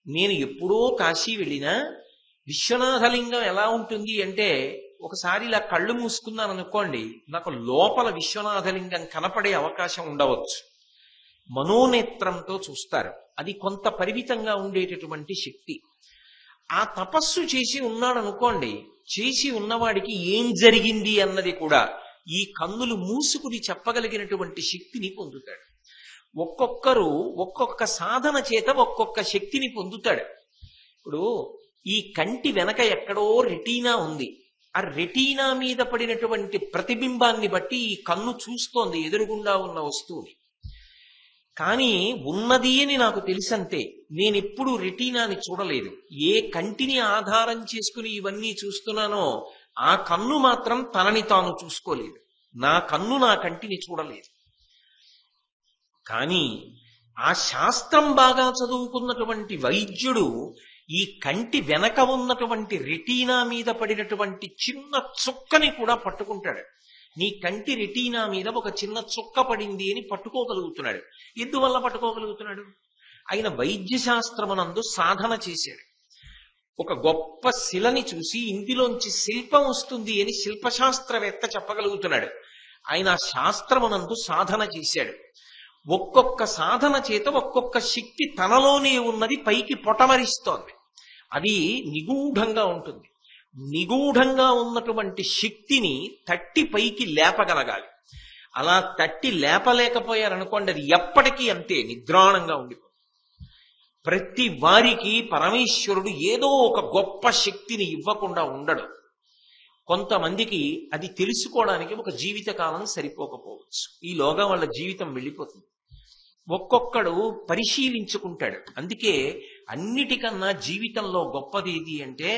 నేను ఎప్పుడో కాశీ వెళ్ళినా విశ్వనాథలింగం ఎలా ఉంటుంది అంటే, ఒకసారి ఇలా కళ్ళు మూసుకున్నాను అనుకోండి, నాకు లోపల విశ్వనాథలింగం కనపడే అవకాశం ఉండవచ్చు. మనోనేత్రంతో చూస్తారు. అది కొంత పరిమితంగా ఉండేటటువంటి శక్తి. ఆ తపస్సు చేసి ఉన్నాడు అనుకోండి, చేసి ఉన్నవాడికి ఏం జరిగింది అన్నది కూడా ఈ కన్నులు మూసుకుని చెప్పగలిగినటువంటి శక్తిని పొందుతాడు. ఒక్కొక్కరు ఒక్కొక్క సాధన చేత ఒక్కొక్క శక్తిని పొందుతాడు. ఇప్పుడు ఈ కంటి వెనక ఎక్కడో రెటీనా ఉంది. ఆ రెటీనా మీద పడినటువంటి ప్రతిబింబాన్ని బట్టి ఈ కన్ను చూస్తోంది ఎదురుగుండా ఉన్న వస్తువుని. కానీ ఉన్నది అని నాకు తెలుసంతే. నేనెప్పుడు రెటీనాని చూడలేదు. ఏ కంటిని ఆధారం చేసుకుని ఇవన్నీ చూస్తున్నానో ఆ కన్ను మాత్రం తనని తాను చూసుకోలేదు. నా కన్ను నా కంటిని చూడలేదు. కానీ ఆ శాస్త్రం బాగా చదువుకున్నటువంటి వైద్యుడు ఈ కంటి వెనక ఉన్నటువంటి రెటీనా మీద పడినటువంటి చిన్న చుక్కని కూడా పట్టుకుంటాడు. నీ కంటి రెటీనా మీద ఒక చిన్న చుక్క పడింది అని పట్టుకోగలుగుతున్నాడు. ఎందువల్ల పట్టుకోగలుగుతున్నాడు? ఆయన వైద్య శాస్త్రమునందు సాధన చేశాడు. ఒక గొప్ప శిలని చూసి ఇందులోంచి శిల్పం వస్తుంది అని శిల్పశాస్త్రవేత్త చెప్పగలుగుతున్నాడు. ఆయన శాస్త్రమునందు సాధన చేశాడు. ఒక్కొక్క సాధన చేత ఒక్కొక్క శక్తి తనలోనే ఉన్నది పైకి పొటమరిస్తోంది. అది నిగూఢంగా ఉంటుంది. నిగూఢంగా ఉన్నటువంటి శక్తిని తట్టి పైకి లేపగలగాలి. అలా తట్టి లేపలేకపోయారనుకోండి, అది ఎప్పటికీ అంతే నిద్రాణంగా ఉండిపోతుంది. ప్రతి వారికి పరమేశ్వరుడు ఏదో ఒక గొప్ప శక్తిని ఇవ్వకుండా ఉండడు. కొంతమందికి అది తెలుసుకోవడానికి ఒక జీవితకాలం సరిపోకపోవచ్చు. ఈలోగా వాళ్ళ జీవితం వెళ్ళిపోతుంది. ఒక్కొక్కడు పరిశీలించుకుంటాడు. అందుకే అన్నిటికన్నా జీవితంలో గొప్పది ఏది అంటే,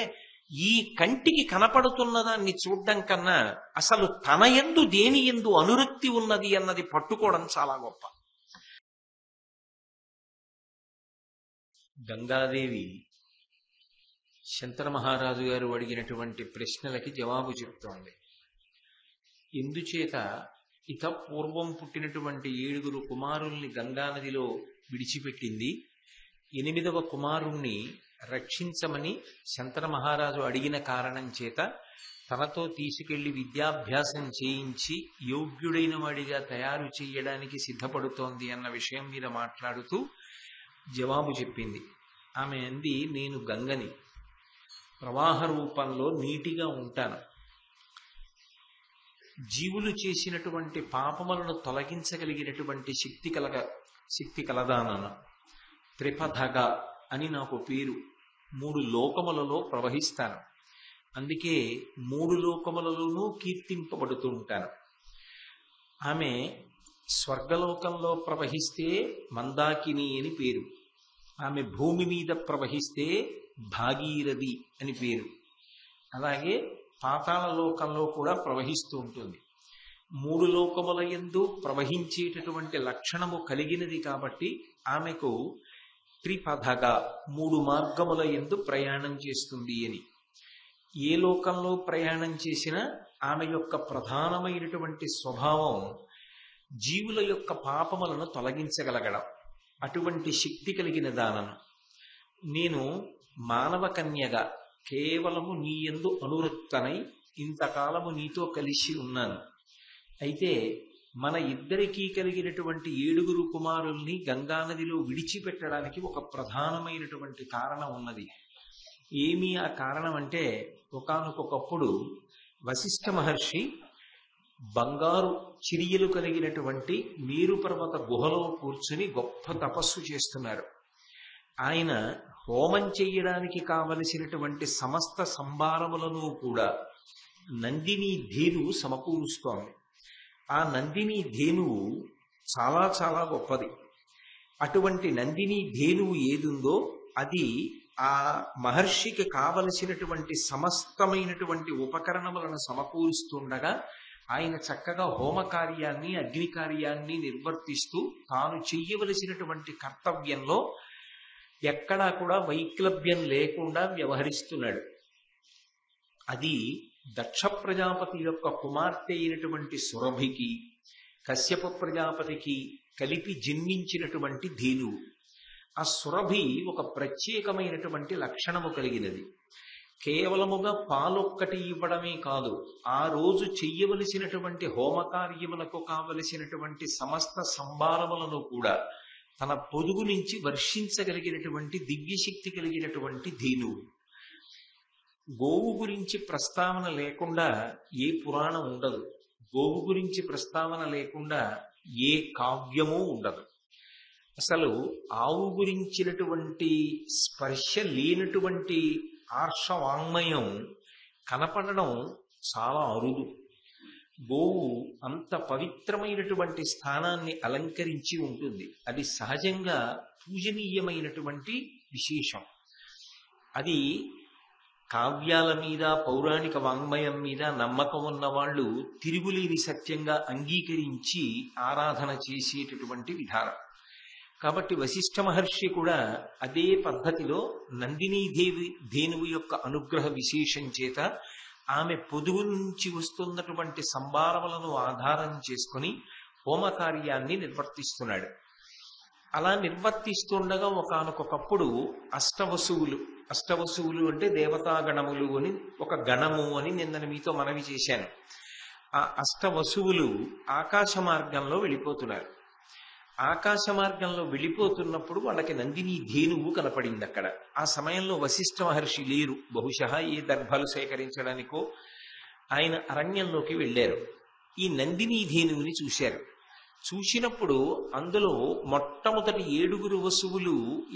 ఈ కంటికి కనపడుతున్న దాన్ని చూడడం కన్నా అసలు తన యందు దేని యందు అనురక్తి ఉన్నది అన్నది పట్టుకోవడం చాలా గొప్ప. గంగాదేవి శంకర మహారాజు గారు అడిగినటువంటి ప్రశ్నలకి జవాబు చెప్తోంది. ఎందుచేత ఇక పూర్వం పుట్టినటువంటి 7 కుమారుల్ని గంగానదిలో విడిచిపెట్టింది, 8వ కుమారుణ్ణి రక్షించమని శంకర మహారాజు అడిగిన కారణం చేత తనతో తీసుకెళ్లి విద్యాభ్యాసం చేయించి యోగ్యుడైన వాడిగా తయారు చేయడానికి సిద్ధపడుతోంది అన్న విషయం మీద మాట్లాడుతూ జవాబు చెప్పింది. ఆమె అంది, నేను గంగని, ప్రవాహ రూపంలో నీటిగా ఉంటాను. జీవులు చేసినటువంటి పాపములను తొలగించగలిగినటువంటి శక్తి కలదానను. త్రిపథగా అని నాకు పేరు. 3 లోకములలో ప్రవహిస్తాను. అందుకే 3 లోకములలోనూ కీర్తింపబడుతూ ఉంటాను. ఆమె స్వర్గలోకంలో ప్రవహిస్తే మందాకిని అని పేరు. ఆమె భూమి మీద ప్రవహిస్తే భాగీరథి అని పేరు. అలాగే పాతాళ లోకంలో కూడా ప్రవహిస్తూ ఉంటుంది. 3 లోకముల యందు ప్రవహించేటటువంటి లక్షణము కలిగినది కాబట్టి ఆమెకు త్రిపథగా 3 మార్గముల యందు ప్రయాణం చేస్తుంది అని. ఏ లోకంలో ప్రయాణం చేసినా ఆమె యొక్క ప్రధానమైనటువంటి స్వభావం జీవుల యొక్క పాపములను తొలగించగలగడం. అటువంటి శక్తి కలిగిన దానను. నేను మానవ కన్యగా కేవలము నీ యందు అనురక్తనై ఇంతకాలము నీతో కలిసి ఉన్నాను. అయితే మన ఇద్దరికీ కలిగినటువంటి 7 కుమారుల్ని గంగానదిలో విడిచిపెట్టడానికి ఒక ప్రధానమైనటువంటి కారణం ఉన్నది. ఏమి ఆ కారణం అంటే, ఒకానొకప్పుడు వశిష్ఠ మహర్షి బంగారు చిరియలు కలిగినటువంటి మేరు పర్వత గుహలో కూర్చుని గొప్ప తపస్సు చేస్తున్నారు. ఆయన హోమం చెయ్యడానికి కావలసినటువంటి సమస్త సంభారములను కూడా నందిని ధేనువు సమకూరుస్తోంది. ఆ నందిని ధేనువు చాలా చాలా గొప్పది. అటువంటి నందిని ధేనువు ఏదుందో అది ఆ మహర్షికి కావలసినటువంటి సమస్తమైనటువంటి ఉపకరణములను సమకూరుస్తుండగా ఆయన చక్కగా హోమ కార్యాన్ని, అగ్ని కార్యాన్ని నిర్వర్తిస్తూ తాను చెయ్యవలసినటువంటి కర్తవ్యంలో ఎక్కడా కూడా వైక్లభ్యం లేకుండా వ్యవహరిస్తున్నాడు. అది దక్ష ప్రజాపతి యొక్క కుమార్తె అయినటువంటి సురభికి, కశ్యప ప్రజాపతికి కలిపి జన్మించినటువంటి ధేనువు. ఆ సురభి ఒక ప్రత్యేకమైనటువంటి లక్షణము కలిగినది. కేవలముగా పాలొక్కటి ఇవ్వడమే కాదు, ఆ రోజు చెయ్యవలసినటువంటి హోమకార్యములకు కావలసినటువంటి సమస్త సంభారములను కూడా తన పొదుగు నుంచి వర్షించగలిగినటువంటి దివ్యశక్తి కలిగినటువంటి ధేనువు. గోవు గురించి ప్రస్తావన లేకుండా ఏ పురాణం ఉండదు. గోవు గురించి ప్రస్తావన లేకుండా ఏ కావ్యమూ ఉండదు. అసలు ఆవు గురించినటువంటి స్పర్శ లేనటువంటి ఆర్షవాంగ్మయం కనపడడం చాలా అరుదు. గోవు అంత పవిత్రమైనటువంటి స్థానాన్ని అలంకరించి ఉంటుంది. అది సహజంగా పూజనీయమైనటువంటి విశేషం. అది కావ్యాల మీద, పౌరాణిక వాంగ్మయం మీద నమ్మకం ఉన్న వాళ్ళు తిరుగులేని సత్యంగా అంగీకరించి ఆరాధన చేసేటటువంటి విధానం. కాబట్టి వశిష్ఠ మహర్షి కూడా అదే పద్ధతిలో నందినీ ధేనువు యొక్క అనుగ్రహ విశేషం చేత ఆమె పొదుగు నుంచి వస్తున్నటువంటి సంభారములను ఆధారం చేసుకుని హోమకార్యాన్ని నిర్వర్తిస్తున్నాడు. అలా నిర్వర్తిస్తుండగా ఒకానొకప్పుడు అష్టవసువులు అంటే దేవతాగణములు అని ఒక గణము అని నిన్న మీతో మనవి చేశాను. ఆ అష్టవసువులు ఆకాశ మార్గంలో వెళ్ళిపోతున్నారు. ఆకాశ మార్గంలో వెళ్ళిపోతున్నప్పుడు వాళ్ళకి నందిని ధేనువు కనపడింది అక్కడ. ఆ సమయంలో వశిష్ఠ మహర్షి లేరు. బహుశా ఏ దర్భలు సేకరించడానికో ఆయన అరణ్యంలోకి వెళ్ళారు. ఈ నందిని ధేనువుని చూశారు. చూసినప్పుడు అందులో మొట్టమొదటి 7 వసువులు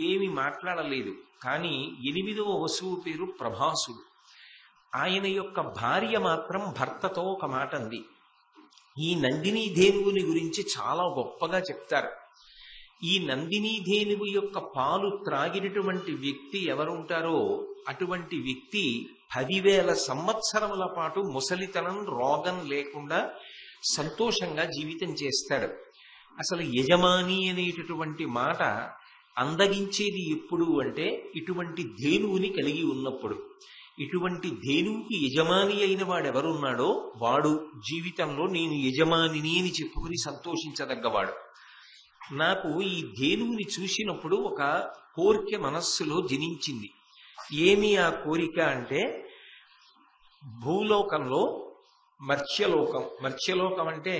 ఏమి మాట్లాడలేదు. కానీ 8వ వసువు పేరు ప్రభాసుడు. ఆయన యొక్క భార్య మాత్రం భర్తతో ఒక మాట అంది. ఈ నందినీ ధేనువుని గురించి చాలా గొప్పగా చెప్తారు. ఈ నందినీ ధేనువు యొక్క పాలు త్రాగినటువంటి వ్యక్తి ఎవరుంటారో అటువంటి వ్యక్తి 10,000 సంవత్సరముల పాటు ముసలితనం, రోగం లేకుండా సంతోషంగా జీవితం చేస్తాడు. అసలు యజమాని అనేటటువంటి మాట అందగించేది ఎప్పుడు అంటే ఇటువంటి ధేనువుని కలిగి ఉన్నప్పుడు. ఇటువంటి ధేనువుకి యజమాని అయిన వాడెవరున్నాడో వాడు జీవితంలో నేను యజమానిని అని చెప్పుకుని సంతోషించదగ్గవాడు. నాకు ఈ ధేనువుని చూసినప్పుడు ఒక కోరిక మనస్సులో జనించింది. ఏమి ఆ కోరిక అంటే, భూలోకంలో మర్త్యలోకం అంటే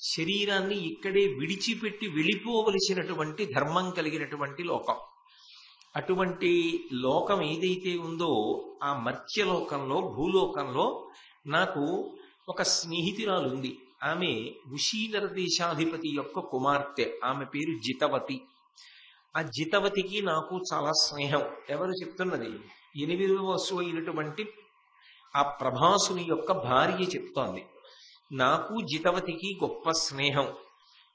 శరీరాన్ని ఇక్కడే విడిచిపెట్టి వెళ్ళిపోవలసినటువంటి ధర్మం కలిగినటువంటి లోకం. అటువంటి లోకం ఏదైతే ఉందో ఆ మర్త్యలోకంలో, భూలోకంలో నాకు ఒక స్నేహితురాలు ఉంది. ఆమె ఉషీనర దేశాధిపతి యొక్క కుమార్తె. ఆమె పేరు జితవతి. ఆ జితవతికి నాకు చాలా స్నేహం. ఎవరు చెప్తున్నది? 8వ వసువు అయినటువంటి ఆ ప్రభాసుని యొక్క భార్య చెప్తోంది. నాకు జితవతికి గొప్ప స్నేహం.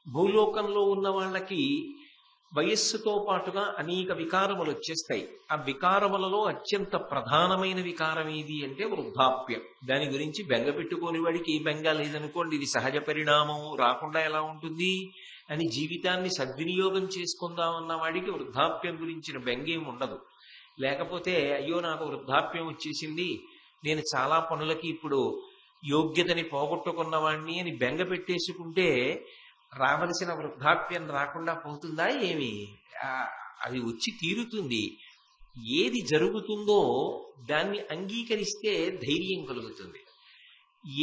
భూలోకంలో ఉన్న వాళ్ళకి వయస్సుతో పాటుగా అనేక వికారములు వచ్చేస్తాయి. ఆ వికారములలో అత్యంత ప్రధానమైన వికారం ఏది అంటే వృద్ధాప్యం. దాని గురించి బెంగ పెట్టుకోని వాడికి ఏ బెంగ లేదనుకోండి. ఇది సహజ పరిణామం, రాకుండా ఎలా ఉంటుంది అని జీవితాన్ని సద్వినియోగం చేసుకుందామన్న వాడికి వృద్ధాప్యం గురించిన బెంగేం ఉండదు. లేకపోతే అయ్యో నాకు వృద్ధాప్యం వచ్చేసింది, నేను చాలా పనులకి ఇప్పుడు యోగ్యతని పోగొట్టుకున్న వాడిని అని బెంగ పెట్టేసుకుంటే రావలసిన వృద్ధాప్యం రాకుండా పోతుందా ఏమి? అది వచ్చి తీరుతుంది. ఏది జరుగుతుందో దాన్ని అంగీకరిస్తే ధైర్యం కలుగుతుంది.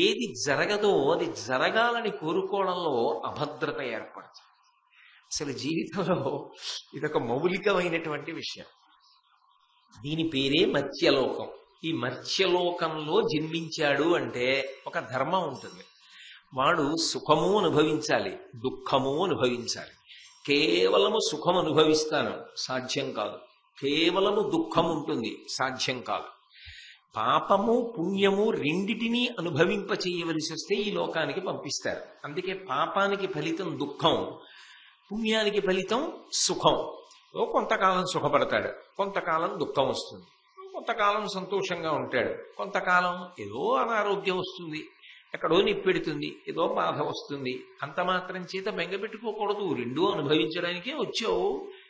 ఏది జరగదో అది జరగాలని కోరుకోవడంలో అభద్రత ఏర్పడుతుంది. అసలు జీవితంలో ఇదొక మౌలికమైనటువంటి విషయం. దీని పేరే మత్స్యలోకం. ఈ మత్స్యలోకంలో జన్మించాడు అంటే ఒక ధర్మం ఉంటుంది. వాడు సుఖము అనుభవించాలి, దుఃఖము అనుభవించాలి. కేవలము సుఖం అనుభవిస్తాను సాధ్యం కాదు, కేవలము దుఃఖం ఉంటుంది సాధ్యం కాదు. పాపము పుణ్యము రెండిటినీ అనుభవింప చేయవలసి వస్తే ఈ లోకానికి పంపిస్తారు. అందుకే పాపానికి ఫలితం దుఃఖం, పుణ్యానికి ఫలితం సుఖం. కొంతకాలం సుఖపడతాడు, కొంతకాలం దుఃఖం వస్తుంది, కొంతకాలం సంతోషంగా ఉంటాడు, కొంతకాలం ఏదో అనారోగ్యం వస్తుంది, ఎక్కడో నిప్పెడుతుంది, ఏదో బాధ వస్తుంది. అంత మాత్రం చేత బెంగ పెట్టుకోకూడదు. రెండూ అనుభవించడానికే వచ్చావు.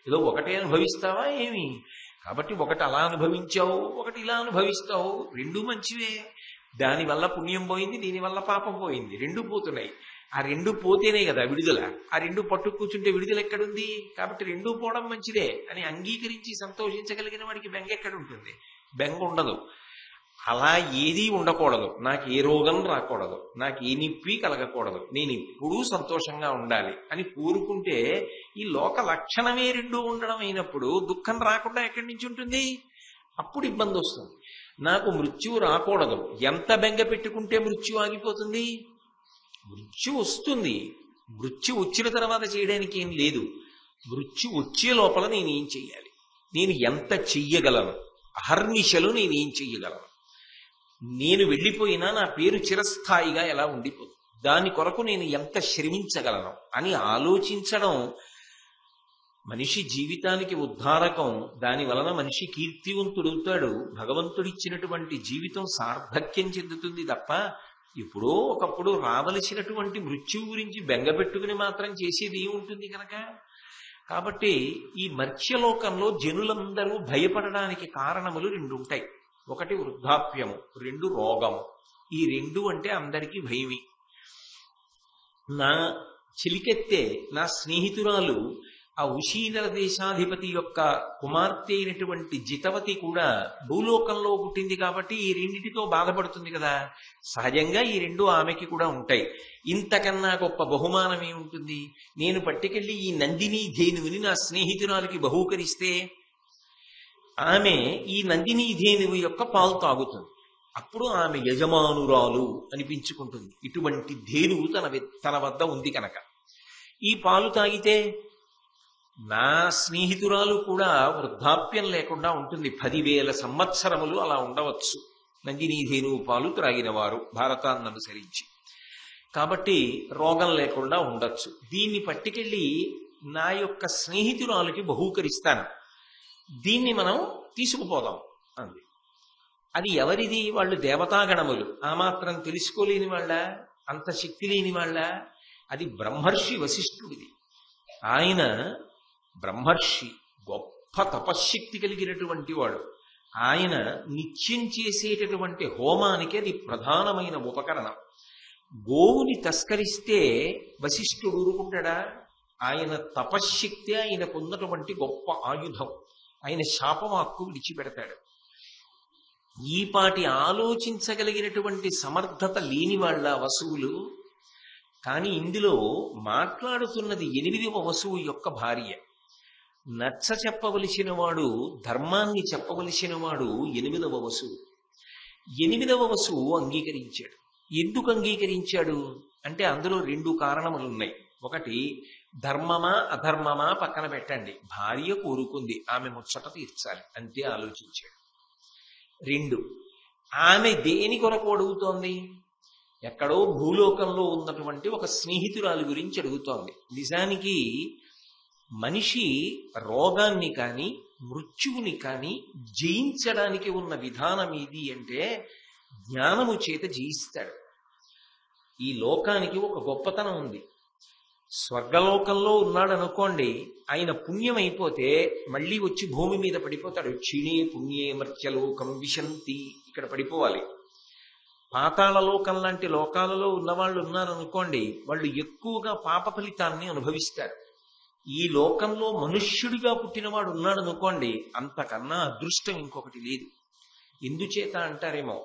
ఏదో ఒకటే అనుభవిస్తావా ఏమి? కాబట్టి ఒకటి అలా అనుభవించావు, ఒకటి ఇలా అనుభవిస్తావు. రెండూ మంచివే. దానివల్ల పుణ్యం పోయింది, దీనివల్ల పాపం పోయింది, రెండూ పోతున్నాయి. ఆ రెండు పోతేనే కదా విడుదల. ఆ రెండు పట్టు కూర్చుంటే విడుదల ఎక్కడుంది? కాబట్టి రెండూ పోవడం మంచిదే అని అంగీకరించి సంతోషించగలిగిన వాడికి బెంగ ఎక్కడుంటుంది? బెంగ ఉండదు. అలా ఏదీ ఉండకూడదు. నాకు ఏ రోగం రాకూడదు, నాకు ఏ నిప్పి కలగకూడదు, నేను ఎప్పుడూ సంతోషంగా ఉండాలి అని కోరుకుంటే ఈ లోక లక్షణమే రెండూ ఉండడం అయినప్పుడు దుఃఖం రాకుండా ఎక్కడి నుంచి ఉంటుంది? అప్పుడు ఇబ్బంది వస్తుంది. నాకు మృత్యువు రాకూడదు, ఎంత బెంగ పెట్టుకుంటే మృత్యు ఆగిపోతుంది? మృత్యు వస్తుంది. మృత్యు వచ్చిన తర్వాత చేయడానికి ఏం లేదు. మృత్యు వచ్చే లోపల నేనేం చెయ్యాలి, నేను ఎంత చెయ్యగలను, అహర్నిశలు నేనేం చెయ్యగలను, నేను వెళ్ళిపోయినా నా పేరు చిరస్థాయిగా ఎలా ఉండిపోతుంది, దాని కొరకు నేను ఎంత శ్రమించగలను అని ఆలోచించడం మనిషి జీవితానికి ఉద్ధారకం. దాని వలన మనిషి కీర్తివంతుడవుతాడు. భగవంతుడిచ్చినటువంటి జీవితం సార్థక్యం చెందుతుంది తప్ప ఎప్పుడో ఒకప్పుడు రావలసినటువంటి మృత్యువు గురించి బెంగపెట్టుకుని మాత్రం చేసేది ఏముంటుంది కనుక. కాబట్టి ఈ మర్త్యలోకంలో జనులందరూ భయపడడానికి కారణములు రెండు ఉంటాయి. ఒకటి వృద్ధాప్యము, రెండు రోగము. ఈ రెండు అంటే అందరికీ భయమే. నా చిలికెత్తే నా స్నేహితురాలు ఆ ఉషీధర దేశాధిపతి యొక్క కుమార్తె అయినటువంటి జితవతి కూడా భూలోకంలో పుట్టింది కాబట్టి ఈ రెండిటితో బాధపడుతుంది కదా. సహజంగా ఈ రెండు ఆమెకి కూడా ఉంటాయి. ఇంతకన్నా గొప్ప బహుమానం ఏముంటుంది? నేను పట్టుకెళ్ళి ఈ నందిని ధేనువుని నా స్నేహితురాలికి బహూకరిస్తే ఆమె ఈ నందిని ధేనువు యొక్క పాలు తాగుతుంది. అప్పుడు ఆమె యజమానురాలు అనిపించుకుంటుంది. ఇటువంటి ధేనువు తన వద్ద ఉంది కనుక. ఈ పాలు తాగితే నా స్నేహితురాలు కూడా వృద్ధాప్యం లేకుండా ఉంటుంది. 10,000 సంవత్సరములు అలా ఉండవచ్చు నందిని ధేనువు పాలు త్రాగిన వారు భారతాన్ని అనుసరించి. కాబట్టి రోగం లేకుండా ఉండొచ్చు. దీన్ని పట్టుకెళ్ళి నా యొక్క స్నేహితురాలకి బహూకరిస్తాను, దీన్ని మనం తీసుకుపోదాం అంది. అది ఎవరిది? వాళ్ళు దేవతాగణములు. ఆ మాత్రం తెలుసుకోలేని వాళ్ళ, అంత శక్తి లేని వాళ్ళ? అది బ్రహ్మర్షి వశిష్ఠుడిది. ఆయన బ్రహ్మర్షి, గొప్ప తపశ్శక్తి కలిగినటువంటి వాడు. ఆయన నిత్యం చేసేటటువంటి హోమానికి అది ప్రధానమైన ఉపకరణం. గోవుని తస్కరిస్తే వశిష్ఠుడు ఊరుకుంటాడా? ఆయన తపశ్శక్తి ఆయనకున్నటువంటి గొప్ప ఆయుధం. ఆయన శాపవాక్కు విడిచిపెడతాడు. ఈపాటి ఆలోచించగలిగినటువంటి సమర్థత లేని వాళ్ళ వసువులు. కానీ ఇందులో మాట్లాడుతున్నది 8వ వసువు యొక్క భార్య. నచ్చ చెప్పవలసిన వాడు, ధర్మాన్ని చెప్పవలసిన వాడు 8వ వసువు. 8వ వసువు అంగీకరించాడు. ఎందుకు అంగీకరించాడు అంటే అందులో 2 కారణములున్నాయి. ఒకటి, ధర్మమా అధర్మమా పక్కన పెట్టండి, భార్య కోరుకుంది, ఆమె ముచ్చట తీర్చాలి, అంతే ఆలోచించాడు. 2, ఆమె దేని కొరకు అడుగుతోంది? ఎక్కడో భూలోకంలో ఉన్నటువంటి ఒక స్నేహితురాలి గురించి అడుగుతోంది. నిజానికి మనిషి రోగాన్ని కానీ మృత్యువుని కానీ జయించడానికి ఉన్న విధానం ఏది అంటే జ్ఞానము చేత జయిస్తాడు. ఈ లోకానికి ఒక గొప్పతనం ఉంది. స్వర్గలోకంలో ఉన్నాడు అనుకోండి, ఆయన పుణ్యం అయిపోతే మళ్ళీ వచ్చి భూమి మీద పడిపోతాడు. క్షీణే పుణ్యే మర్త్యలోకం విశంతి, ఇక్కడ పడిపోవాలి. పాతాళలోకం లాంటి లోకాలలో ఉన్నవాళ్ళు ఉన్నారనుకోండి, వాళ్ళు ఎక్కువగా పాప ఫలితాన్ని అనుభవిస్తారు. ఈ లోకంలో మనుష్యుడిగా పుట్టినవాడు ఉన్నాడు అనుకోండి, అంతకన్నా అదృష్టం ఇంకొకటి లేదు. ఎందుచేత అంటారేమో,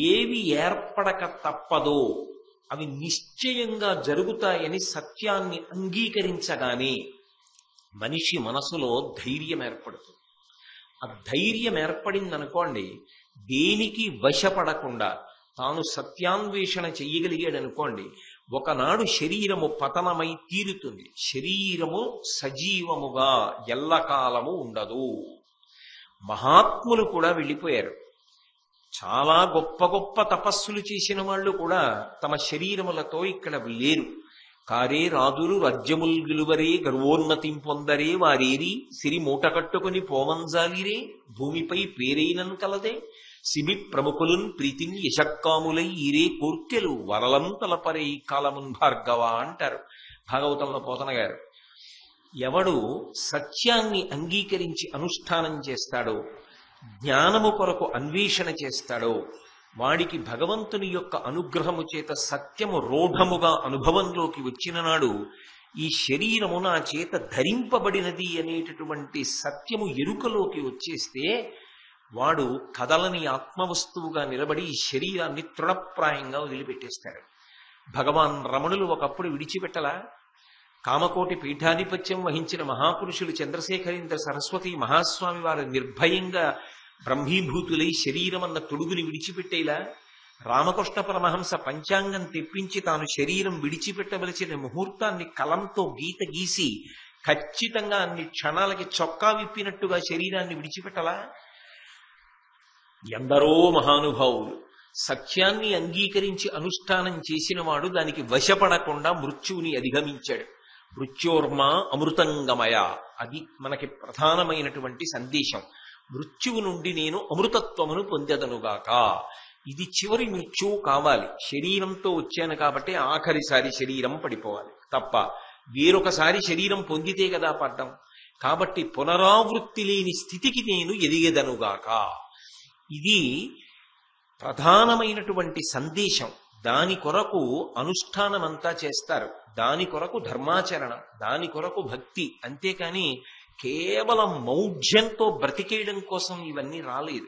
ఏవి ఏర్పడక తప్పదో అవి నిశ్చయంగా జరుగుతాయని సత్యాన్ని అంగీకరించగానే మనిషి మనసులో ధైర్యం ఏర్పడుతుంది. ఆ ధైర్యం ఏర్పడిందనుకోండి, దేనికి వశపడకుండా తాను సత్యాన్వేషణ చెయ్యగలిగాడనుకోండి, ఒకనాడు శరీరము పతనమై తీరుతుంది. శరీరము సజీవముగా ఎల్లకాలము ఉండదు. మహాత్ములు కూడా వెళ్ళిపోయారు. చాలా గొప్ప గొప్ప తపస్సులు చేసిన వాళ్ళు కూడా తమ శరీరములతో ఇక్కడ లేరు. కారే రాజులు రాజ్యముల్ గెలువరే గర్వోన్నతిం పొందరే వారేరి సిరి మూట కట్టుకుని పోవంజాలిరే భూమిపై పేరైనన్ కలదే సిబి ప్రముఖులున్ ప్రీతిని యశక్కాములై ఈరే కోర్కెలు వరలం తలపరై కాలమున్ భార్గవ అంటారు భాగవతంలో పోతన గారు. ఎవడు సత్యాన్ని అంగీకరించి అనుష్ఠానం చేస్తాడో, జ్ఞానము కొరకు అన్వేషణ చేస్తాడో, వాడికి భగవంతుని యొక్క అనుగ్రహము చేత సత్యము రూఢముగా అనుభవంలోకి వచ్చిన నాడు ఈ శరీరము నా చేత ధరింపబడినది అనేటటువంటి సత్యము ఎరుకలోకి వచ్చేస్తే వాడు కదలని ఆత్మవస్తువుగా నిలబడి ఈ శరీరాన్ని తృణప్రాయంగా వదిలిపెట్టేస్తాడు. భగవాన్ రమణులు ఒకప్పుడు విడిచిపెట్టలా. కామకోటి పీఠాధిపత్యం వహించిన మహాపురుషులు చంద్రశేఖరేంద్ర సరస్వతి మహాస్వామి వారు నిర్భయంగా బ్రహ్మీభూతులై శరీరమన్న తొడుగుని విడిచిపెట్టేలా. రామకృష్ణ పరమహంస పంచాంగం తెప్పించి తాను శరీరం విడిచిపెట్టవలసిన ముహూర్తాన్ని కలంతో గీత గీసి ఖచ్చితంగా అన్ని క్షణాలకి చొక్కా విప్పినట్టుగా శరీరాన్ని విడిచిపెట్టలా. ఎందరో మహానుభావులు సత్యాన్ని అంగీకరించి అనుష్ఠానం చేసిన వాడు దానికి వశపడకుండా మృత్యువుని అధిగమించాడు. మృత్యోర్మ అమృతంగమయ, అది మనకి ప్రధానమైనటువంటి సందేశం. మృత్యువు నుండి నేను అమృతత్వమును పొందెదనుగాక. ఇది చివరి మృత్యువు కావాలి. శరీరంతో వచ్చాను కాబట్టి ఆఖరిసారి శరీరం పడిపోవాలి తప్ప వేరొకసారి శరీరం పొందితే కదా పడ్డం. కాబట్టి పునరావృత్తి లేని స్థితికి నేను ఎదిగెదనుగాక. ఇది ప్రధానమైనటువంటి సందేశం. దాని కొరకు అనుష్ఠానమంతా చేస్తారు, దాని కొరకు ధర్మాచరణ, దాని కొరకు భక్తి. అంతేకాని కేవలం మౌఢ్యంతో బ్రతికేయడం కోసం ఇవన్నీ రాలేదు.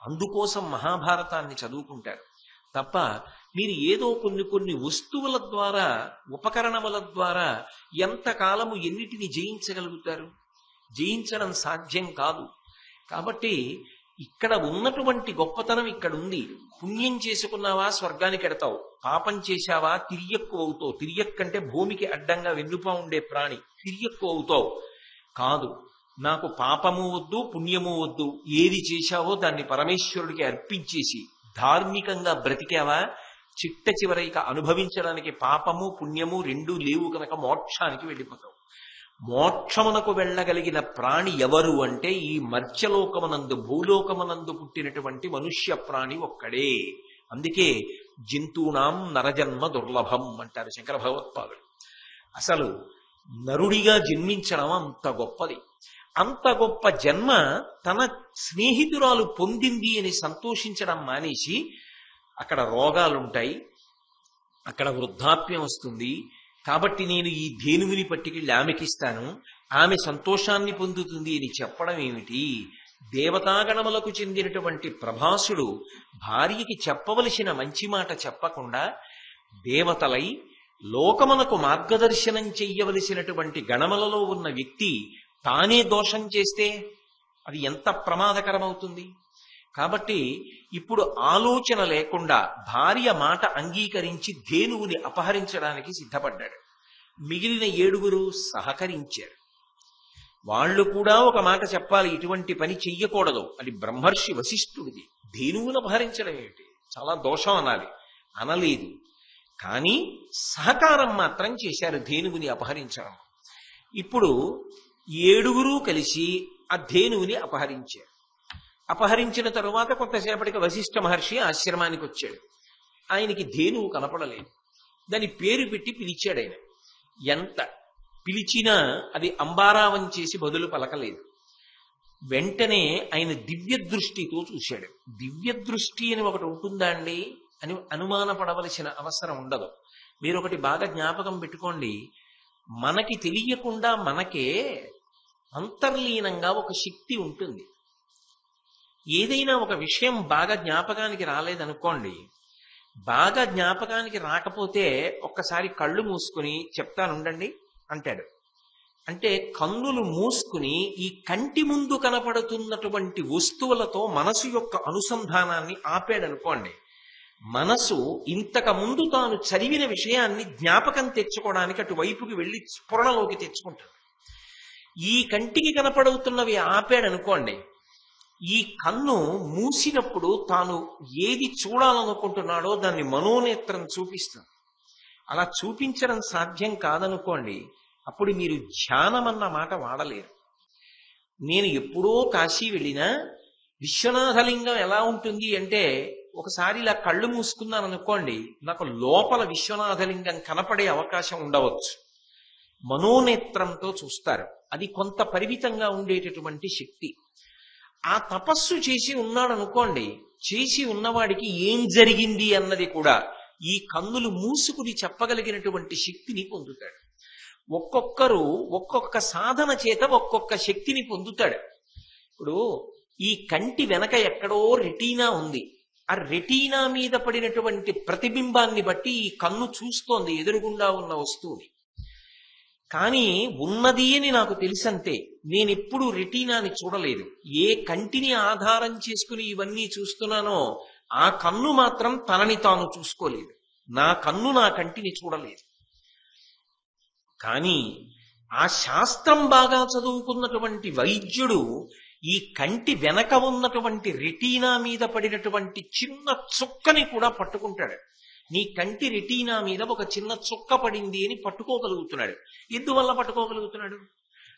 అందుకోసం మహాభారతాన్ని చదువుకుంటారు తప్ప మీరు ఏదో కొన్ని వస్తువుల ద్వారా, ఉపకరణముల ద్వారా ఎంతకాలము ఎన్నిటిని జయించగలుగుతారు? జయించడం సాధ్యం కాదు. కాబట్టి ఇక్కడ ఉన్నటువంటి గొప్పతనం ఇక్కడ ఉంది. పుణ్యం చేసుకున్నావా స్వర్గానికి ఎడతావు, పాపం చేశావా తిరియక్కు అవుతావు. తిరియక్కంటే భూమికి అడ్డంగా వెన్నుపా ఉండే ప్రాణి. తిరియక్కు అవుతావు కాదు. నాకు పాపము వద్దు పుణ్యము వద్దు, ఏది చేశావో దాన్ని పరమేశ్వరుడికి అర్పించేసి ధార్మికంగా బ్రతికావా చిట్ట చివరిక అనుభవించడానికి పాపము పుణ్యము రెండూ లేవు కనుక మోక్షానికి వెళ్ళిపోతావు. మోక్షమునకు వెళ్ళగలిగిన ప్రాణి ఎవరు అంటే ఈ మర్త్యలోకమునందు భూలోకమునందు పుట్టినటువంటి మనుష్య ప్రాణి ఒక్కడే. అందుకే జంతూనాం నరజన్మ దుర్లభం అంటారు శంకర భగవత్పాదులు. అసలు నరుడిగా జన్మించడం అంత గొప్పది. అంత గొప్ప జన్మ తన స్నేహితురాలు పొందింది అని సంతోషించడం మానేసి అక్కడ రోగాలుంటాయి, అక్కడ వృద్ధాప్యం వస్తుంది కాబట్టి నేను ఈ ధేనువుని పట్టుకెళ్ళి ఆమెకిస్తాను, ఆమె సంతోషాన్ని పొందుతుంది అని చెప్పడం ఏమిటి? దేవతాగణములకు చెందినటువంటి ప్రభాసుడు భార్యకి చెప్పవలసిన మంచి మాట చెప్పకుండా దేవతలై లోకమునకు మార్గదర్శనం చెయ్యవలసినటువంటి గణములలో ఉన్న వ్యక్తి తానే దోషం చేస్తే అది ఎంత ప్రమాదకరమవుతుంది? కాబట్టి ఇప్పుడు ఆలోచన లేకుండా భార్య మాట అంగీకరించి ధేనువుని అపహరించడానికి సిద్ధపడ్డాడు. మిగిలిన 7 సహకరించారు. వాళ్ళు కూడా ఒక మాట చెప్పాలి, ఇటువంటి పని చెయ్యకూడదు. అది బ్రహ్మర్షి వశిష్ఠుడిది. ధేనువును అపహరించడం ఏమిటి, చాలా దోషం అనాలి. అనలేదు, కానీ సహకారం మాత్రం చేశారు ధేనువుని అపహరించడం. ఇప్పుడు 7 కలిసి ఆ ధేనువుని అపహరించారు. అపహరించిన తరువాత కొంతసేపటికి వశిష్ఠ మహర్షి ఆశ్రమానికి వచ్చాడు. ఆయనకి ధేనువు కనపడలేదు. దాని పేరు పెట్టి పిలిచాడు. ఆయన ఎంత పిలిచినా అది అంబారావం చేసి బదులు పలకలేదు. వెంటనే ఆయన దివ్య దృష్టితో చూశాడు. దివ్య దృష్టి అని ఒకటి ఉంటుందా అండి అని అనుమానపడవలసిన అవసరం ఉండదు. మీరు ఒకటి బాగా జ్ఞాపకం పెట్టుకోండి, మనకి తెలియకుండా మనకే అంతర్లీనంగా ఒక శక్తి ఉంటుంది. ఏదైనా ఒక విషయం బాగా జ్ఞాపకానికి రాలేదనుకోండి, బాగా జ్ఞాపకానికి రాకపోతే ఒక్కసారి కళ్ళు మూసుకుని చెప్తానుండండి అంటాడు. అంటే కన్నులు మూసుకుని ఈ కంటి ముందు కనపడుతున్నటువంటి వస్తువులతో మనసు యొక్క అనుసంధానాన్ని ఆపాడనుకోండి, మనసు ఇంతకు ముందు తాను చదివిన విషయాన్ని జ్ఞాపకం తెచ్చుకోవడానికి అటువైపుకి వెళ్ళి స్ఫురణలోకి తెచ్చుకుంటాడు. ఈ కంటికి కనపడుతున్నవి ఆపాడనుకోండి, ఈ కన్ను మూసినప్పుడు తాను ఏది చూడాలనుకుంటున్నాడో దాన్ని మనోనేత్రం చూపిస్తుంది. అలా చూపించడం సాధ్యం కాదనుకోండి, అప్పుడు మీరు ధ్యానం అన్న మాట వాడలేరు. నేను ఎప్పుడో కాశీ వెళ్ళినా విశ్వనాథలింగం ఎలా ఉంటుంది అంటే, ఒకసారి ఇలా కళ్ళు మూసుకున్నాను అనుకోండి, నాకు లోపల విశ్వనాథలింగం కనపడే అవకాశం ఉండవచ్చు. మనోనేత్రంతో చూస్తారు. అది కొంత పరిమితంగా ఉండేటటువంటి శక్తి. ఆ తపస్సు చేసి ఉన్నాడు అనుకోండి, చేసి ఉన్నవాడికి ఏం జరిగింది అన్నది కూడా ఈ కన్నులు మూసుకుని చెప్పగలిగినటువంటి శక్తిని పొందుతాడు. ఒక్కొక్కరు ఒక్కొక్క సాధన చేత ఒక్కొక్క శక్తిని పొందుతాడు. ఇప్పుడు ఈ కంటి వెనక ఎక్కడో రెటీనా ఉంది. ఆ రెటీనా మీద పడినటువంటి ప్రతిబింబాన్ని బట్టి ఈ కన్ను చూస్తోంది ఎదురుగుండా ఉన్న వస్తువుని. కానీ ఉన్నది అని నాకు తెలుసంతే. నేనెప్పుడు రెటీనాని చూడలేదు. ఏ కంటిని ఆధారం చేసుకుని ఇవన్నీ చూస్తున్నానో ఆ కన్ను మాత్రం తనని తాను చూసుకోలేదు. నా కన్ను నా కంటిని చూడలేదు. కానీ ఆ శాస్త్రం బాగా చదువుకున్నటువంటి వైద్యుడు ఈ కంటి వెనక ఉన్నటువంటి రెటీనా మీద పడినటువంటి చిన్న చుక్కని కూడా పట్టుకుంటాడు. నీ కంటి రెటీనా మీద ఒక చిన్న చుక్క పడింది అని పట్టుకోగలుగుతున్నాడు. ఎందువల్ల పట్టుకోగలుగుతున్నాడు?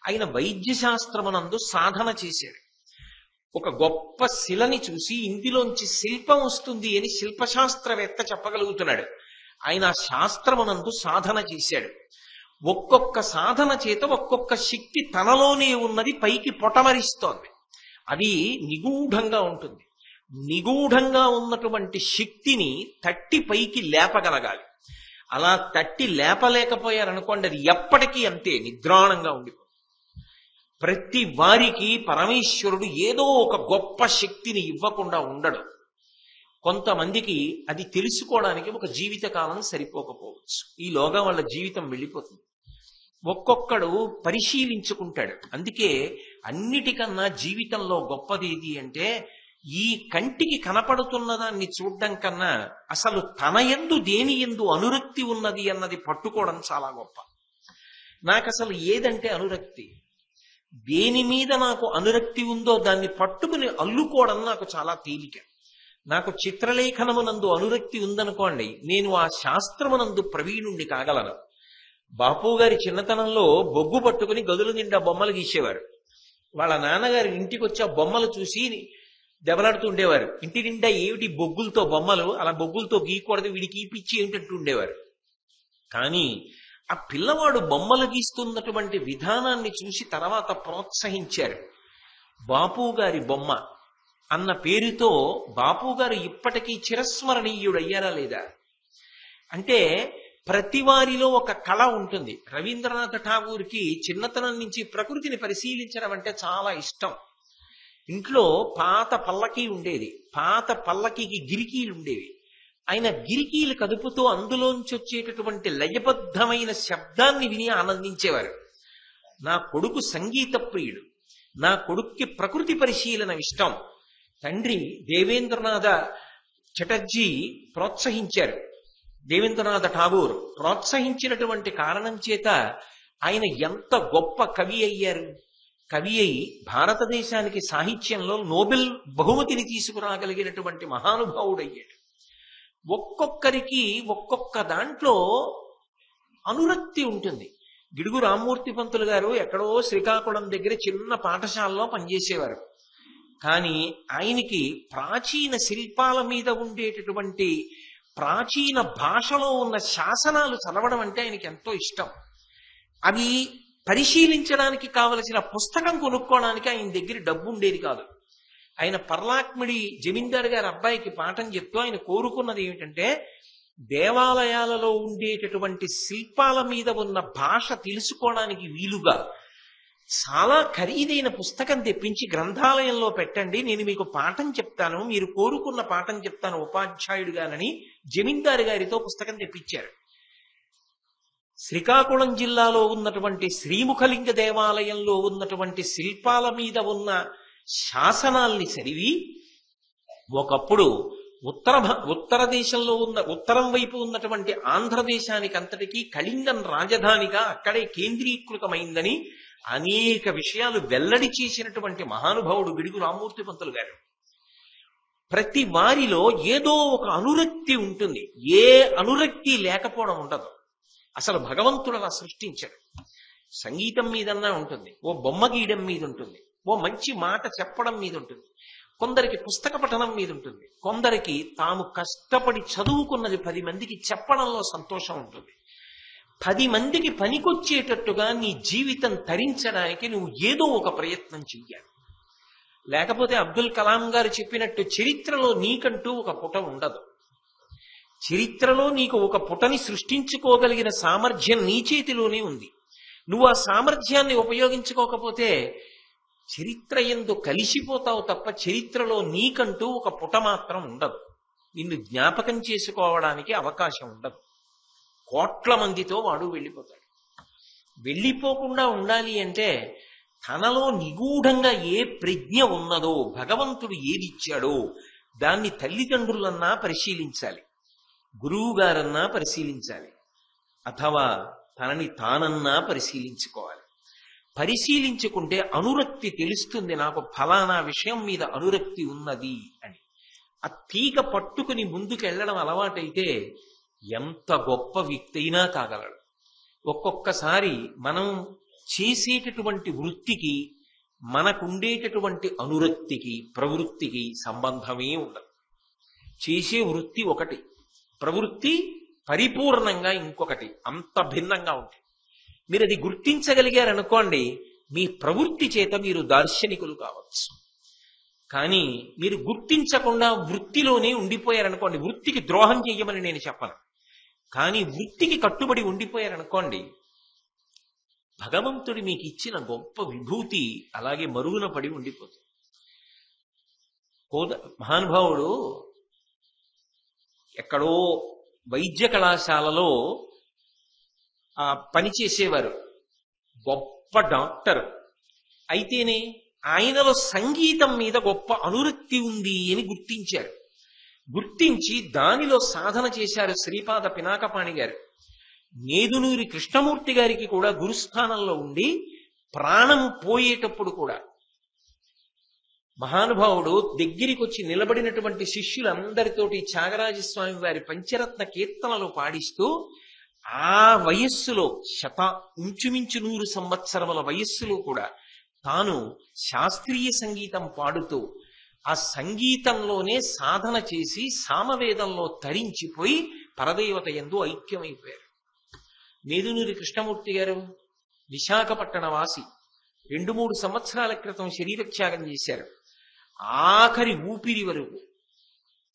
ఆయన వైద్య శాస్త్రమునందు సాధన చేశాడు. ఒక గొప్ప శిలని చూసి ఇందులోంచి శిల్పం వస్తుంది అని శిల్పశాస్త్రవేత్త చెప్పగలుగుతున్నాడు. ఆయన శాస్త్రమునందు సాధన చేశాడు. ఒక్కొక్క సాధన చేత ఒక్కొక్క శక్తి తనలోనే ఉన్నది పైకి పొటమరిస్తోంది. అది నిగూఢంగా ఉంటుంది. నిగూఢంగా ఉన్నటువంటి శక్తిని తట్టి పైకి లేపగలగాలి. అలా తట్టి లేపలేకపోయారనుకోండి, అది ఎప్పటికీ అంతే నిద్రాణంగా ఉండిపోతుంది. ప్రతి వారికి పరమేశ్వరుడు ఏదో ఒక గొప్ప శక్తిని ఇవ్వకుండా ఉండడు. కొంతమందికి అది తెలుసుకోవడానికి ఒక జీవితకాలం సరిపోకపోవచ్చు. ఈలోగా వాళ్ళ జీవితం వెళ్ళిపోతుంది. ఒక్కొక్కడు పరిశీలించుకుంటాడు. అందుకే అన్నిటికన్నా జీవితంలో గొప్పది ఏది అంటే, ఈ కంటికి కనపడుతున్న దాన్ని చూడడం కన్నా అసలు తన యందు దేని యందు అనురక్తి ఉన్నది అన్నది పట్టుకోవడం చాలా గొప్ప. నాకు అసలు ఏదంటే అనురక్తి, దేని మీద నాకు అనురక్తి ఉందో దాన్ని పట్టుకుని అల్లుకోవడం నాకు చాలా తేలిక. నాకు చిత్రలేఖనమునందు అనురక్తి ఉందనుకోండి, నేను ఆ శాస్త్రమునందు ప్రవీణుణ్ణి కాగలను. బాపు గారి చిన్నతనంలో బొగ్గు పట్టుకుని గదుల నిండా బొమ్మలు గీసేవారు. వాళ్ళ నాన్నగారు ఇంటికి వచ్చి ఆ బొమ్మలు చూసి దెబ్బలాడుతూ ఉండేవారు. ఇంటి నిండా ఏమిటి బొగ్గులతో బొమ్మలు, అలా బొగ్గులతో గీయకూడదు, వీడికి ఈ పిచ్చి ఏమిటంటూ ఉండేవారు. కానీ ఆ పిల్లవాడు బొమ్మలు గీస్తున్నటువంటి విధానాన్ని చూసి తర్వాత ప్రోత్సహించారు. బాపు గారి బొమ్మ అన్న పేరుతో బాపు గారు ఇప్పటికీ చిరస్మరణీయుడయ్యారా లేదా అంటే, ప్రతి వారిలో ఒక కళ ఉంటుంది. రవీంద్రనాథ్ ఠాగూర్కి చిన్నతనం నుంచి ప్రకృతిని పరిశీలించడం అంటే చాలా ఇష్టం. ఇంట్లో పాత పల్లకీ ఉండేది. పాత పల్లకీకి గిరికీలు ఉండేవి. ఆయన గిరికీలు కదుపుతూ అందులోంచి వచ్చేటటువంటి లయబద్ధమైన శబ్దాన్ని విని ఆనందించేవారు. నా కొడుకు సంగీత ప్రియుడు, నా కొడుక్కి ప్రకృతి పరిశీలన ఇష్టం. తండ్రి దేవేంద్రనాథ చటర్జీ ప్రోత్సహించారు. దేవేంద్రనాథ ఠాగూర్ ప్రోత్సహించినటువంటి కారణం చేత ఆయన ఎంత గొప్ప కవి అయ్యారు. కవి అయి భారతదేశానికి సాహిత్యంలో నోబెల్ బహుమతిని తీసుకురాగలిగినటువంటి మహానుభావుడయ్యాడు. ఒక్కొక్కరికి ఒక్కొక్క దాంట్లో అనురక్తి ఉంటుంది. గిడుగు రామ్మూర్తి పంతులు గారు ఎక్కడో శ్రీకాకుళం దగ్గర చిన్న పాఠశాలలో పనిచేసేవారు. కానీ ఆయనకి ప్రాచీన శిల్పాల మీద ఉండేటటువంటి ప్రాచీన భాషలో ఉన్న శాసనాలు చదవడం అంటే ఆయనకి ఎంతో ఇష్టం. అవి పరిశీలించడానికి కావలసిన పుస్తకం కొనుక్కోవడానికి ఆయన దగ్గర డబ్బు ఉండేది కాదు. ఆయన పర్లాక్మిడి జమీందారు గారి అబ్బాయికి పాఠం చెప్తూ ఆయన కోరుకున్నది ఏమిటంటే, దేవాలయాలలో ఉండేటటువంటి శిల్పాల మీద ఉన్న భాష తెలుసుకోవడానికి వీలుగా చాలా ఖరీదైన పుస్తకం తెప్పించి గ్రంథాలయంలో పెట్టండి, నేను మీకు పాఠం చెప్తాను, మీరు కోరుకున్న పాఠం చెప్తాను ఉపాధ్యాయుడిగానని జమీందారు గారితో పుస్తకం తెప్పించారు. శ్రీకాకుళం జిల్లాలో ఉన్నటువంటి శ్రీముఖలింగ దేవాలయంలో ఉన్నటువంటి శిల్పాల మీద ఉన్న శాసనాల్ని చదివి, ఒకప్పుడు ఉత్తర దేశంలో ఉన్న ఉత్తరం వైపు ఉన్నటువంటి ఆంధ్రదేశానికి అంతటికీ కళింగం రాజధానిగా అక్కడే కేంద్రీకృతమైందని అనేక విషయాలు వెల్లడి చేసినటువంటి మహానుభావుడు గిడుగు రామ్మూర్తి పంతులు గారు. ప్రతి వారిలో ఏదో ఒక అనురక్తి ఉంటుంది. ఏ అనురక్తి లేకపోవడం ఉండదు. అసలు భగవంతుడు అలా సృష్టించాడు. సంగీతం మీదన్నా ఉంటుంది, ఓ బొమ్మ గీయడం మీద ఉంటుంది, ఓ మంచి మాట చెప్పడం మీద ఉంటుంది, కొందరికి పుస్తక పఠనం మీద ఉంటుంది, కొందరికి తాము కష్టపడి చదువుకున్నది 10 మందికి చెప్పడంలో సంతోషం ఉంటుంది. 10 మందికి పనికొచ్చేటట్టుగా నీ జీవితం తరించడానికి నువ్వు ఏదో ఒక ప్రయత్నం చెయ్యాలి. లేకపోతే అబ్దుల్ కలాం గారు చెప్పినట్టు చరిత్రలో నీకంటూ ఒక పుట ఉండదు. చరిత్రలో నీకు ఒక పుటని సృష్టించుకోగలిగిన సామర్థ్యం నీ చేతిలోనే ఉంది. నువ్వు ఆ సామర్థ్యాన్ని ఉపయోగించుకోకపోతే చరిత్ర యందు కలిసిపోతావు తప్ప చరిత్రలో నీకంటూ ఒక పుట మాత్రం ఉండదు. నిన్ను జ్ఞాపకం చేసుకోవడానికి అవకాశం ఉండదు. కోట్ల మందితో వాడు వెళ్ళిపోతాడు. వెళ్ళిపోకుండా ఉండాలి అంటే తనలో నిగూఢంగా ఏ ప్రజ్ఞ ఉన్నదో, భగవంతుడు ఏదిచ్చాడో దాన్ని తల్లిదండ్రులన్నా పరిశీలించాలి, గురువు గారన్నా పరిశీలించాలి, అథవా తనని తానన్నా పరిశీలించుకోవాలి. పరిశీలించుకుంటే అనురక్తి తెలుస్తుంది, నాకు ఫలానా విషయం మీద అనురక్తి ఉన్నది అని. ఆ తీగ పట్టుకుని ముందుకెళ్లడం అలవాటైతే ఎంత గొప్ప వ్యక్తి అయినా కాగలడు. ఒక్కొక్కసారి మనం చేసేటటువంటి వృత్తికి మనకుండేటటువంటి అనురక్తికి ప్రవృత్తికి సంబంధమే ఉండదు. చేసే వృత్తి ఒకటి, ప్రవృత్తి పరిపూర్ణంగా ఇంకొకటి, అంత భిన్నంగా ఉంటుంది. మీరు అది గుర్తించగలిగారనుకోండి, మీ ప్రవృత్తి చేత మీరు దార్శనికులు కావచ్చు. కానీ మీరు గుర్తించకుండా వృత్తిలోనే ఉండిపోయారనుకోండి, వృత్తికి ద్రోహం చెయ్యమని నేను చెప్పను, కానీ వృత్తికి కట్టుబడి ఉండిపోయారనుకోండి, భగవంతుడి మీకు ఇచ్చిన గొప్ప విభూతి అలాగే మరుగున పడి ఉండిపోతుంది. మహానుభావుడు ఎక్కడో వైద్య కళాశాలలో పనిచేసేవారు, గొప్ప డాక్టర్. అయితేనే ఆయనలో సంగీతం మీద గొప్ప అనురక్తి ఉంది అని గుర్తించారు. గుర్తించి దానిలో సాధన చేశారు శ్రీపాద పినాకపాణి గారు. నేదునూరి కృష్ణమూర్తి గారికి కూడా గురుస్థానంలో ఉండి ప్రాణం పోయేటప్పుడు కూడా మహానుభావుడు దగ్గరికి వచ్చి నిలబడినటువంటి శిష్యులందరితోటి త్యాగరాజస్వామి వారి పంచరత్న కీర్తనలు పాడిస్తూ ఆ వయస్సులో ఇంచుమించు 100 సంవత్సరముల వయస్సులో కూడా తాను శాస్త్రీయ సంగీతం పాడుతూ ఆ సంగీతంలోనే సాధన చేసి సామవేదంలో తరించిపోయి పరదేవత యందు ఐక్యమైపోయారు. నేదునూరి కృష్ణమూర్తి గారు విశాఖపట్టణ వాసి, 2-3 సంవత్సరాల క్రితం శరీరత్యాగం చేశారు. ఆఖరి ఊపిరి వరకు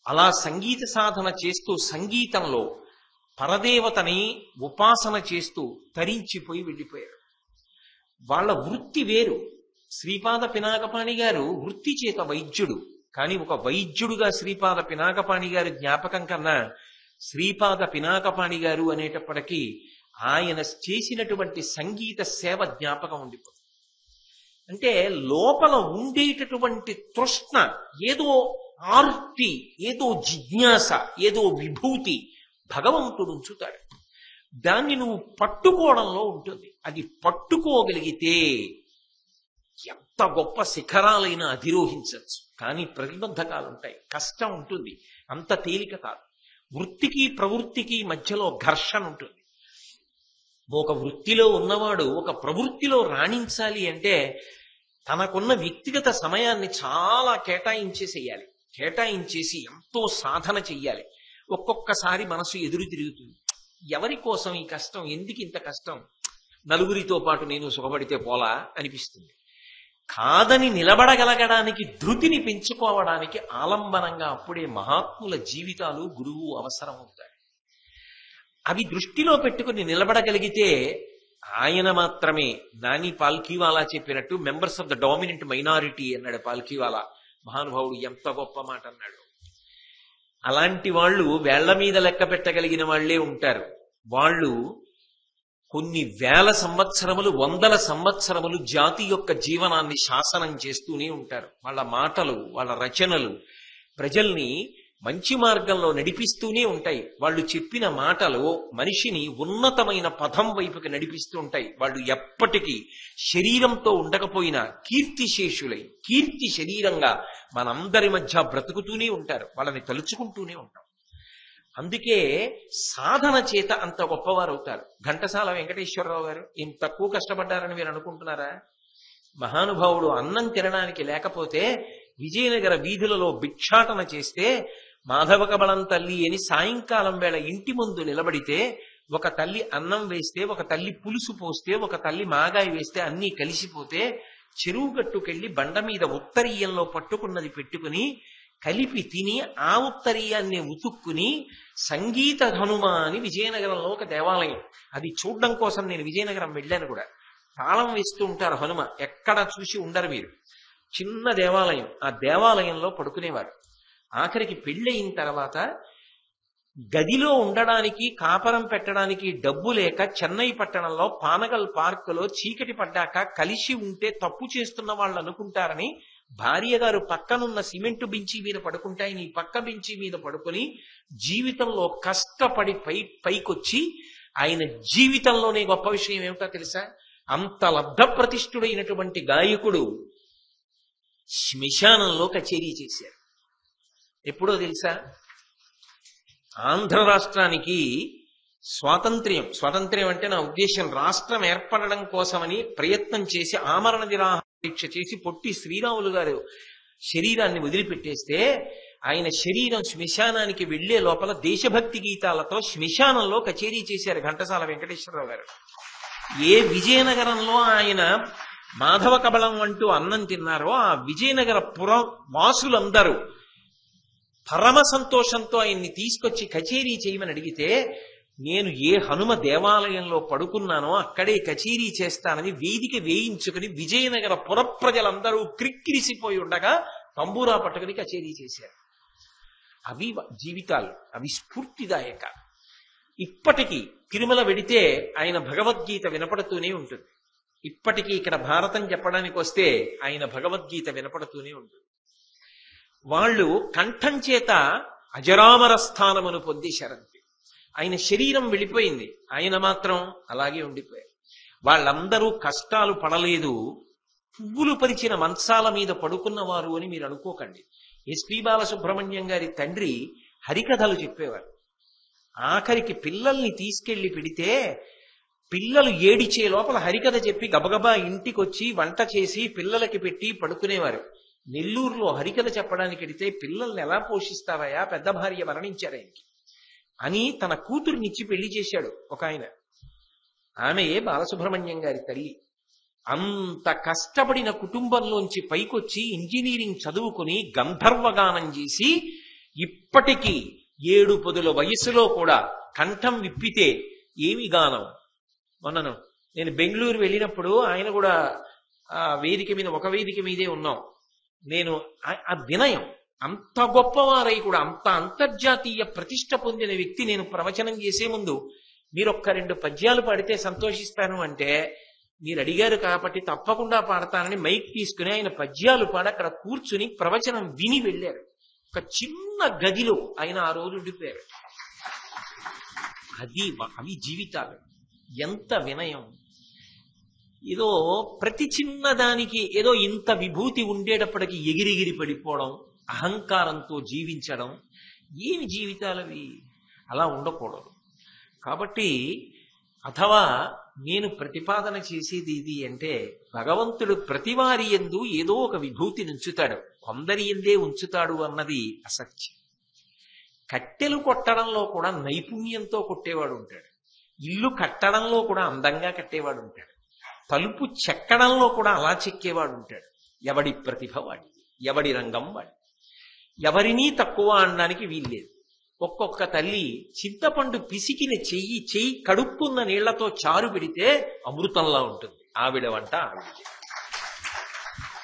అలా సంగీత సాధన చేస్తూ సంగీతంలో పరదేవతని ఉపాసన చేస్తూ తరించిపోయి వెళ్ళిపోయారు. వాళ్ళ వృత్తి వేరు. శ్రీపాద పినాకపాణి గారు వృత్తి చేత వైద్యుడు, కానీ ఒక వైద్యుడుగా శ్రీపాద పినాకపాణి గారి జ్ఞాపకం కన్నా శ్రీపాద పినాకపాణి గారు అనేటప్పటికీ ఆయన చేసినటువంటి సంగీత సేవ జ్ఞాపకం ఉండిపోతుంది. అంటే లోపల ఉండేటటువంటి తృష్ణ, ఏదో ఆర్తి, ఏదో జిజ్ఞాస, ఏదో విభూతి భగవంతుడు ఉంచుతాడు. దాన్ని నువ్వు పట్టుకోవడంలో ఉంటుంది. అది పట్టుకోగలిగితే ఎంత గొప్ప శిఖరాలైనా అధిరోహించవచ్చు. కానీ ప్రతిబంధకాలు ఉంటాయి, కష్టం ఉంటుంది, అంత తేలిక కాదు. వృత్తికి ప్రవృత్తికి మధ్యలో ఘర్షణ ఉంటుంది. ఒక వృత్తిలో ఉన్నవాడు ఒక ప్రవృత్తిలో రాణించాలి అంటే తనకున్న వ్యక్తిగత సమయాన్ని చాలా కేటాయించేసేయాలి. కేటాయించేసి ఎంతో సాధన చెయ్యాలి. ఒక్కొక్కసారి మనసు ఎదురు తిరుగుతుంది, ఎవరి కోసం ఈ కష్టం, ఎందుకు ఇంత కష్టం, నలుగురితో పాటు నేను సుఖపడితే పోలా అనిపిస్తుంది. కాదని నిలబడగలగడానికి ధృతిని పెంచుకోవడానికి ఆలంబనంగా అప్పుడే మహాత్ముల జీవితాలు గురువు అవసరం అవుతాయి. అవి దృష్టిలో పెట్టుకుని నిలబడగలిగితే ఆయన మాత్రమే. నాని పాల్కీవాలా చెప్పినట్టు members of the dominant minority అన్నాడు పాల్కీవాలా. మహానుభావుడు ఎంత గొప్ప మాట అన్నాడు. అలాంటి వాళ్ళు వేళ్ల మీద లెక్క పెట్టగలిగిన వాళ్లే ఉంటారు. వాళ్ళు కొన్ని వేల సంవత్సరములు, 100 సంవత్సరములు జాతి యొక్క జీవనాన్ని శాసనం చేస్తూనే ఉంటారు. వాళ్ళ మాటలు, వాళ్ళ రచనలు ప్రజల్ని మంచి మార్గంలో నడిపిస్తూనే ఉంటాయి. వాళ్ళు చెప్పిన మాటలు మనిషిని ఉన్నతమైన పథం వైపుకి నడిపిస్తూ ఉంటాయి. వాళ్ళు ఎప్పటికీ శరీరంతో ఉండకపోయినా కీర్తిశేషులై కీర్తి శరీరంగా మనందరి మధ్య బ్రతుకుతూనే ఉంటారు. వాళ్ళని తలుచుకుంటూనే ఉంటాం. అందుకే సాధన చేత అంత గొప్పవారు అవుతారు. ఘంటసాల వెంకటేశ్వరరావు గారు ఏం తక్కువ కష్టపడ్డారని మీరు అనుకుంటున్నారా? మహానుభావుడు అన్నం తినడానికి లేకపోతే విజయనగర వీధులలో భిక్షాటన చేస్తే మాధవకబళం తల్లి అని సాయంకాలం వేళ ఇంటి ముందు నిలబడితే ఒక తల్లి అన్నం వేస్తే, ఒక తల్లి పులుసు పోస్తే, ఒక తల్లి మాగాయి వేస్తే అన్నీ కలిసిపోతే చెరువు గట్టుకెళ్లి బండ మీద ఉత్తరీయంలో పట్టుకున్నది పెట్టుకుని కలిపి తిని ఆ ఉత్తరీయాన్ని ఉతుక్కుని సంగీత హనుమ అని విజయనగరంలో ఒక దేవాలయం, అది చూడడం కోసం నేను విజయనగరం వెళ్ళాను కూడా. తాళం వేస్తూ ఉంటారు హనుమ, ఎక్కడ చూసి ఉండరు మీరు. చిన్న దేవాలయం, ఆ దేవాలయంలో పడుకునేవారు. ఆఖరికి పెళ్ళయిన తర్వాత గదిలో ఉండడానికి కాపరం పెట్టడానికి డబ్బు లేక చెన్నై పట్టణంలో పానగల్ పార్కులో చీకటి పడ్డాక కలిసి ఉంటే తప్పు చేస్తున్న వాళ్ళు అనుకుంటారని భార్య గారు పక్కనున్న సిమెంటు బెంచి మీద పడుకుంటే ఆయన ఈ పక్క బెంచి మీద పడుకుని జీవితంలో కష్టపడి పైకొచ్చి ఆయన జీవితంలోనే గొప్ప విషయం ఏమిటో తెలుసా? అంత లబ్ధ ప్రతిష్ఠుడైనటువంటి గాయకుడు శ్మశానంలో కచేరీ చేశారు. ఎప్పుడో తెలుసా? ఆంధ్ర రాష్ట్రానికి స్వాతంత్ర్యం అంటే నా ఉద్దేశం రాష్ట్రం ఏర్పడడం కోసమని ప్రయత్నం చేసి ఆమరణ నిరాహార దీక్ష చేసి పొట్టి శ్రీరాములు గారు శరీరాన్ని వదిలిపెట్టేస్తే ఆయన శరీరం శ్మశానానికి వెళ్లే లోపల దేశభక్తి గీతాలతో శ్మశానంలో కచేరీ చేశారు ఘంటసాల వెంకటేశ్వరరావు గారు. ఏ విజయనగరంలో ఆయన మాధవ కబళం అంటూ అన్నం తిన్నారో ఆ విజయనగర పుర వాసులందరూ పరమ సంతోషంతో ఆయన్ని తీసుకొచ్చి కచేరీ చేయమని అడిగితే, నేను ఏ హనుమ దేవాలయంలో పడుకున్నానో అక్కడే కచేరీ చేస్తానని వేదిక వేయించుకుని విజయనగర పుర ప్రజలందరూ క్రిక్కిరిసిపోయి ఉండగా తంబూరా పట్టుకుని కచేరీ చేశారు. అవి జీవితాలు, అవి స్ఫూర్తిదాయక. ఇప్పటికీ తిరుమల వెడితే ఆయన భగవద్గీత వినపడుతూనే ఉంటుంది. ఇప్పటికీ ఇక్కడ భారతం చెప్పడానికి వస్తే ఆయన భగవద్గీత వినపడుతూనే ఉంటుంది. వాళ్ళు కంఠం చేత అజరామర స్థానమును పొందేశారంతే. ఆయన శరీరం వెళ్ళిపోయింది, ఆయన మాత్రం అలాగే ఉండిపోయారు. వాళ్ళందరూ కష్టాలు పడలేదు, పువ్వులు పరిచిన మంచాల మీద పడుకున్నవారు అని మీరు అనుకోకండి. ఎస్పి బాలసుబ్రహ్మణ్యం గారి తండ్రి హరికథలు చెప్పేవారు. ఆఖరికి పిల్లల్ని తీసుకెళ్లి పెడితే పిల్లలు ఏడిచే లోపల హరికథ చెప్పి గబగబా ఇంటికొచ్చి వంట చేసి పిల్లలకి పెట్టి పడుకునేవారు. నెల్లూరులో హరికథ చెప్పడానికి వెడితే పిల్లల్ని ఎలా పోషిస్తావయా, పెద్ద భార్య మరణించారు ఆయనకి అని తన కూతుర్నిచ్చి పెళ్లి చేశాడు ఒక ఆయన. ఆమెయే బాలసుబ్రహ్మణ్యం గారి తల్లి. అంత కష్టపడిన కుటుంబంలోంచి పైకొచ్చి ఇంజనీరింగ్ చదువుకుని గంధర్వగానం చేసి ఇప్పటికీ 7 వయసులో కూడా కంఠం విప్పితే ఏమి గానం. మొన్నను నేను బెంగళూరు వెళ్ళినప్పుడు ఆయన కూడా ఆ వేదిక మీద, ఒక వేదిక మీదే ఉన్నాం. నేను ఆ వినయం, అంత గొప్పవారై కూడా అంత అంతర్జాతీయ ప్రతిష్ట పొందిన వ్యక్తి నేను ప్రవచనం చేసే ముందు మీరు 1-2 పద్యాలు పాడితే సంతోషిస్తాను అంటే, మీరు అడిగారు కాబట్టి తప్పకుండా పాడతానని మైక్ తీసుకుని ఆయన పద్యాలు పాడి అక్కడ కూర్చుని ప్రవచనం విని వెళ్ళారు. ఒక చిన్న గదిలో ఆయన ఆ రోజు ఉండిపోయారు. అవి జీవితాలు. ఎంత వినయం! ఏదో ప్రతి చిన్నదానికి ఏదో ఇంత విభూతి ఉండేటప్పటికి ఎగిరిగిరి పడిపోవడం, అహంకారంతో జీవించడం, ఏమి జీవితాలవి? అలా ఉండకూడదు. కాబట్టి అథవా నేను ప్రతిపాదన చేసేది ఇది అంటే, భగవంతుడు ప్రతివారి యందు ఏదో ఒక విభూతిని ఉంచుతాడు, కొందరి యందే ఉంచుతాడు అన్నది అసత్యం. కట్టెలు కొట్టడంలో కూడా నైపుణ్యంతో కొట్టేవాడు ఉంటాడు, ఇల్లు కట్టడంలో కూడా అందంగా కట్టేవాడు ఉంటాడు, తలుపు చెక్కడంలో కూడా అలా చెక్కేవాడు ఉంటాడు. ఎవడి ప్రతిభ వాడి, ఎవడి రంగం వాడి, ఎవరినీ తక్కువ అనడానికి వీల్లేదు. ఒక్కొక్క తల్లి చింతపండు పిసికిన చెయ్యి కడుక్కున్న నీళ్లతో చారు పెడితే అమృతంలా ఉంటుంది. ఆవిడ వంట ఆవిడ,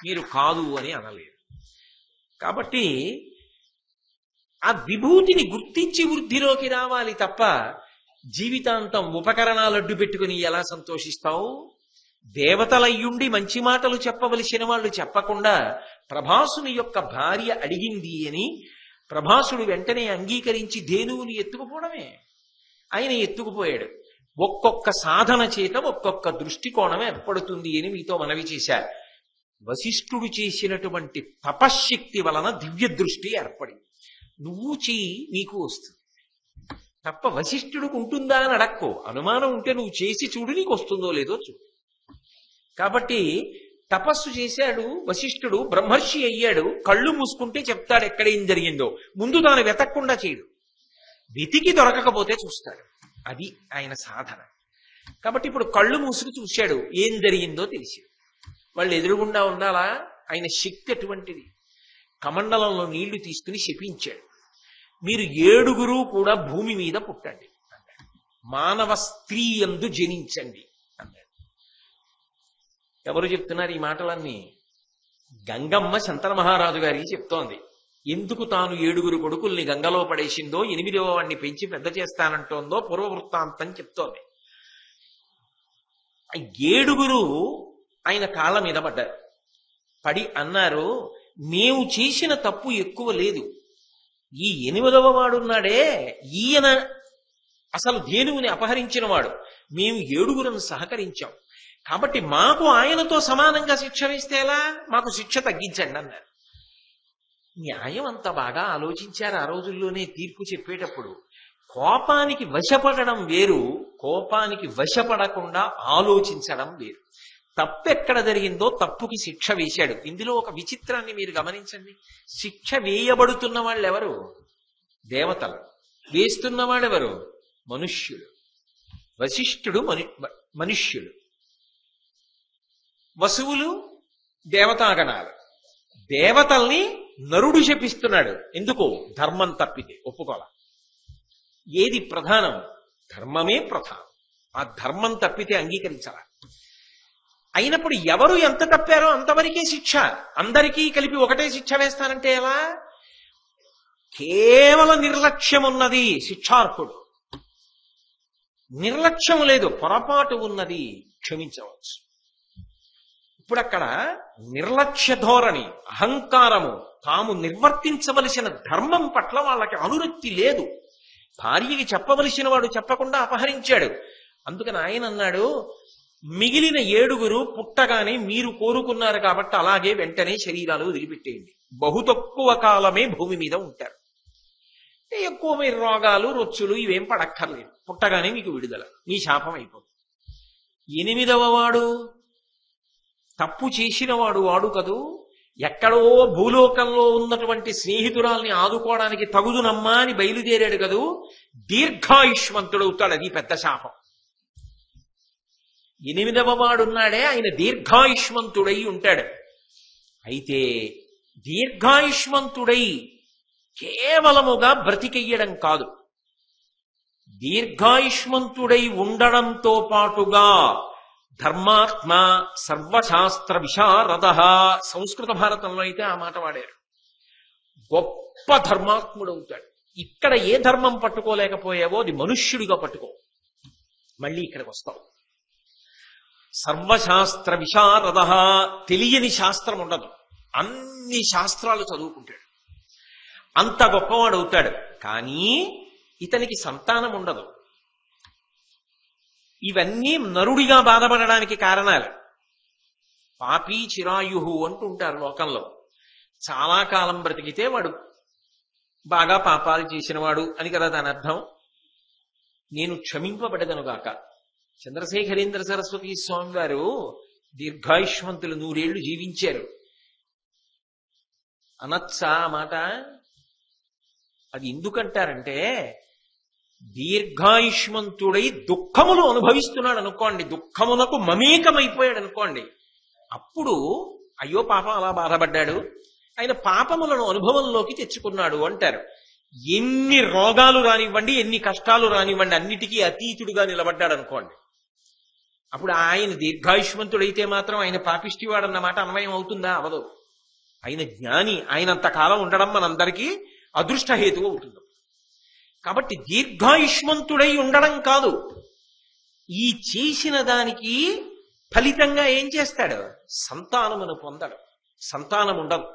మీరు కాదు అని అనలేరు. కాబట్టి ఆ విభూతిని గుర్తించి వృద్ధిలోకి రావాలి తప్ప జీవితాంతం ఉపకరణాలు అడ్డు పెట్టుకుని ఎలా సంతోషిస్తావు? దేవతలయ్యుండి మంచి మాటలు చెప్పవలసిన వాళ్ళు చెప్పకుండా ప్రభాసుని యొక్క భార్య అడిగింది అని ప్రభాసుడు వెంటనే అంగీకరించి ధేనువుని ఎత్తుకుపోవడమే. ఆయన ఎత్తుకుపోయాడు. ఒక్కొక్క సాధన చేత ఒక్కొక్క దృష్టికోణం ఏర్పడుతుంది అని మీతో మనవి చేశారు. వశిష్ఠుడు చేసినటువంటి తపశ్శక్తి వలన దివ్య దృష్టి ఏర్పడింది. నువ్వు చెయ్యి, నీకు వస్తుంది తప్ప వశిష్ఠుడికి ఉంటుందా అని అడక్కో. అనుమానం ఉంటే నువ్వు చేసి చూడు, నీకు వస్తుందో లేదో చూడు. కాబట్టి తపస్సు చేశాడు వశిష్ఠుడు, బ్రహ్మర్షి అయ్యాడు. కళ్ళు మూసుకుంటే చెప్తాడు ఎక్కడేం జరిగిందో, ముందు దాన్ని వెతకకుండా చేయడు. వెతికి దొరకకపోతే చూస్తాడు. అది ఆయన సాధన. కాబట్టి ఇప్పుడు కళ్ళు మూసుకు చూశాడు, ఏం జరిగిందో తెలిసి. వాళ్ళు ఎదురుగుండా ఉండాలా? ఆయన శక్తి అటువంటిది. కమండలంలో నీళ్లు తీసుకుని శపించాడు, మీరు 7 కూడా భూమి మీద పుట్టండి అన్నాడు. మానవ స్త్రీ యందు జనించండి అన్నాడు. ఎవరు చెప్తున్నారు ఈ మాటలన్నీ? గంగమ్మ శంతన మహారాజు గారికి చెప్తోంది. ఎందుకు తాను 7 కొడుకుల్ని గంగలో పడేసిందో, 8వ వాడిని పెంచి పెద్ద చేస్తానంటోందో పూర్వవృత్తాంతం చెప్తోంది. 7 ఆయన కాళ్ళ మీద పడ్డారు. పడి అన్నారు, మేము చేసిన తప్పు ఎక్కువ లేదు, ఈ 8వ వాడున్నాడే ఈయన అసలు ధేనువుని అపహరించిన వాడు, మేము 7 సహకరించాం, కాబట్టి మాకు ఆయనతో సమానంగా శిక్ష వేస్తే ఎలా, మాకు శిక్ష తగ్గించండి అన్నారు. న్యాయం అంత బాగా ఆలోచించారు ఆ రోజుల్లోనే తీర్పు చెప్పేటప్పుడు. కోపానికి వశపడడం వేరు, కోపానికి వశపడకుండా ఆలోచించడం వేరు. తప్పెక్కడ జరిగిందో తప్పుకి శిక్ష వేశాడు. ఇందులో ఒక విచిత్రాన్ని మీరు గమనించండి. శిక్ష వేయబడుతున్న వాళ్ళు ఎవరు? దేవతలు. వేస్తున్న వాళ్ళెవరు? మనుష్యుడు. వశిష్ఠుడు మనుష్యుడు, వసువులు దేవతాగణాలు. దేవతల్ని నరుడు శపిస్తున్నాడు. ఎందుకు? ధర్మం తప్పితే ఒప్పుకోవాలి. ఏది ప్రధానం? ధర్మమే ప్రధానం. ఆ ధర్మం తప్పితే అంగీకరించాల. అయినప్పుడు ఎవరు ఎంత తప్పారో అంతవరకే శిక్ష, అందరికీ కలిపి ఒకటే శిక్ష వేస్తానంటే ఎలా? కేవల నిర్లక్ష్యం ఉన్నది శిక్షార్హుడు, నిర్లక్ష్యం లేదు, పొరపాటు ఉన్నది క్షమించవచ్చు. ఇప్పుడు అక్కడ నిర్లక్ష్య ధోరణి, అహంకారము, తాము నిర్వర్తించవలసిన ధర్మం పట్ల వాళ్ళకి అనురక్తి లేదు. భార్యకి చెప్పవలసిన వాడు చెప్పకుండా అపహరించాడు. అందుకని ఆయన అన్నాడు, మిగిలిన 7 పుట్టగానే మీరు కోరుకున్నారు కాబట్టి అలాగే వెంటనే శరీరాలు వదిలిపెట్టేయండి, బహు తక్కువ కాలమే భూమి మీద ఉంటారు, ఎక్కువ మీరు రోగాలు రొచ్చులు ఇవేం పడక్కర్లేదు, పుట్టగానే మీకు విడుదల, మీ శాపం అయిపోతుంది. 8వ వాడు తప్పు చేసిన వాడు కదూ, ఎక్కడో భూలోకంలో ఉన్నటువంటి స్నేహితురాల్ని ఆదుకోవడానికి తగుదునమ్మా అని బయలుదేరాడు కదూ, దీర్ఘాయుష్మంతుడవుతాడు. అది పెద్ద శాపం. 8వ వాడున్నాడే ఆయన దీర్ఘాయుష్మంతుడై ఉంటాడు. అయితే దీర్ఘాయుష్మంతుడై కేవలముగా బ్రతికెయ్యడం కాదు, దీర్ఘాయుష్మంతుడై ఉండడంతో పాటుగా ధర్మాత్మ సర్వశాస్త్ర విశారద. సంస్కృత భారతంలో అయితే ఆ మాట వాడారు. గొప్ప ధర్మాత్ముడవుతాడు. ఇక్కడ ఏ ధర్మం పట్టుకోలేకపోయావో అది మనుష్యుడిగా పట్టుకో, మళ్ళీ ఇక్కడికి వస్తావు. సర్వశాస్త్ర విశారద, తెలియని శాస్త్రం ఉండదు, అన్ని శాస్త్రాలు చదువుకుంటాడు, అంత గొప్పవాడు అవుతాడు. కానీ ఇతనికి సంతానం ఉండదు. ఇవన్నీ నరుడిగా బాధపడడానికి కారణాలు. పాపీ చిరాయుహు అంటుంటారు లోకంలో. చాలా కాలం బ్రతికితే వాడు బాగా పాపాలు చేసినవాడు అని కదా దాని అర్థం. నేను క్షమింపబడదనుగాక. చంద్రశేఖరేంద్ర సరస్వతి స్వామి వారు దీర్ఘాయుష్మంతులు 100 ఏళ్లు జీవించారు. అనొచ్చా ఆ మాట? అది ఎందుకంటారంటే, దీర్ఘాయుష్మంతుడై దుఃఖములు అనుభవిస్తున్నాడు అనుకోండి, దుఃఖమునకు మమేకమైపోయాడు అనుకోండి, అప్పుడు అయ్యో పాపం అలా బాధపడ్డాడు, ఆయన పాపములను అనుభవంలోకి తెచ్చుకున్నాడు అంటారు. ఎన్ని రోగాలు రానివ్వండి, ఎన్ని కష్టాలు రానివ్వండి, అన్నిటికీ అతీతుడుగా నిలబడ్డాడు అనుకోండి, అప్పుడు ఆయన దీర్ఘాయుష్మంతుడైతే మాత్రం ఆయన పాపిష్టివాడన్నమాట అన్వయం అవుతుందా? అవదు. ఆయన జ్ఞాని, ఆయనంత కాలం ఉండడం మనందరికీ అదృష్టహేతు అవుతుంది. కాబట్టి దీర్ఘాయుష్మంతుడై ఉండడం కాదు, ఈ చేసిన దానికి ఫలితంగా ఏం చేస్తాడు? సంతానమును పొందడు, సంతానం ఉండదు.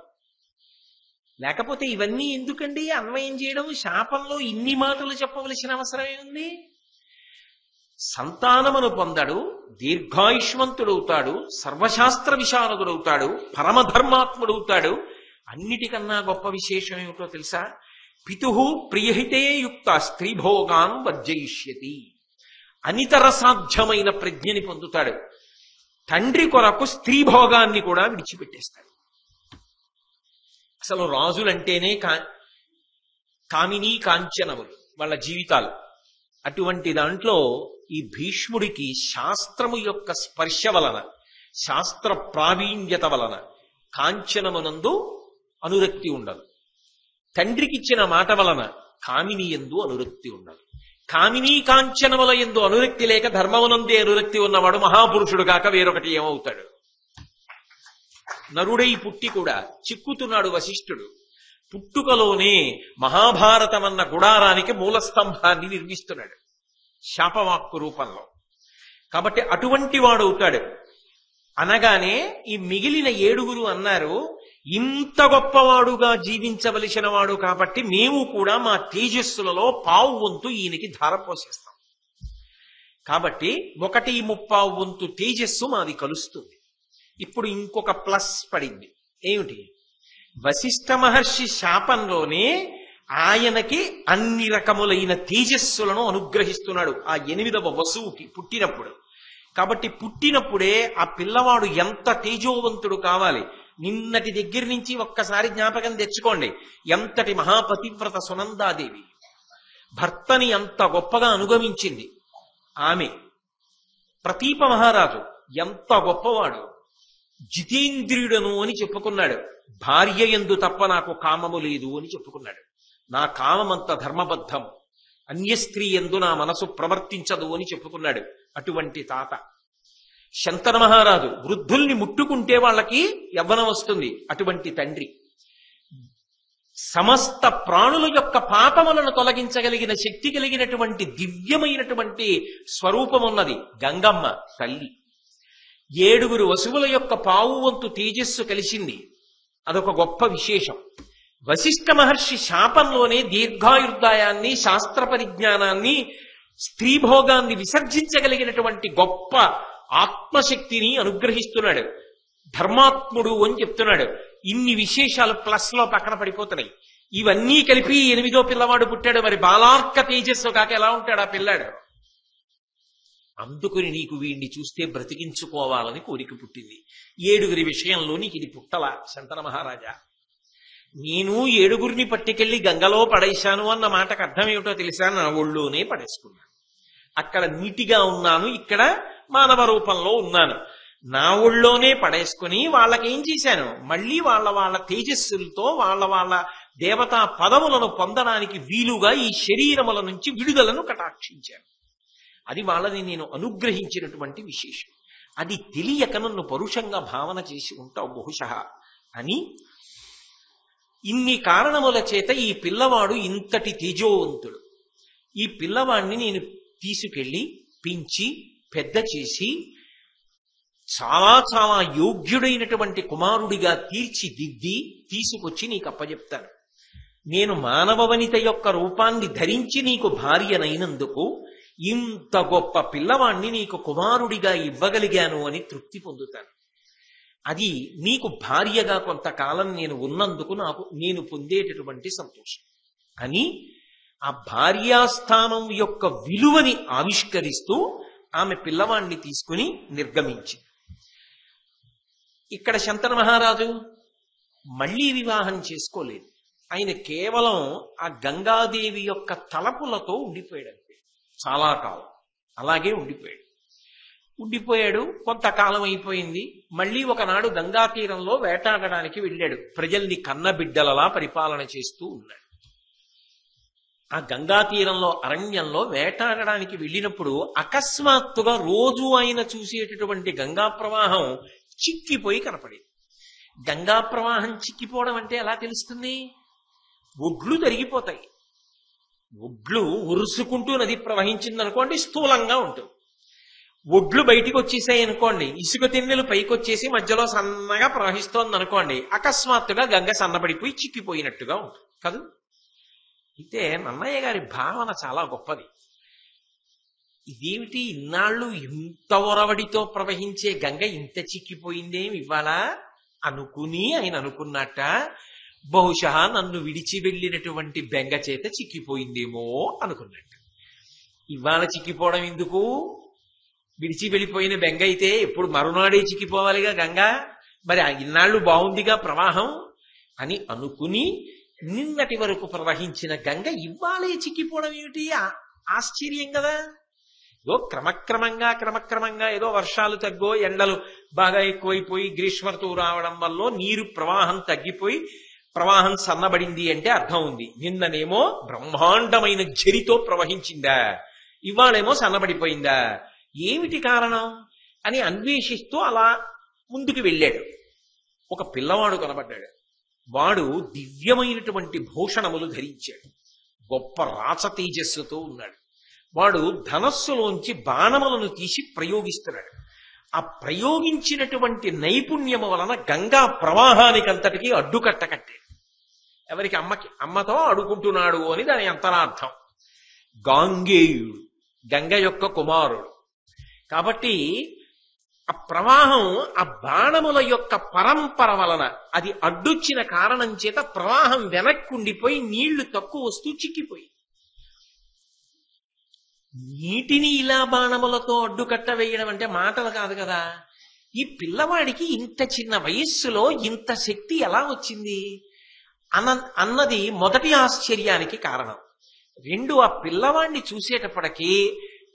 లేకపోతే ఇవన్నీ ఎందుకండి అన్వయం చేయడం? శాపంలో ఇన్ని మాటలు చెప్పవలసిన అవసరం ఏముంది? సంతానమును పొందడు, దీర్ఘాయుష్మంతుడవుతాడు, సర్వశాస్త్ర విశారదుడవుతాడు, పరమధర్మాత్ముడవుతాడు. అన్నిటికన్నా గొప్ప విశేషం ఏమిటో తెలుసా? పితుః ప్రియహితే యుక్త స్త్రీభోగాన్ వర్జయిష్యతి. అనితర సాధ్యమైన ప్రజ్ఞని పొందుతాడు. తండ్రి కొరకు స్త్రీభోగాన్ని కూడా విడిచిపెట్టేస్తాడు. అసలు రాజులంటేనే కామినీ కాంచనములు వాళ్ళ జీవితాలు. అటువంటి దాంట్లో ఈ భీష్ముడికి శాస్త్రము యొక్క స్పర్శ వలన, శాస్త్ర ప్రావీణ్యత వలన కాంచనమునందు అనురక్తి ఉండదు. తండ్రికిచ్చిన మాట వలన కామిని యందు అనురక్తి ఉండదు. కామినీ కాంచనముల యందు అనురక్తి లేక ధర్మమునందే అనురక్తి ఉన్నవాడు మహాపురుషుడు కాక వేరొకటి ఏమవుతాడు? నరుడై పుట్టి కూడా చిక్కుతున్నాడు వశిష్ఠుడు. పుట్టుకలోనే మహాభారతమన్న గుడారానికి మూలస్తంభాన్ని నిర్మిస్తున్నాడు శాపవాక్కు రూపంలో. కాబట్టి అటువంటి వాడవుతాడు. అనగానే ఈ మిగిలిన 7 అన్నారు, ఇంత గొప్పవాడుగా జీవించవలసిన వాడు కాబట్టి మేము కూడా మా తేజస్సులలో పావు వంతు ఈయనకి ధారపోసేస్తాం. కాబట్టి 1/3 వంతు తేజస్సు మాది కలుస్తుంది. ఇప్పుడు ఇంకొక ప్లస్ పడింది. ఏమిటి? వశిష్ఠ మహర్షి శాపంలోనే ఆయనకి అన్ని రకములైన తేజస్సులను అనుగ్రహిస్తున్నాడు ఆ 8వ వసువుకి పుట్టినప్పుడు. కాబట్టి పుట్టినప్పుడే ఆ పిల్లవాడు ఎంత తేజోవంతుడు కావాలి. నిన్నటి దగ్గర నుంచి ఒక్కసారి జ్ఞాపకం తెచ్చుకోండి. ఎంతటి మహాపతివ్రత సునందాదేవి భర్తని అంత గొప్పగా అనుగమించింది. ఆమె ప్రతీప మహారాజు ఎంత గొప్పవాడు, జితేంద్రియుడను అని చెప్పుకున్నాడు. భార్య యందు తప్ప నాకు కామము లేదు అని చెప్పుకున్నాడు. నా కామమంత ధర్మబద్ధం, అన్య స్త్రీ యందు నా మనసు ప్రవర్తించదు అని చెప్పుకున్నాడు. అటువంటి తాత. శంతన మహారాజు వృద్ధుల్ని ముట్టుకుంటే వాళ్ళకి యవ్వనం వస్తుంది. అటువంటి తండ్రి. సమస్త ప్రాణుల యొక్క పాపములను తొలగించగలిగిన శక్తి కలిగినటువంటి దివ్యమైనటువంటి స్వరూపమున్నది గంగమ్మ తల్లి. 7 వసువుల యొక్క పావు వంతు తేజస్సు కలిసింది. అదొక గొప్ప విశేషం. వశిష్ఠ మహర్షి శాపంలోనే దీర్ఘాయుర్దాయాన్ని, శాస్త్ర పరిజ్ఞానాన్ని, స్త్రీభోగాన్ని విసర్జించగలిగినటువంటి గొప్ప ఆత్మశక్తిని అనుగ్రహిస్తున్నాడు. ధర్మాత్ముడు అని చెప్తున్నాడు. ఇన్ని విశేషాలు ప్లస్ లో పక్కన పడిపోతున్నాయి. ఇవన్నీ కలిపి 8వ పిల్లవాడు పుట్టాడు. మరి బాలార్క తేజస్సు కాక ఎలా ఉంటాడు ఆ పిల్లాడు? అందుకుని నీకు వీడిని చూస్తే బ్రతికించుకోవాలని కోరిక పుట్టింది. 7 విషయంలో నీకు ఇది పుట్టలా శంతన మహారాజా. నేను 7 పట్టుకెళ్లి గంగలో పడేశాను అన్న మాటకు అర్థం ఏమిటో తెలుసా? నా ఒళ్ళోనే పడేసుకున్నాను. అక్కడ నీటిగా ఉన్నాను, ఇక్కడ మానవ రూపంలో ఉన్నాను. నా ఒళ్ళోనే పడేసుకుని వాళ్ళకేం చేశాను? మళ్ళీ వాళ్ళ తేజస్సులతో వాళ్ళ దేవతా పదములను పొందడానికి వీలుగా ఈ శరీరముల నుంచి విడుదలను కటాక్షించాను. అది వాళ్ళని నేను అనుగ్రహించినటువంటి విశేషం. అది తెలియక నన్ను పరుషంగా భావన చేసి ఉంటావు బహుశః అని. ఇన్ని కారణముల చేత ఈ పిల్లవాడు ఇంతటి తేజోవంతుడు. ఈ పిల్లవాడిని నేను తీసుకెళ్లి పెంచి పెద్ద చేసి చాలా చాలా యోగ్యుడైనటువంటి కుమారుడిగా తీర్చిదిద్ది తీసుకొచ్చి నీకు అప్పచెప్తాను. నేను మానవ వనిత యొక్క రూపాన్ని ధరించి నీకు భార్యనైనందుకు ఇంత గొప్ప పిల్లవాణ్ణి నీకు కుమారుడిగా ఇవ్వగలిగాను అని తృప్తి పొందుతాను. అది నీకు భార్యగా కొంతకాలం నేను ఉన్నందుకు నేను పొందేటటువంటి సంతోషం అని ఆ భార్యాస్థానం యొక్క విలువని ఆవిష్కరిస్తూ ఆమె పిల్లవాణ్ణి తీసుకుని నిర్గమించింది. ఇక్కడ శంతన మహారాజు మళ్లీ వివాహం చేసుకోలేదు. ఆయన కేవలం ఆ గంగాదేవి యొక్క తలపులతో ఉండిపోయాడు. చాలా కాలం అలాగే ఉండిపోయాడు. కొంతకాలం అయిపోయింది. మళ్ళీ ఒకనాడు గంగా తీరంలో వేటాడడానికి వెళ్ళాడు. ప్రజల్ని కన్నబిడ్డలలా పరిపాలన చేస్తూ ఉన్నాడు. ఆ గంగా తీరంలో అరణ్యంలో వేటాడడానికి వెళ్ళినప్పుడు అకస్మాత్తుగా రోజు ఆయన చూసేటటువంటి గంగా ప్రవాహం చిక్కిపోయి కనపడింది. గంగా ప్రవాహం చిక్కిపోవడం అంటే ఎలా తెలుస్తుంది? ఒడ్లు తరిగిపోతాయి. ఒడ్లు ఉరుసుకుంటూ నది ప్రవహించిందనుకోండి స్థూలంగా ఉంటుంది. ఒడ్లు బయటికి వచ్చేసాయి అనుకోండి, ఇసుక తిన్నెలు పైకి వచ్చేసి మధ్యలో సన్నగా ప్రవహిస్తోంది అనుకోండి, అకస్మాత్తుగా గంగ సన్నబడిపోయి చిక్కిపోయినట్టుగా ఉంటుంది కాదు. అయితే నన్నయ్య గారి భావన చాలా గొప్పది. ఇదేమిటి ఇన్నాళ్ళు ఇంత ఒరవడితో ప్రవహించే గంగ ఇంత చిక్కిపోయిందేమి ఇవ్వాలా అనుకుని ఆయన అనుకున్నట్ట, బహుశా నన్ను విడిచి వెళ్ళినటువంటి బెంగ చేత చిక్కిపోయిందేమో అనుకున్నట్టు. ఇవాళ చిక్కిపోవడం ఎందుకు? విడిచి వెళ్ళిపోయిన బెంగ అయితే ఎప్పుడు మరునాడే చిక్కిపోవాలిగా గంగ. మరి ఇన్నాళ్ళు బాగుందిగా ప్రవాహం అని అనుకుని నిన్నటి వరకు ప్రవహించిన గంగ ఇవాళే చిక్కిపోవడం ఏమిటి? ఆశ్చర్యం కదా. ఏదో క్రమక్రమంగా ఏదో వర్షాలు తగ్గో ఎండలు బాగా ఎక్కువైపోయి గ్రీష్మ ఋతువు రావడం వల్ల నీరు ప్రవాహం తగ్గిపోయి ప్రవాహం సన్నబడింది అంటే అర్థం ఉంది. నిన్ననేమో బ్రహ్మాండమైన ఝరితో ప్రవహించిందా, ఇవాళేమో సన్నబడిపోయిందా, ఏమిటి కారణం అని అన్వేషిస్తూ అలా ముందుకు వెళ్ళాడు. ఒక పిల్లవాడు కనబడ్డాడు. వాడు దివ్యమైనటువంటి భూషణములు ధరించాడు, గొప్ప రాచ తేజస్సుతో ఉన్నాడు. వాడు ధనస్సులోంచి బాణములను తీసి ప్రయోగిస్తున్నాడు. ఆ ప్రయోగించినటువంటి నైపుణ్యము వలన గంగా ప్రవాహానికంతటికీ అడ్డుకట్ట కట్టాడు. ఎవరికి? అమ్మతో అడుగుంటున్నాడు అని దాని అంతరార్థం. గాంగేయుడు, గంగ యొక్క కుమారుడు కాబట్టి ఆ ప్రవాహం ఆ బాణముల యొక్క పరంపర వలన అది అడ్డొచ్చిన కారణం చేత ప్రవాహం వెనక్కుండిపోయి నీళ్లు తక్కువ వస్తూ చిక్కిపోయి, నీటిని ఇలా బాణములతో అడ్డుకట్ట వేయడం అంటే మాటలు కాదు కదా. ఈ పిల్లవాడికి ఇంత చిన్న వయస్సులో ఇంత శక్తి ఎలా వచ్చింది అన్నది మొదటి ఆశ్చర్యానికి కారణం. రెండు, ఆ పిల్లవాడిని చూసేటప్పటికీ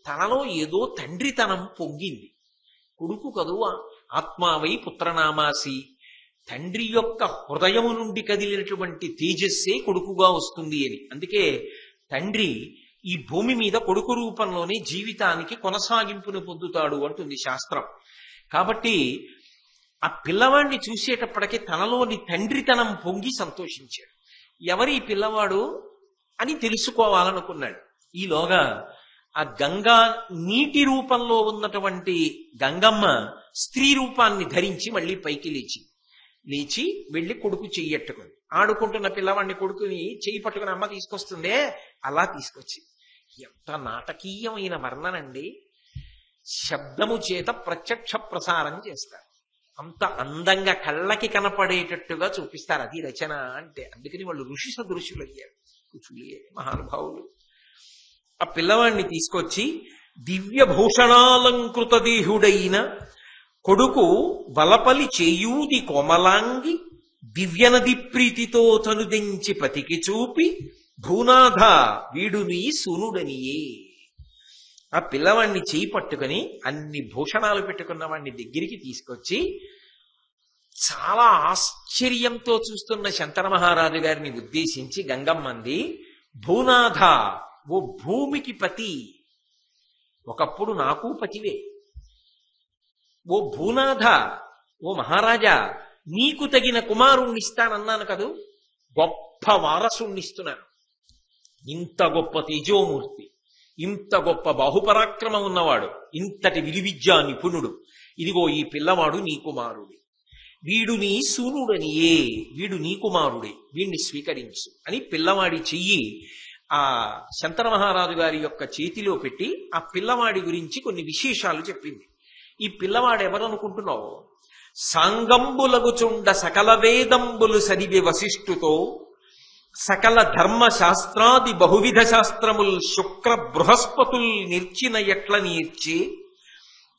తనలో ఏదో తండ్రితనం పొంగింది. కొడుకు కదు, ఆత్మావై పుత్రనామాసి, తండ్రి యొక్క హృదయము నుండి కదిలినటువంటి తేజస్సే కొడుకుగా వస్తుంది అని. అందుకే తండ్రి ఈ భూమి మీద కొడుకు రూపంలోనే జీవితానికి కొనసాగింపును పొందుతాడు అంటుంది శాస్త్రం. కాబట్టి ఆ పిల్లవాడిని చూసేటప్పటికీ తనలోని తండ్రితనం పొంగి సంతోషించాడు. ఎవరి పిల్లవాడు అని తెలుసుకోవాలనుకున్నాడు. ఈలోగా ఆ గంగా నీటి రూపంలో ఉన్నటువంటి గంగమ్మ స్త్రీ రూపాన్ని ధరించి మళ్ళీ పైకి లేచి వెళ్ళి కొడుకు చెయ్యట్టుకుని ఆడుకుంటున్న పిల్లవాడిని కొడుకుని చెయ్యి పట్టుకుని అమ్మ తీసుకొస్తుందే అలా తీసుకొచ్చి, ఎంత నాటకీయమైన వర్ణనండి. శబ్దము చేత ప్రత్యక్ష ప్రసారం చేస్తారు, అంత అందంగా కళ్ళకి కనపడేటట్టుగా చూపిస్తారు. అది రచన అంటే. అందుకని వాళ్ళు ఋషి సదృశులు అయ్యారు, కుచులే మహానుభావులు. ఆ పిల్లవాడిని తీసుకొచ్చి దివ్య భూషణాలంకృత దేహుడైన కొడుకు వలపలి చేయూది కోమలాంగి దివ్యనది ప్రీతితో తనుదెంచి పతికి చూపి భూనాథ వీడు నీ సునుడనియే. ఆ పిల్లవాడిని చేయి పట్టుకుని అన్ని భూషణాలు పెట్టుకున్న వాడిని దగ్గరికి తీసుకొచ్చి చాలా ఆశ్చర్యంతో చూస్తున్న శంతన మహారాజు గారిని ఉద్దేశించి గంగమ్మంది, భూనాథ, ఓ భూమికి పతి, ఒకప్పుడు నాకు పతివే. ఓ భూనాథ, ఓ మహారాజా, నీకు తగిన కుమారుణ్ణి ఇస్తానన్నాను కదూ, గొప్ప వారసుణ్ణిస్తున్నాను. ఇంత గొప్ప తేజోమూర్తి, ఇంత గొప్ప బాహుపరాక్రమం ఉన్నవాడు, ఇంతటి విలువిద్యా నిపుణుడు, ఇదిగో ఈ పిల్లవాడు నీ కుమారుడే, వీడు నీ సూనుడనియే, వీడు నీ కుమారుడే, వీడిని స్వీకరించు అని పిల్లవాడి చెయ్యి ఆ శంతన మహారాజు గారి యొక్క చేతిలో పెట్టి ఆ పిల్లవాడి గురించి కొన్ని విశేషాలు చెప్పింది. ఈ పిల్లవాడు ఎవరనుకుంటున్నావు? సాంగంబులగుచుండ సకల వేదంబులు సరివి వశిష్ఠుతో సకల ధర్మ శాస్త్రాది బహువిధ శాస్త్రముల్ శుక్ర బృహస్పతుల్ నిర్చిన ఎట్ల నేర్చి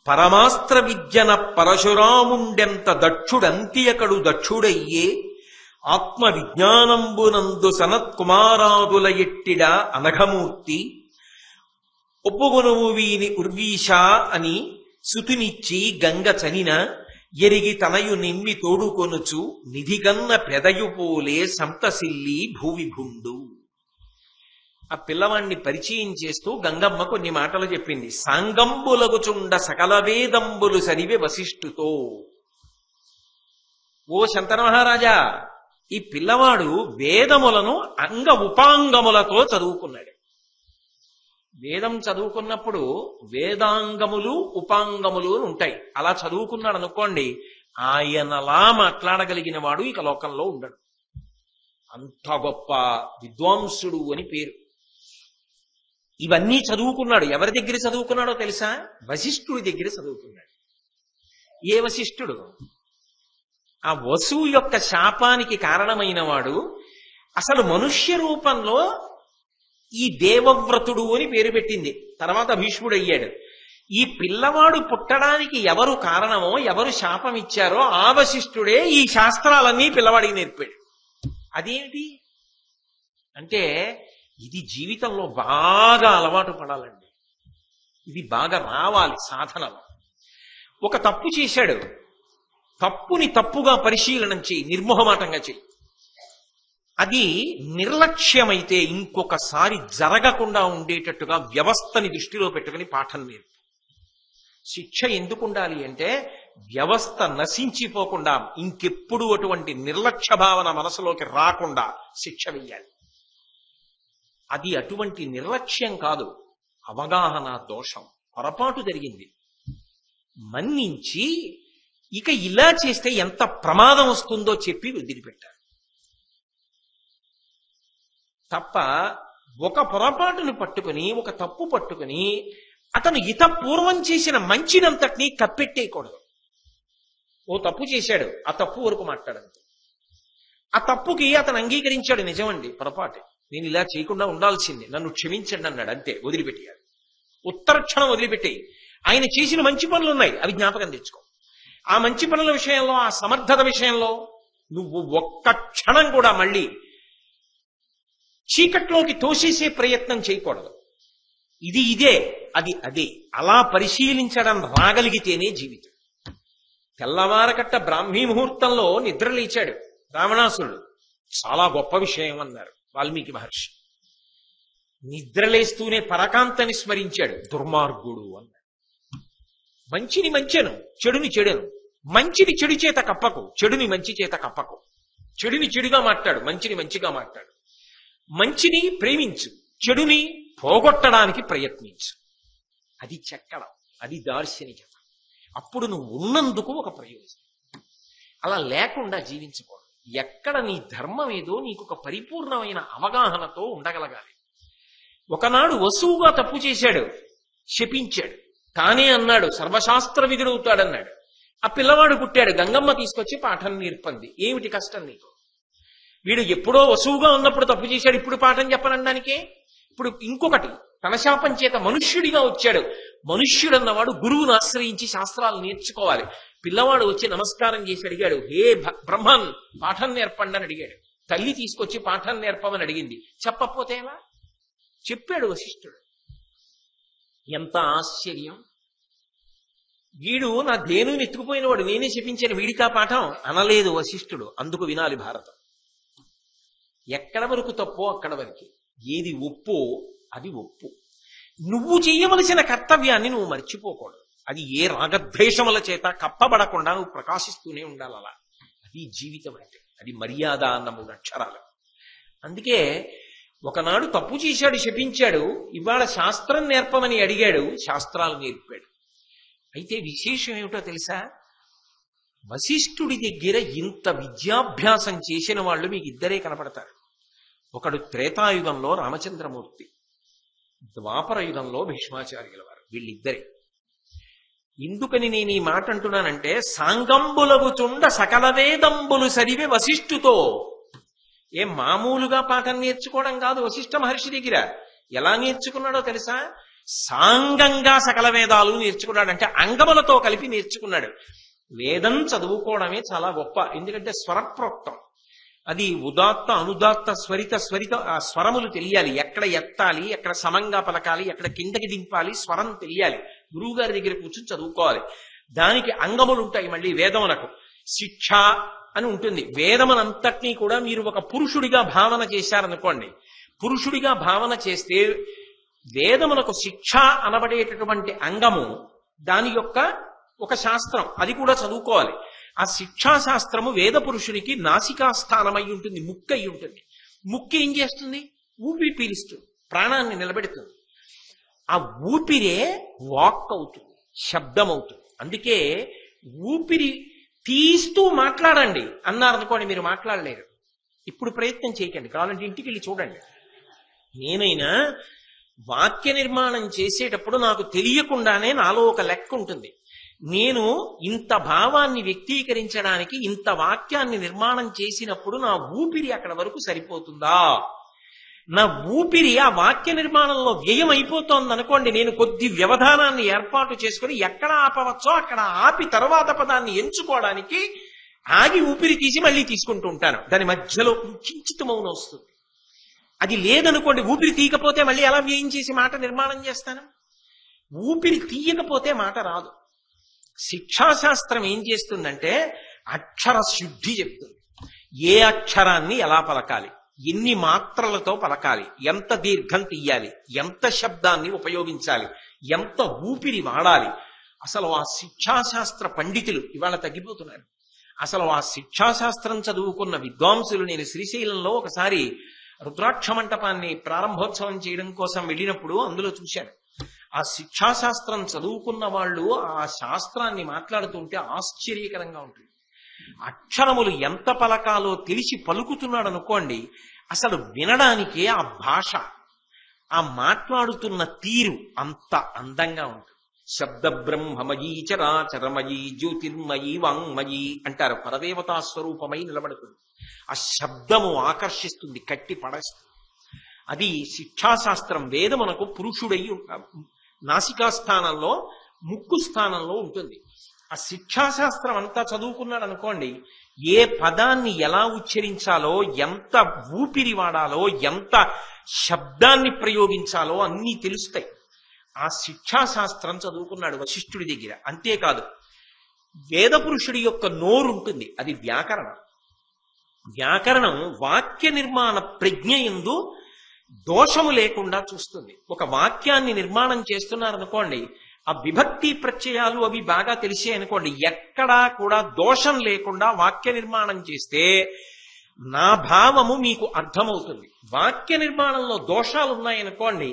పరమాస్త్ర విద్యన పరశురాముండెంత దక్షుడంతియకడు దక్షుడయ్యే ఆత్మ విజ్ఞానంబునందు సనత్కుమారాదుల ఎట్టిడ అనఘమూర్తి ఒప్పుగునువు వీని ఉర్వీష అని సుతునిచ్చి గంగ చనిన ఎరిగి తనయు నిమ్మి తోడుకొనుచు నిధిగన్న పెదయుపోలే సంతసిల్లి భూవిభుండు. ఆ పిల్లవాణ్ణి పరిచయం చేస్తూ గంగమ్మ కొన్ని మాటలు చెప్పింది. సాంగంబులగుచుండ సకల వేదంబులు సరివే వశిష్ఠుతో. ఓ శంతన మహారాజా, ఈ పిల్లవాడు వేదములను అంగ ఉపాంగములతో చదువుకున్నాడు. వేదం చదువుకున్నప్పుడు వేదాంగములు ఉపాంగములు ఉంటాయి. అలా చదువుకున్నాడు అనుకోండి, ఆయనలా మాట్లాడగలిగిన వాడు ఇక లోకంలో ఉండడు. అంత గొప్ప విద్వాంసుడు అని పేరు. ఇవన్నీ చదువుకున్నాడు. ఎవరి దగ్గర చదువుకున్నాడో తెలుసా? వశిష్ఠుడి దగ్గర చదువుకున్నాడు. ఏ వశిష్ఠుడు? ఆ వసువు యొక్క శాపానికి కారణమైన వాడు. అసలు మనుష్య రూపంలో ఈ దేవవ్రతుడు అని పేరు పెట్టింది. తర్వాత భీష్ముడు అయ్యాడు. ఈ పిల్లవాడు పుట్టడానికి ఎవరు కారణమో, ఎవరు శాపం ఇచ్చారో ఆ వశిష్ఠుడే ఈ శాస్త్రాలన్నీ పిల్లవాడికి నేర్పాడు. అదేమిటి అంటే, ఇది జీవితంలో బాగా అలవాటు పడాలండి. ఇది బాగా రావాలి సాధనలో. ఒక తప్పు చేశాడు, తప్పుని తప్పుగా పరిశీలనం చేయి, నిర్మోహమాటంగా చెయ్యి. అది నిర్లక్ష్యమైతే ఇంకొకసారి జరగకుండా ఉండేటట్టుగా వ్యవస్థని దృష్టిలో పెట్టుకుని పాఠం నేర్పు. శిక్ష ఎందుకు ఉండాలి అంటే వ్యవస్థ నశించిపోకుండా, ఇంకెప్పుడు అటువంటి నిర్లక్ష్య భావన మనసులోకి రాకుండా శిక్ష వెయ్యాలి. అది అటువంటి నిర్లక్ష్యం కాదు, అవగాహన దోషం, పొరపాటు జరిగింది, మన్నించి ఇక ఇలా చేస్తే ఎంత ప్రమాదం వస్తుందో చెప్పి వదిలిపెట్టారు తప్ప ఒక పొరపాటును పట్టుకుని, ఒక తప్పు పట్టుకుని అతను పూర్వం చేసిన మంచినంతటినీ కప్పెట్టేయకూడదు. ఓ తప్పు చేశాడు, ఆ తప్పు వరకు మాట్లాడంతే. ఆ తప్పుకి అతను అంగీకరించాడు, నిజమండి పొరపాటే, నేను ఇలా చేయకుండా ఉండాల్సిందే, నన్ను క్షమించండి అన్నాడు, అంతే, వదిలిపెట్టాడు. ఉత్తర క్షణం వదిలిపెట్టేయి. ఆయన చేసిన మంచి పనులు ఉన్నాయి, అవి జ్ఞాపకం తెచ్చుకో. ఆ మంచి పనుల విషయంలో, ఆ సమర్థత విషయంలో నువ్వు ఒక్క క్షణం కూడా మళ్ళీ చీకట్లోకి తోసేసే ప్రయత్నం చేయకూడదు. ఇది ఇదే, అది అదే, అలా పరిశీలించడం రాగలిగితేనే జీవితం. తెల్లవారకట్ట బ్రాహ్మీ ముహూర్తంలో నిద్ర లేచాడు రావణాసురుడు, చాలా గొప్ప విషయం అన్నారు వాల్మీకి మహర్షి. నిద్రలేస్తూనే పరకాంతని స్మరించాడు, దుర్మార్గుడు అన్నాడు. మంచిని మంచెను, చెడుని చెడెను. మంచిని చెడు చేత కప్పకు, చెడుని మంచి చేత కప్పకు. చెడుని చెడుగా మాట్లాడు, మంచిని మంచిగా మాట్లాడు. మంచిని ప్రేమించు, చెడుని పోగొట్టడానికి ప్రయత్నించు. అది చెక్కడం, అది దార్శనికత. అప్పుడు నువ్వు ఉన్నందుకు ఒక ప్రయోజనం. అలా లేకుండా జీవించకూడదు. ఎక్కడ నీ ధర్మం ఏదో నీకు ఒక పరిపూర్ణమైన అవగాహనతో ఉండగలగాలి. ఒకనాడు వసువుగా తప్పు చేశాడు, శపించాడు, తానే అన్నాడు సర్వశాస్త్ర విధుడవుతాడన్నాడు. ఆ పిల్లవాడు పుట్టాడు, గంగమ్మ తీసుకొచ్చి పాఠం నేర్పంది. ఏమిటి కష్టం నీకు? వీడు ఎప్పుడో వసువుగా ఉన్నప్పుడు తప్పు చేశాడు, ఇప్పుడు పాఠం చెప్పనడానికే. ఇప్పుడు ఇంకొకటి, తన శాపం చేత మనుష్యుడిగా వచ్చాడు. మనుష్యుడన్నవాడు గురువును ఆశ్రయించి శాస్త్రాలు నేర్చుకోవాలి. పిల్లవాడు వచ్చి నమస్కారం చేసి అడిగాడు, హే బ్రహ్మన్ పాఠం నేర్పండి అని అడిగాడు. తల్లి తీసుకొచ్చి పాఠం నేర్పమని అడిగింది. చెప్పకపోతే ఎలా? చెప్పాడు వశిష్ఠుడు. ఎంత ఆశ్చర్యం! వీడు నా ధేనుని ఎత్తుకుపోయిన వాడు, నేనే చెప్పించాను, వీడికా పాఠం అనలేదు వశిష్ఠుడు. అందుకు వినాలి భారతం. ఎక్కడ వరకు తప్పో అక్కడ వరకే, ఏది ఒప్పో అది ఒప్పు. నువ్వు చేయవలసిన కర్తవ్యాన్ని నువ్వు మర్చిపోకూడదు. అది ఏ రాగద్వేషముల చేత కప్పబడకుండా నువ్వు ప్రకాశిస్తూనే ఉండాలి. అలా అది జీవితం అంటే, అది మర్యాద అన్న 3 అక్షరాలు. అందుకే ఒకనాడు తప్పు చేశాడు, శపించాడు, ఇవాళ శాస్త్రం నేర్పమని అడిగాడు, శాస్త్రాలు నేర్పాడు. అయితే విశేషం ఏమిటో తెలుసా? వశిష్ఠుడి దగ్గర ఇంత విద్యాభ్యాసం చేసిన వాళ్ళు మీకు ఇద్దరే కనపడతారు. ఒకడు త్రేతాయుగంలో రామచంద్రమూర్తి, ద్వాపర యుగంలో భీష్మాచార్యుల వారు, వీళ్ళిద్దరే. ఎందుకని నేను ఈ మాట అంటున్నానంటే, సాంగంబులగుచుండ సకల వేదంబులు సరివే వశిష్ఠుతో. ఏం మామూలుగా పాఠం నేర్చుకోవడం కాదు వశిష్ఠ మహర్షి దగ్గర. ఎలా నేర్చుకున్నాడో తెలుసా? సాంగంగా సకల వేదాలు నేర్చుకున్నాడు. అంటే అంగములతో కలిపి నేర్చుకున్నాడు. వేదం చదువుకోవడమే చాలా గొప్ప, ఎందుకంటే స్వరప్రోక్తం. అది ఉదాత్త, అనుదాత్త, స్వరిత ఆ స్వరములు తెలియాలి. ఎక్కడ ఎత్తాలి, ఎక్కడ సమంగా పలకాలి, ఎక్కడ కిందకి దింపాలి, స్వరం తెలియాలి. గురువు గారి దగ్గర కూర్చొని చదువుకోవాలి. దానికి అంగములు ఉంటాయి. మళ్ళీ వేదమునకు శిక్ష అని ఉంటుంది. వేదమునంతటినీ కూడా మీరు ఒక పురుషుడిగా భావన చేశారనుకోండి, పురుషుడిగా భావన చేస్తే వేదమునకు శిక్ష అనబడేటటువంటి అంగము, దాని యొక్క ఒక శాస్త్రం, అది కూడా చదువుకోవాలి. ఆ శిక్షాశాస్త్రము వేద పురుషునికి నాసికాస్థానమై ఉంటుంది, ముక్కు అయి ఉంటుంది. ముక్కు ఏం చేస్తుంది? ఊపిరి పీలుస్తుంది, ప్రాణాన్ని నిలబెడుతుంది. ఆ ఊపిరే వాక్ అవుతుంది, శబ్దం అవుతుంది. అందుకే ఊపిరి తీస్తూ మాట్లాడండి అన్నారనుకోండి, మీరు మాట్లాడలేరు. ఇప్పుడు ప్రయత్నం చేయకండి, కావాలంటే ఇంటికి వెళ్ళి చూడండి. నేనైనా వాక్య నిర్మాణం చేసేటప్పుడు నాకు తెలియకుండానే నాలో ఒక లెక్క ఉంటుంది. నేను ఇంత భావాన్ని వ్యక్తీకరించడానికి ఇంత వాక్యాన్ని నిర్మాణం చేసినప్పుడు నా ఊపిరి అక్కడ వరకు సరిపోతుందా? నా ఊపిరి ఆ వాక్య నిర్మాణంలో వ్యయం అయిపోతోంది అనుకోండి, నేను కొద్ది వ్యవధానాన్ని ఏర్పాటు చేసుకుని ఎక్కడ ఆపవచ్చో అక్కడ ఆపి తర్వాత పదాన్ని ఎంచుకోవడానికి ఆగి ఊపిరి తీసి మళ్ళీ తీసుకుంటూ ఉంటాను. దాని మధ్యలో కించిత్ మౌనం వస్తుంది. అది లేదనుకోండి, ఊపిరి తీయకపోతే మళ్ళీ ఎలా వ్యయం చేసి మాట నిర్మాణం చేస్తాను? ఊపిరి తీయకపోతే మాట రాదు. శిక్షాశాస్త్రం ఏం చేస్తుందంటే అక్షర శుద్ధి చెప్తుంది. ఏ అక్షరాన్ని ఎలా పలకాలి, ఎన్ని మాత్రలతో పలకాలి, ఎంత దీర్ఘం తీయాలి, ఎంత శబ్దాన్ని ఉపయోగించాలి, ఎంత ఊపిరి వాడాలి. అసలు ఆ శిక్షాశాస్త్ర పండితులు ఇవాళ తగ్గిపోతున్నారు. అసలు ఆ శిక్షాశాస్త్రం చదువుకున్న విద్వాంసులు, నేను శ్రీశైలంలో ఒకసారి రుద్రాక్ష మంటపాన్ని ప్రారంభోత్సవం చేయడం కోసం వెళ్ళినప్పుడు అందులో చూశాను. ఆ శిక్షాశాస్త్రం చదువుకున్న వాళ్ళు ఆ శాస్త్రాన్ని మాట్లాడుతుంటే ఆశ్చర్యకరంగా ఉంటుంది. అక్షరములు ఎంత పలకాలో తెలిసి పలుకుతున్నాడు అనుకోండి, అసలు వినడానికే ఆ భాష, ఆ మాట్లాడుతున్న తీరు అంత అందంగా ఉంటుంది. శబ్ద బ్రహ్మమయీ చరాచరమయీ జ్యోతిర్మయీ వాంగ్మయీ అంటారు. పరదేవతా స్వరూపమై నిలబడుతుంది. ఆ శబ్దము ఆకర్షిస్తుంది, కట్టి పడేస్తుంది. అది శిక్షాశాస్త్రం. వేదమునకు పురుషుడై నాసికా స్థానంలో, ముక్కు స్థానంలో ఉంటుంది. ఆ శిక్షాశాస్త్రం అంతా చదువుకున్నాడు అనుకోండి, ఏ పదాన్ని ఎలా ఉచ్చరించాలో, ఎంత ఊపిరి వాడాలో, ఎంత శబ్దాన్ని ప్రయోగించాలో అన్నీ తెలుస్తాయి. ఆ శిక్షాశాస్త్రం చదువుకున్నాడు వశిష్ఠుడి దగ్గర. అంతేకాదు, వేద పురుషుడి యొక్క నోరు ఉంటుంది, అది వ్యాకరణం. వ్యాకరణం వాక్య నిర్మాణ ప్రజ్ఞ యందు దోషము లేకుండా చూస్తుంది. ఒక వాక్యాన్ని నిర్మాణం చేస్తున్నారనుకోండి, ఆ విభక్తి ప్రత్యయాలు అవి బాగా తెలిసే అనుకోండి, ఎక్కడా కూడా దోషం లేకుండా వాక్య నిర్మాణం చేస్తే నా భావము మీకు అర్థమవుతుంది. వాక్య నిర్మాణంలో దోషాలు ఉన్నాయనుకోండి,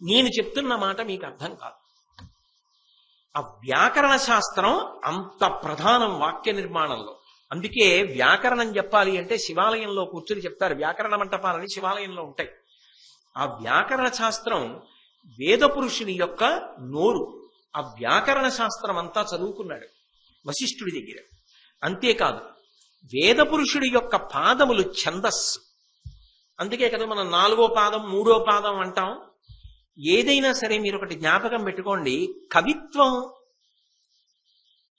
నేను చెప్తున్న మాట మీకు అర్థం కాదు. ఆ వ్యాకరణ శాస్త్రం అంత ప్రధానం వాక్య నిర్మాణంలో. అందుకే వ్యాకరణం చెప్పాలి అంటే శివాలయంలో కూర్చుని చెప్తారు. వ్యాకరణ మంటపాలని శివాలయంలో ఉంటాయి. ఆ వ్యాకరణ శాస్త్రం వేద పురుషుని యొక్క నోరు. ఆ వ్యాకరణ శాస్త్రం అంతా చదువుకున్నాడు వశిష్ఠుడి దగ్గర. అంతేకాదు, వేద పురుషుడి యొక్క పాదములు ఛందస్సు. అందుకే కదా మనం 4వ పాదం 3వ పాదం అంటాం. ఏదైనా సరే మీరు ఒకటి జ్ఞాపకం పెట్టుకోండి, కవిత్వం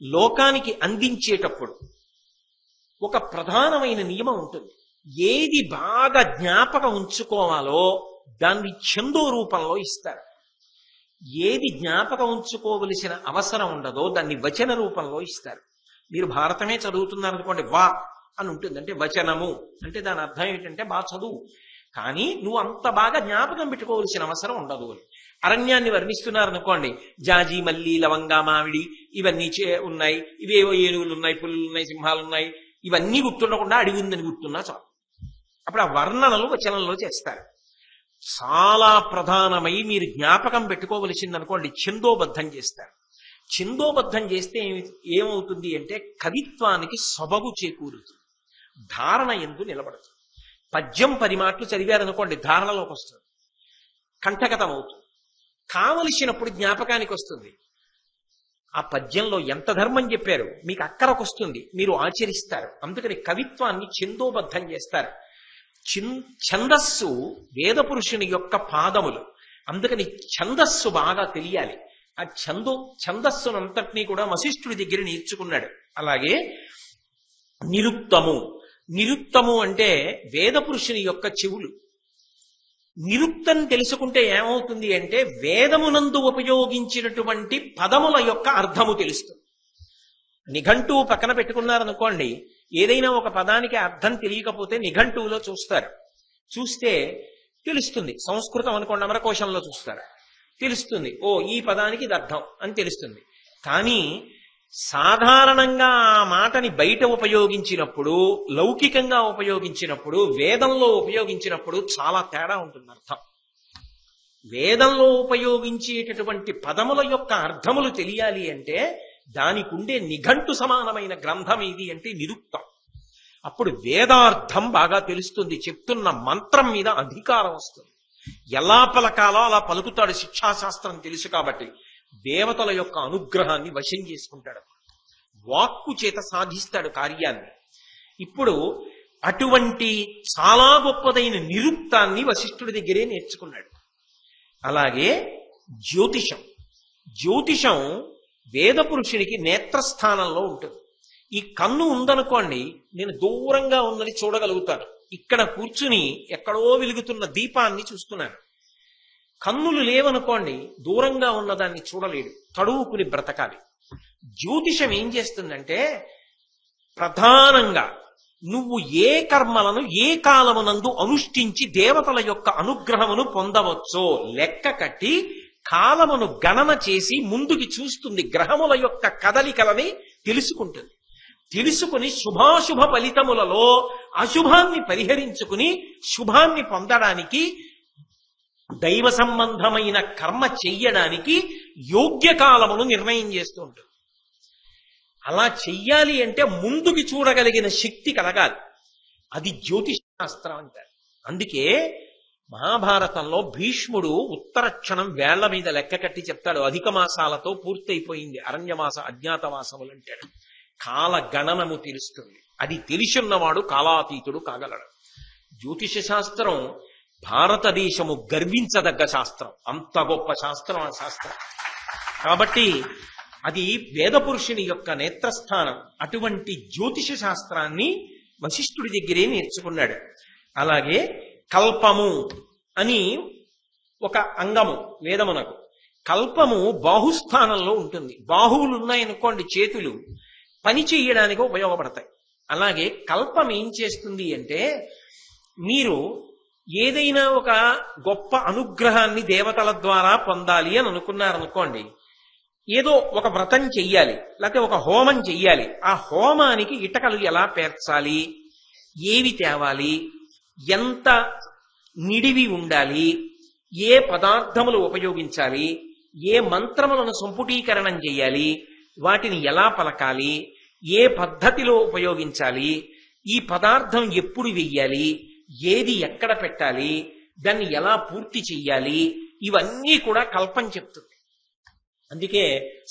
లోకానికి అందించేటప్పుడు ఒక ప్రధానమైన నియమం ఉంటుంది. ఏది బాగా జ్ఞాపకం ఉంచుకోవాలో దాన్ని ఛందో రూపంలో ఇస్తారు. ఏది జ్ఞాపకం ఉంచుకోవలసిన అవసరం ఉండదో దాన్ని వచన రూపంలో ఇస్తారు. మీరు భారతమే చదువుతున్నారనుకోండి, వా అని ఉంటుంది, అంటే వచనము అంటే దాని అర్థం ఏంటంటే బాగా చదువు. కానీ నువ్వు అంత బాగా జ్ఞాపకం పెట్టుకోవలసిన అవసరం ఉండదు అని. అరణ్యాన్ని వర్ణిస్తున్నారనుకోండి, జాజి మల్లి లవంగా మామిడి ఇవన్నీ ఉన్నాయి, ఇవేవో ఏనుగులు ఉన్నాయి, పులులు ఉన్నాయి, సింహాలు ఉన్నాయి, ఇవన్నీ గుర్తుండకుండా అడిగి ఉందని గుర్తున్నా చాలు. అప్పుడు ఆ వర్ణనలు వచనంలో చేస్తారు. చాలా ప్రధానమై మీరు జ్ఞాపకం పెట్టుకోవలసిందనుకోండి, ఛందోబద్ధం చేస్తారు. ఛందోబద్ధం చేస్తే ఏమవుతుంది అంటే కవిత్వానికి సొబగు చేకూరుతుంది, ధారణ యందు నిలబడుతుంది. పద్యం 10 మాటలు చదివారనుకోండి, ధారణలోకి వస్తుంది, కంఠగతం అవుతుంది, కావలసినప్పుడు జ్ఞాపకానికి వస్తుంది. ఆ పద్యంలో ఎంత ధర్మం చెప్పారు మీకు అక్కరకు వస్తుంది, మీరు ఆచరిస్తారు. అందుకని కవిత్వాన్ని ఛందోబద్ధం చేస్తారు. ఛందస్సు వేద పురుషుని యొక్క పాదములు. అందుకని ఛందస్సు బాగా తెలియాలి. ఆ ఛందస్సునంతటినీ కూడా వశిష్ఠుడి దగ్గర నేర్చుకున్నాడు. అలాగే నిరుక్తము అంటే వేద పురుషుని యొక్క చెవులు. నిరుక్తం తెలుసుకుంటే ఏమవుతుంది అంటే వేదమునందు ఉపయోగించినటువంటి పదముల యొక్క అర్థము తెలుస్తుంది. నిఘంటువు పక్కన పెట్టుకున్నారనుకోండి, ఏదైనా ఒక పదానికి అర్థం తెలియకపోతే నిఘంటువులో చూస్తారు. చూస్తే తెలుస్తుంది. సంస్కృతం అనుకోండి, అమరకోశంలో చూస్తారు, తెలుస్తుంది. ఓ ఈ పదానికి ఇది అర్థం అని తెలుస్తుంది. కానీ సాధారణంగా ఆ మాటని బయట ఉపయోగించినప్పుడు, లౌకికంగా ఉపయోగించినప్పుడు, వేదంలో ఉపయోగించినప్పుడు చాలా తేడా ఉంటుంది అర్థం. వేదంలో ఉపయోగించేటటువంటి పదముల యొక్క అర్థములు తెలియాలి అంటే దానికి ఉండే నిఘంటు సమానమైన గ్రంథం ఏది అంటే నిరుక్తం. అప్పుడు వేదార్థం బాగా తెలుస్తుంది, చెప్తున్న మంత్రం మీద అధికారం వస్తుంది. ఎలా పలకాలో అలా పలుకుతాడు. శిక్షాశాస్త్రం తెలుసు కాబట్టి దేవతల యొక్క అనుగ్రహాన్ని వశం చేసుకుంటాడు, వాక్కు చేత సాధిస్తాడు కార్యాన్ని. ఇప్పుడు అటువంటి చాలా గొప్పదైన నిరుక్తాన్ని వశిష్ఠుడి దగ్గరే నేర్చుకున్నాడు. అలాగే జ్యోతిషం వేద పురుషునికి నేత్రస్థానంలో ఉంటుంది. ఈ కన్ను ఉందనుకోండి, నేను దూరంగా ఉన్నది చూడగలుగుతాను. ఇక్కడ కూర్చుని ఎక్కడో వెలుగుతున్న దీపాన్ని చూస్తున్నాను. కన్నులు లేవనుకోండి, దూరంగా ఉన్నదాన్ని చూడలేడు, తడువుకుని బ్రతకాలి. జ్యోతిషం ఏం చేస్తుందంటే ప్రధానంగా నువ్వు ఏ కర్మలను ఏ కాలమునందు అనుష్ఠించి దేవతల యొక్క అనుగ్రహమును పొందవచ్చో లెక్క కట్టి కాలమును గణన చేసి ముందుకి చూస్తుంది. గ్రహముల యొక్క కదలికలని తెలుసుకుంటుంది. తెలుసుకుని శుభాశుభ ఫలితములలో అశుభాన్ని పరిహరించుకుని శుభాన్ని పొందడానికి, దైవ సంబంధమైన కర్మ చెయ్యడానికి యోగ్య కాలమును నిర్ణయం చేస్తూ ఉంటుంది. అలా చెయ్యాలి అంటే ముందుకి చూడగలిగిన శక్తి కలగాలి. అది జ్యోతిష శాస్త్రం అంటారు. అందుకే మహాభారతంలో భీష్ముడు ఉత్తర క్షణం వేళ్ల మీద లెక్క కట్టి చెప్తాడు, అధిక మాసాలతో పూర్తయిపోయింది అరణ్యమాస అజ్ఞాతవాసములు అంటాడు. కాల గణనము తెలుస్తుంది. అది తెలిసున్నవాడు కాలాతీతుడు కాగలడు. జ్యోతిష శాస్త్రం భారతదేశము గర్వించదగ్గ శాస్త్రం. అంత గొప్ప శాస్త్రం ఆ శాస్త్రం. కాబట్టి అది వేదపురుషుని యొక్క నేత్రస్థానం. అటువంటి జ్యోతిష శాస్త్రాన్ని వశిష్ఠుడి దగ్గరే నేర్చుకున్నాడు. అలాగే కల్పము అని ఒక అంగము వేదమునకు. కల్పము బాహుస్థానంలో ఉంటుంది. బాహువులు ఉన్నాయనుకోండి, చేతులు పని చేయడానికి ఉపయోగపడతాయి. అలాగే కల్పం ఏం చేస్తుంది అంటే, మీరు ఏదైనా ఒక గొప్ప అనుగ్రహాన్ని దేవతల ద్వారా పొందాలి అని అనుకున్నారనుకోండి, ఏదో ఒక వ్రతం చెయ్యాలి, లేకపోతే ఒక హోమం చెయ్యాలి. ఆ హోమానికి ఇటకలు ఎలా పేర్చాలి, ఏవి తేవాలి, ఎంత నిడివి ఉండాలి, ఏ పదార్థములు ఉపయోగించాలి, ఏ మంత్రములను సంపుటీకరణం చేయాలి, వాటిని ఎలా పలకాలి, ఏ పద్ధతిలో ఉపయోగించాలి, ఈ పదార్థం ఎప్పుడు వెయ్యాలి, ఏది ఎక్కడ పెట్టాలి, దాన్ని ఎలా పూర్తి చెయ్యాలి, ఇవన్నీ కూడా కల్పం చెప్తుంది. అందుకే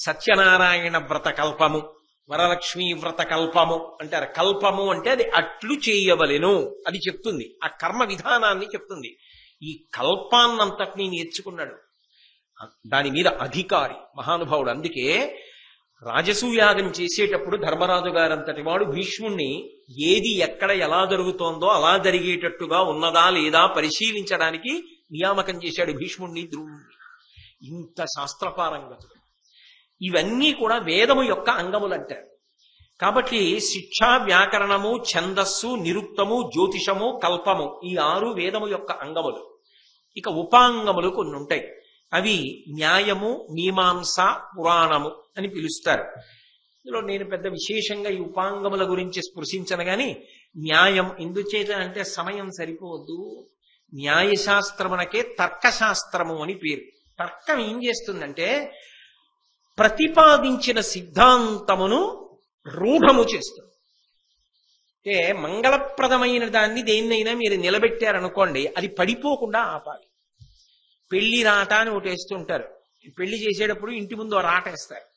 సత్యనారాయణ వ్రత కల్పము, వరలక్ష్మీ వ్రత కల్పము అంటారు. కల్పము అంటే అది అట్లు చేయవలెను అది చెప్తుంది. ఆ కర్మ విధానాన్ని చెప్తుంది. ఈ కల్పాన్నంతటినీ నేర్చుకున్నాడు. దాని మీద అధికారి మహానుభావుడు. అందుకే రాజసూయాగం చేసేటప్పుడు ధర్మరాజు గారంతటి వాడు భీష్ముణ్ణి ఏది ఎక్కడ ఎలా జరుగుతోందో అలా జరిగేటట్టుగా ఉన్నదా లేదా పరిశీలించడానికి నియామకం చేశాడు భీష్ముణ్ణి, ద్రోణుణ్ణి. ఇంత శాస్త్రపారంగతుడు. ఇవన్నీ కూడా వేదము యొక్క అంగములంటారు. కాబట్టి శిక్ష, వ్యాకరణము, ఛందస్సు, నిరుక్తము, జ్యోతిషము, కల్పము, ఈ 6 వేదము యొక్క అంగములు. ఇక ఉపాంగములు కొన్ని ఉంటాయి. అవి న్యాయము, మీమాంస, పురాణము అని పిలుస్తారు. ఇందులో నేను పెద్ద విశేషంగా ఈ ఉపాంగముల గురించి స్పృశించను గాని, న్యాయం ఎందుచేత అంటే సమయం సరిపోవద్దు. న్యాయశాస్త్రమునకే తర్కశాస్త్రము అని పేరు. తర్కం ఏం చేస్తుందంటే ప్రతిపాదించిన సిద్ధాంతమును రూఢము చేస్తుంది. అంటే మంగళప్రదమైన దాన్ని దేన్నైనా మీరు నిలబెట్టారనుకోండి, అది పడిపోకుండా ఆపాలి. పెళ్లి రాట అని ఒకటి వేస్తుంటారు. పెళ్లి చేసేటప్పుడు ఇంటి ముందు రాట వేస్తారు.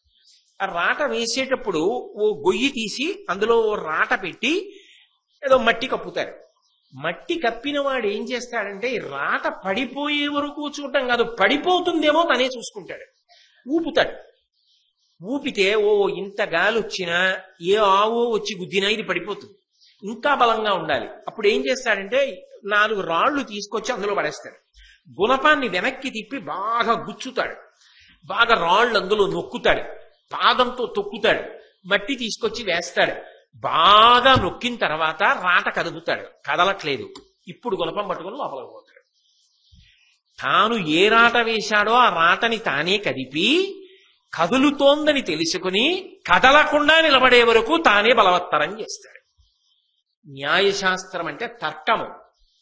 ఆ రాట వేసేటప్పుడు ఓ గొయ్యి తీసి అందులో రాట పెట్టి ఏదో మట్టి కప్పుతారు. మట్టి కప్పిన వాడు ఏం చేస్తాడంటే ఈ రాట పడిపోయే వరకు చూడటం కాదు, పడిపోతుందేమో తనే చూసుకుంటాడు, ఊపుతాడు. ఊపితే ఓ ఇంత గాలి వచ్చినా ఏ ఆవో వచ్చి గుద్దినా ఇది పడిపోతుంది, ఇంకా బలంగా ఉండాలి. అప్పుడు ఏం చేస్తాడంటే 4 రాళ్లు తీసుకొచ్చి అందులో పడేస్తాడు. గుణపాన్ని వెనక్కి తిప్పి బాగా గుచ్చుతాడు, బాగా రాళ్ళు అందులో నొక్కుతాడు, పాదంతో తొక్కుతాడు, మట్టి తీసుకొచ్చి వేస్తాడు. బాగా నొక్కిన తర్వాత రాట కదుపుతాడు, కదలట్లేదు. ఇప్పుడు గుణపం పట్టుకుని లోపలికి పోతాడు. తాను ఏ రాట వేశాడో ఆ రాటని తానే కదిపి కదులుతోందని తెలుసుకుని కదలకుండా నిలబడే వరకు తానే బలవత్తరం చేస్తాడు. న్యాయశాస్త్రం అంటే తర్కము.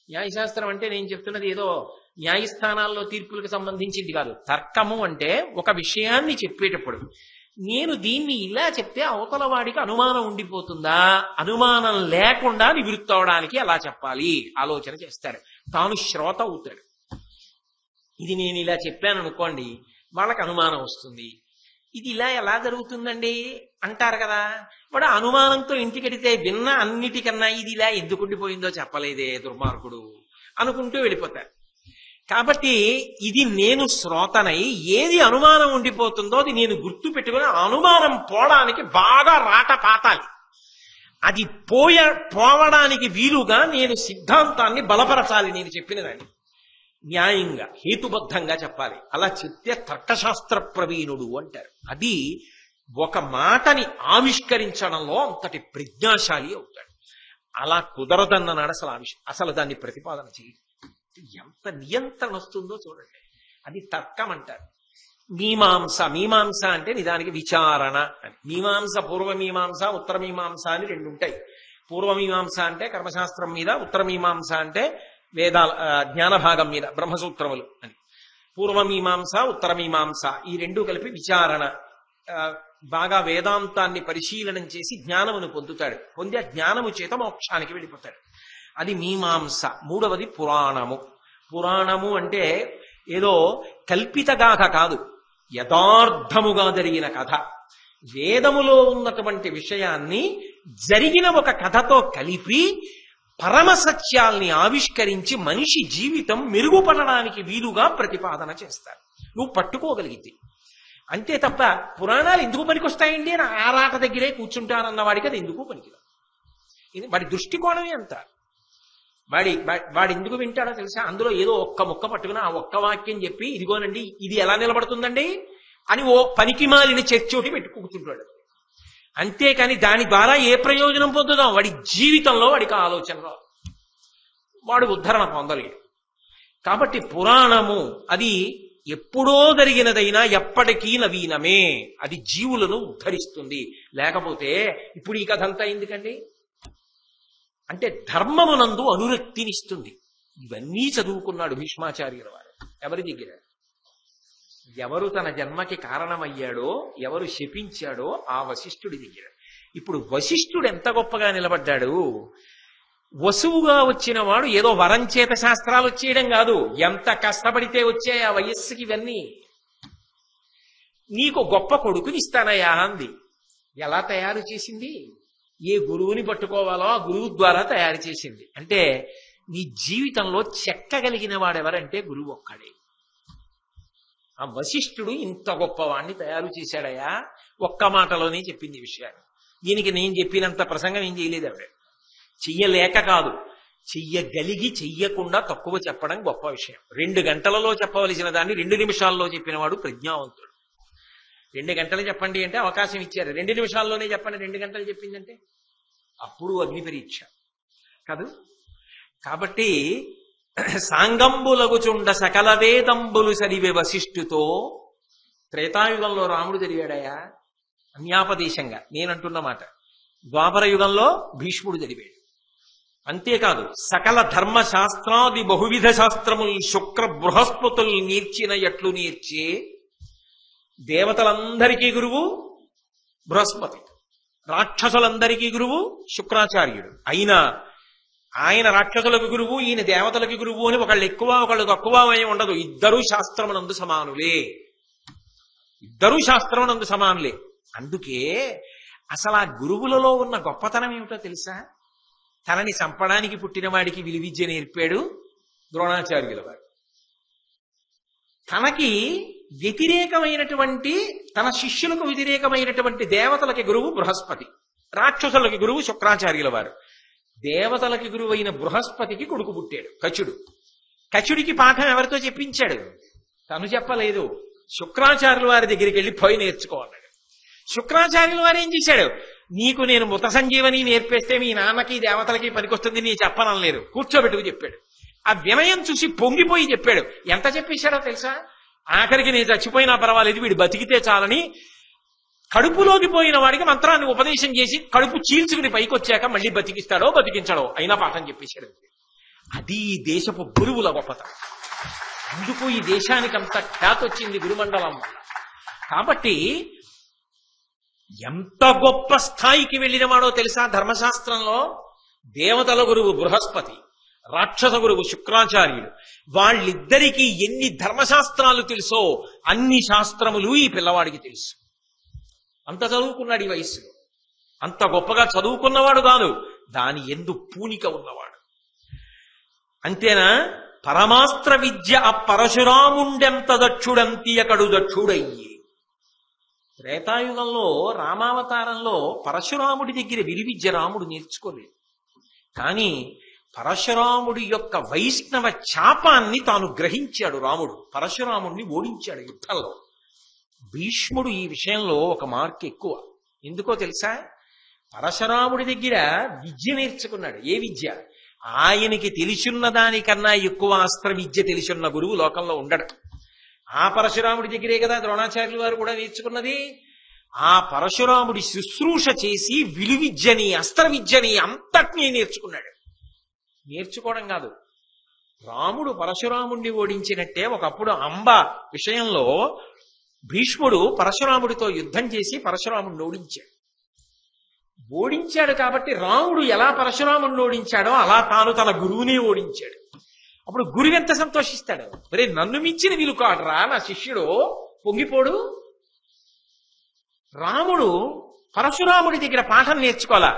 న్యాయశాస్త్రం అంటే నేను చెప్తున్నది ఏదో న్యాయస్థానాల్లో తీర్పులకు సంబంధించింది కాదు. తర్కము అంటే ఒక విషయాన్ని చెప్పేటప్పుడు నేను దీన్ని ఇలా చెప్తే అవతల వాడికి అనుమానం ఉండిపోతుందా, అనుమానం లేకుండా నివృత్తి అవడానికి ఎలా చెప్పాలి ఆలోచన చేస్తాడు. తాను శ్రోత అవుతాడు. ఇది నేను ఇలా చెప్పాను అనుకోండి, వాళ్ళకి అనుమానం వస్తుంది. ఇది ఇలా ఎలా జరుగుతుందండి అంటారు కదా. వాడు అనుమానంతో ఇంటికెడితే విన్న అన్నిటికన్నా ఇది ఇలా ఎందుకు ఉండిపోయిందో చెప్పలేదే దుర్మార్గుడు అనుకుంటూ వెళ్ళిపోతారు. కాబట్టి ఇది నేను శ్రోతనై ఏది అనుమానం ఉండిపోతుందో అది నేను గుర్తు పెట్టుకుని అనుమానం పోవడానికి బాగా రాట పాతాలి. అది పోవడానికి వీలుగా నేను సిద్ధాంతాన్ని బలపరచాలి. నేను చెప్పిన దాన్ని న్యాయంగా హేతుబద్ధంగా చెప్పాలి. అలా చెప్తే తర్కశాస్త్ర ప్రవీణుడు అంటారు. అది ఒక మాటని ఆవిష్కరించడంలో అంతటి ప్రజ్ఞాశాలి అవుతాడు. అలా కుదరదన్ననాడు అసలు దాన్ని ప్రతిపాదన చేయదు. ఎంత నియంత్రణ వస్తుందో చూడండి. అది తర్కం అంటారు. మీమాంస అంటే నిదానికి విచారణ అని. మీమాంస పూర్వమీమాంస ఉత్తరమీమాంస అని రెండు ఉంటాయి. పూర్వమీమాంస అంటే కర్మశాస్త్రం మీద, ఉత్తరమీమాంస అంటే వేదాల జ్ఞాన భాగం మీద బ్రహ్మసూత్రములు అని. పూర్వమీమాంస ఉత్తరమీమాంస ఈ రెండు కలిపి విచారణ. బాగా వేదాంతాన్ని పరిశీలనం చేసి జ్ఞానమును పొందుతాడు. పొంది ఆ జ్ఞానము చేత మోక్షానికి వెళ్ళిపోతాడు. అది మీమాంస. మూడవది పురాణము. పురాణము అంటే ఏదో కల్పితగాథ కాదు, యథార్థముగా జరిగిన కథ. వేదములో ఉన్నటువంటి విషయాన్ని జరిగిన ఒక కథతో కలిపి పరమ సత్యాల్ని ఆవిష్కరించి మనిషి జీవితం మెరుగుపడడానికి వీలుగా ప్రతిపాదన చేస్తారు. నువ్వు పట్టుకోగలిగితే అంతే తప్ప పురాణాలు ఎందుకు పనికొస్తాయండి అని ఆరాట దగ్గరే కూర్చుంటానన్న వాడికి అది ఎందుకు పనికిరాదు. ఇది వాడి దృష్టికోణమే అంత. వాడు ఎందుకు వింటాడో తెలుసా? అందులో ఏదో ఒక్క ముక్క పట్టుకుని ఆ ఒక్క వాక్యం చెప్పి ఇదిగోనండి ఇది ఎలా నిలబడుతుందండి అని ఓ పనికి మాలిన చర్చోటి పెట్టి కూర్చుంటాడు. అంతేకాని దాని ద్వారా ఏ ప్రయోజనం పొందుదాం వాడి జీవితంలో వాడికి ఆలోచన రాదు, వాడు ఉద్ధరణ పొందలేడు. కాబట్టి పురాణము అది ఎప్పుడో జరిగినదైనా ఎప్పటికీ నవీనమే. అది జీవులను ఉద్ధరిస్తుంది. లేకపోతే ఇప్పుడు ఈ కథ అంతా ఎందుకండి అంటే ధర్మమునందు అనురక్తినిస్తుంది. ఇవన్నీ చదువుకున్నాడు భీష్మాచార్యుల వారు. ఎవరి దగ్గర? ఎవరు తన జన్మకి కారణమయ్యాడో, ఎవరు శపించాడో ఆ వశిష్ఠుడి దగ్గర. ఇప్పుడు వశిష్ఠుడు ఎంత గొప్పగా నిలబడ్డాడు. వసువుగా వచ్చిన వాడు ఏదో వరం చేత శాస్త్రాలు వచ్చేయడం కాదు, ఎంత కష్టపడితే వచ్చాయి ఆ వయస్సుకి ఇవన్నీ. నీకు గొప్ప కొడుకుని ఇస్తానయ్యా అంది. ఎలా తయారు చేసింది? ఏ గురువుని పట్టుకోవాలో ఆ గురువు ద్వారా తయారు చేసింది. అంటే నీ జీవితంలో చెక్కగలిగిన వాడెవరంటే గురువు ఒక్కడే. ఆ వశిష్ఠుడు ఇంత గొప్పవాణ్ణి తయారు చేశాడయా. ఒక్క మాటలోనే చెప్పింది విషయాన్ని. దీనికి నేను చెప్పినంత ప్రసంగం ఏం చేయలేదు ఆవిడ. చెయ్యలేక కాదు, చెయ్యగలిగి చెయ్యకుండా తక్కువ చెప్పడం గొప్ప విషయం. 2 గంటలలో చెప్పవలసిన దాన్ని 2 నిమిషాల్లో చెప్పినవాడు ప్రజ్ఞావంతుడు. 2 గంటలు చెప్పండి అంటే అవకాశం ఇచ్చారు. 2 నిమిషాల్లోనే చెప్పండి 2 గంటలు చెప్పిందంటే అప్పుడు అగ్ని పరీక్ష కాదు. కాబట్టి సాంగంబులగుచుండ సకల వేదంబులు సరివే వశిష్ఠుతో. త్రేతాయుగంలో రాముడు చదివాడయా అన్యాపదేశంగా, నేనంటున్న మాట. ద్వాపర యుగంలో భీష్ముడు చదివాడు. అంతేకాదు సకల ధర్మశాస్త్రాది బహువిధ శాస్త్రముల్ శుక్ర బృహస్పతులు నేర్చిన ఎట్లు నేర్చే. దేవతలందరికీ గురువు బృహస్పతి, రాక్షసులందరికీ గురువు శుక్రాచార్యుడు. అయినా ఆయన రాక్షసులకు గురువు, ఈయన దేవతలకు గురువు అని ఒకళ్ళు ఎక్కువ ఒకళ్ళు తక్కువ ఏమి ఉండదు. ఇద్దరూ శాస్త్రమునందు సమానులే, ఇద్దరూ శాస్త్రమునందు సమానులే. అందుకే అసలు ఆ గురువులలో ఉన్న గొప్పతనం ఏమిటో తెలుసా? తనని చంపడానికి పుట్టిన వాడికి విలువిద్య నేర్పాడు ద్రోణాచార్యుల వారు. తనకి వ్యతిరేకమైనటువంటి, తన శిష్యులకు వ్యతిరేకమైనటువంటి దేవతలకి గురువు బృహస్పతి, రాక్షసులకి గురువు శుక్రాచార్యుల వారు. దేవతలకి గురువైన బృహస్పతికి కొడుకు పుట్టాడు కచుడు. కచుడికి పాఠం ఎవరితో చెప్పించాడు? తను చెప్పలేదు. శుక్రాచార్యుల వారి దగ్గరికి వెళ్ళి పోయి నేర్చుకోవాలన్నాడు. శుక్రాచార్యుల వారు ఏం చేశాడు? నీకు నేను మృత సంజీవని నేర్పేస్తే మీ నాన్నకి దేవతలకి పనికొస్తుంది నీ చెప్పనలేదు, కూర్చోబెట్టుకు చెప్పాడు. ఆ వినయం చూసి పొంగిపోయి చెప్పాడు. ఎంత చెప్పేశాడో తెలుసా? ఆఖరికి నేను చచ్చిపోయినా పర్వాలేదు వీడు బతికితే చాలని కడుపులోకి పోయిన వాడికి మంత్రాన్ని ఉపదేశం చేసి కడుపు చీల్చుకుని పైకి వచ్చాక మళ్ళీ బతికిస్తాడో బతికించడో అయినా పాఠం చెప్పేశాడు. అది ఈ దేశపు గురువుల గొప్పతనం. అందుకు ఈ దేశానికి అంత ఖ్యాతి వచ్చింది గురుమండలం వల్ల. కాబట్టి ఎంత గొప్ప స్థాయికి వెళ్ళిన వాడో తెలుసా? ధర్మశాస్త్రంలో దేవతల గురువు బృహస్పతి, రాక్షస గురువు శుక్రాచార్యుడు. వాళ్ళిద్దరికీ ఎన్ని ధర్మశాస్త్రాలు తెలుసో అన్ని శాస్త్రములు ఈ పిల్లవాడికి తెలుసు. అంత చదువుకున్నాడు ఈ వయస్సులో. అంత గొప్పగా చదువుకున్నవాడు కాదు, దాని ఎందు పూనిక ఉన్నవాడు. అంతేనా? పరమాస్త్ర విద్య ఆ పరశురాముండెంత దక్షుడంతియకడు దక్షుడయ్యి. త్రేతాయుగంలో రామావతారంలో పరశురాముడి దగ్గర విలువిద్య రాముడు నేర్చుకోలేదు. కానీ పరశురాముడి యొక్క వైష్ణవ చాపాన్ని తాను గ్రహించాడు రాముడు. పరశురాముడిని ఓడించాడు యుద్ధంలో. భీష్ముడు ఈ విషయంలో ఒక మార్క్ ఎక్కువ. ఎందుకో తెలుసా? పరశురాముడి దగ్గర విద్య నేర్చుకున్నాడు. ఏ విద్య? ఆయనకి తెలిసున్న దానికన్నా ఎక్కువ అస్త్ర విద్య తెలిసున్న గురువు లోకంలో ఉండడు. ఆ పరశురాముడి దగ్గరే కదా ద్రోణాచార్యుల వారు కూడా నేర్చుకున్నది. ఆ పరశురాముడి శుశ్రూష చేసి విలువిద్యని అస్త్ర విద్యని అంతటినీ నేర్చుకున్నాడు. నేర్చుకోవడం కాదు, రాముడు పరశురాముడిని ఓడించినట్టే ఒకప్పుడు అంబ విషయంలో భీష్ముడు పరశురాముడితో యుద్ధం చేసి పరశురాముడిని ఓడించాడు. కాబట్టి రాముడు ఎలా పరశురాముడిని ఓడించాడో అలా తాను తన గురువునే ఓడించాడు. అప్పుడు గురువు ఎంత సంతోషిస్తాడు? మరి నన్ను మించిన వీలు కాడరా నా శిష్యుడు, పొంగిపోడు. రాముడు పరశురాముడి దగ్గర పాఠం నేర్చుకోవాలా,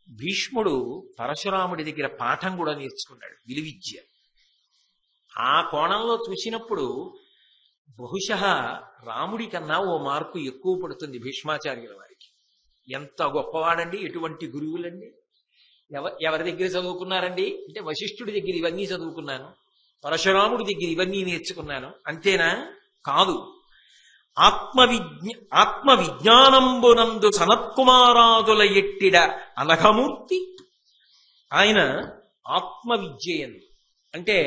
భీష్ముడు పరశురాముడి దగ్గర పాఠం కూడా నేర్చుకున్నాడు, విలువిద్య. ఆ కోణంలో చూసినప్పుడు బహుశः రాముడి కన్నా ఓ మార్కు ఎక్కువ పడుతుంది భీష్మాచార్యుల వారికి. ఎంత గొప్పవాడండి, ఎటువంటి గురువులండి. ఎవరి దగ్గర చదువుకున్నారండి అంటే వశిష్ఠుడి దగ్గర ఇవన్నీ చదువుకున్నాను, పరశురాముడి దగ్గర ఇవన్నీ నేర్చుకున్నాను. అంతేనా? కాదు. ఆత్మ విజ్ఞానంబునందు సనత్కుమారాదుల ఎట్టిడ అనఘమూర్తి. ఆయన ఆత్మ విద్యయందు అంటే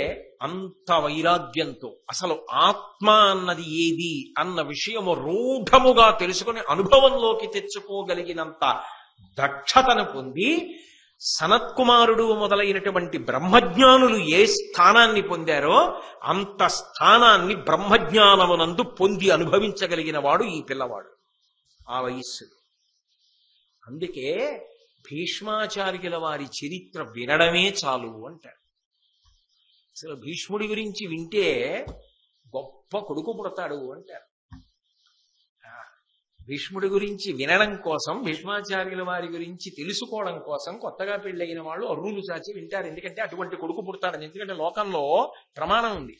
అంత వైరాగ్యంతో అసలు ఆత్మ అన్నది ఏది అన్న విషయము రూఢముగా తెలుసుకుని అనుభవంలోకి తెచ్చుకోగలిగినంత దక్షతను పొంది సనత్కుమారుడు మొదలైనటువంటి బ్రహ్మజ్ఞానులు ఏ స్థానాన్ని పొందారో అంత స్థానాన్ని బ్రహ్మజ్ఞానమునందు పొంది అనుభవించగలిగిన వాడు ఈ పిల్లవాడు ఆ వయస్సులో. అందుకే భీష్మాచార్యుల వారి చరిత్ర వినడమే చాలు అంటారు. అసలు భీష్ముడి గురించి వింటే గొప్ప కొడుకు పుడతాడు అంటారు. భీష్ముడి గురించి వినడం కోసం, భీష్మాచార్యుల వారి గురించి తెలుసుకోవడం కోసం కొత్తగా పెళ్ళయిన వాళ్ళు అర్రులు చాచి వింటారు. ఎందుకంటే అటువంటి కొడుకు పుడతాడని. ఎందుకంటే లోకంలో ప్రమాణం ఉంది.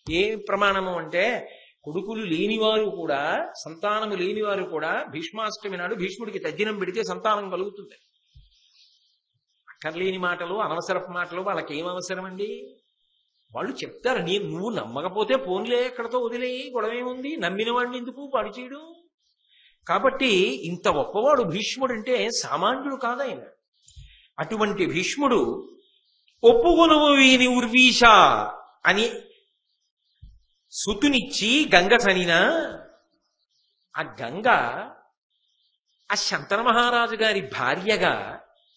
ఏ ప్రమాణము అంటే కొడుకులు లేనివారు కూడా, సంతానము లేనివారు కూడా భీష్మాష్టమి నాడు భీష్ముడికి తద్దినం పెడితే సంతానం కలుగుతుంది. అక్కర్లేని మాటలు, అనవసరపు మాటలు వాళ్ళకేం అవసరం అండి? వాళ్ళు చెప్తారు, నువ్వు నమ్మకపోతే పోన్లే ఎక్కడతో వదిలేయి, గొడవేముంది, నమ్మిన వాడిని ఎందుకు పాడు చేయడం. కాబట్టి ఇంత గొప్పవాడు భీష్ముడు అంటే సామాన్యుడు కాదాయన. అటువంటి భీష్ముడు ఒప్పుకొనువు వీని ఉర్వీష అని సుతునిచ్చి గంగ చనినా, ఆ గంగ ఆ శంతన మహారాజు గారి భార్యగా,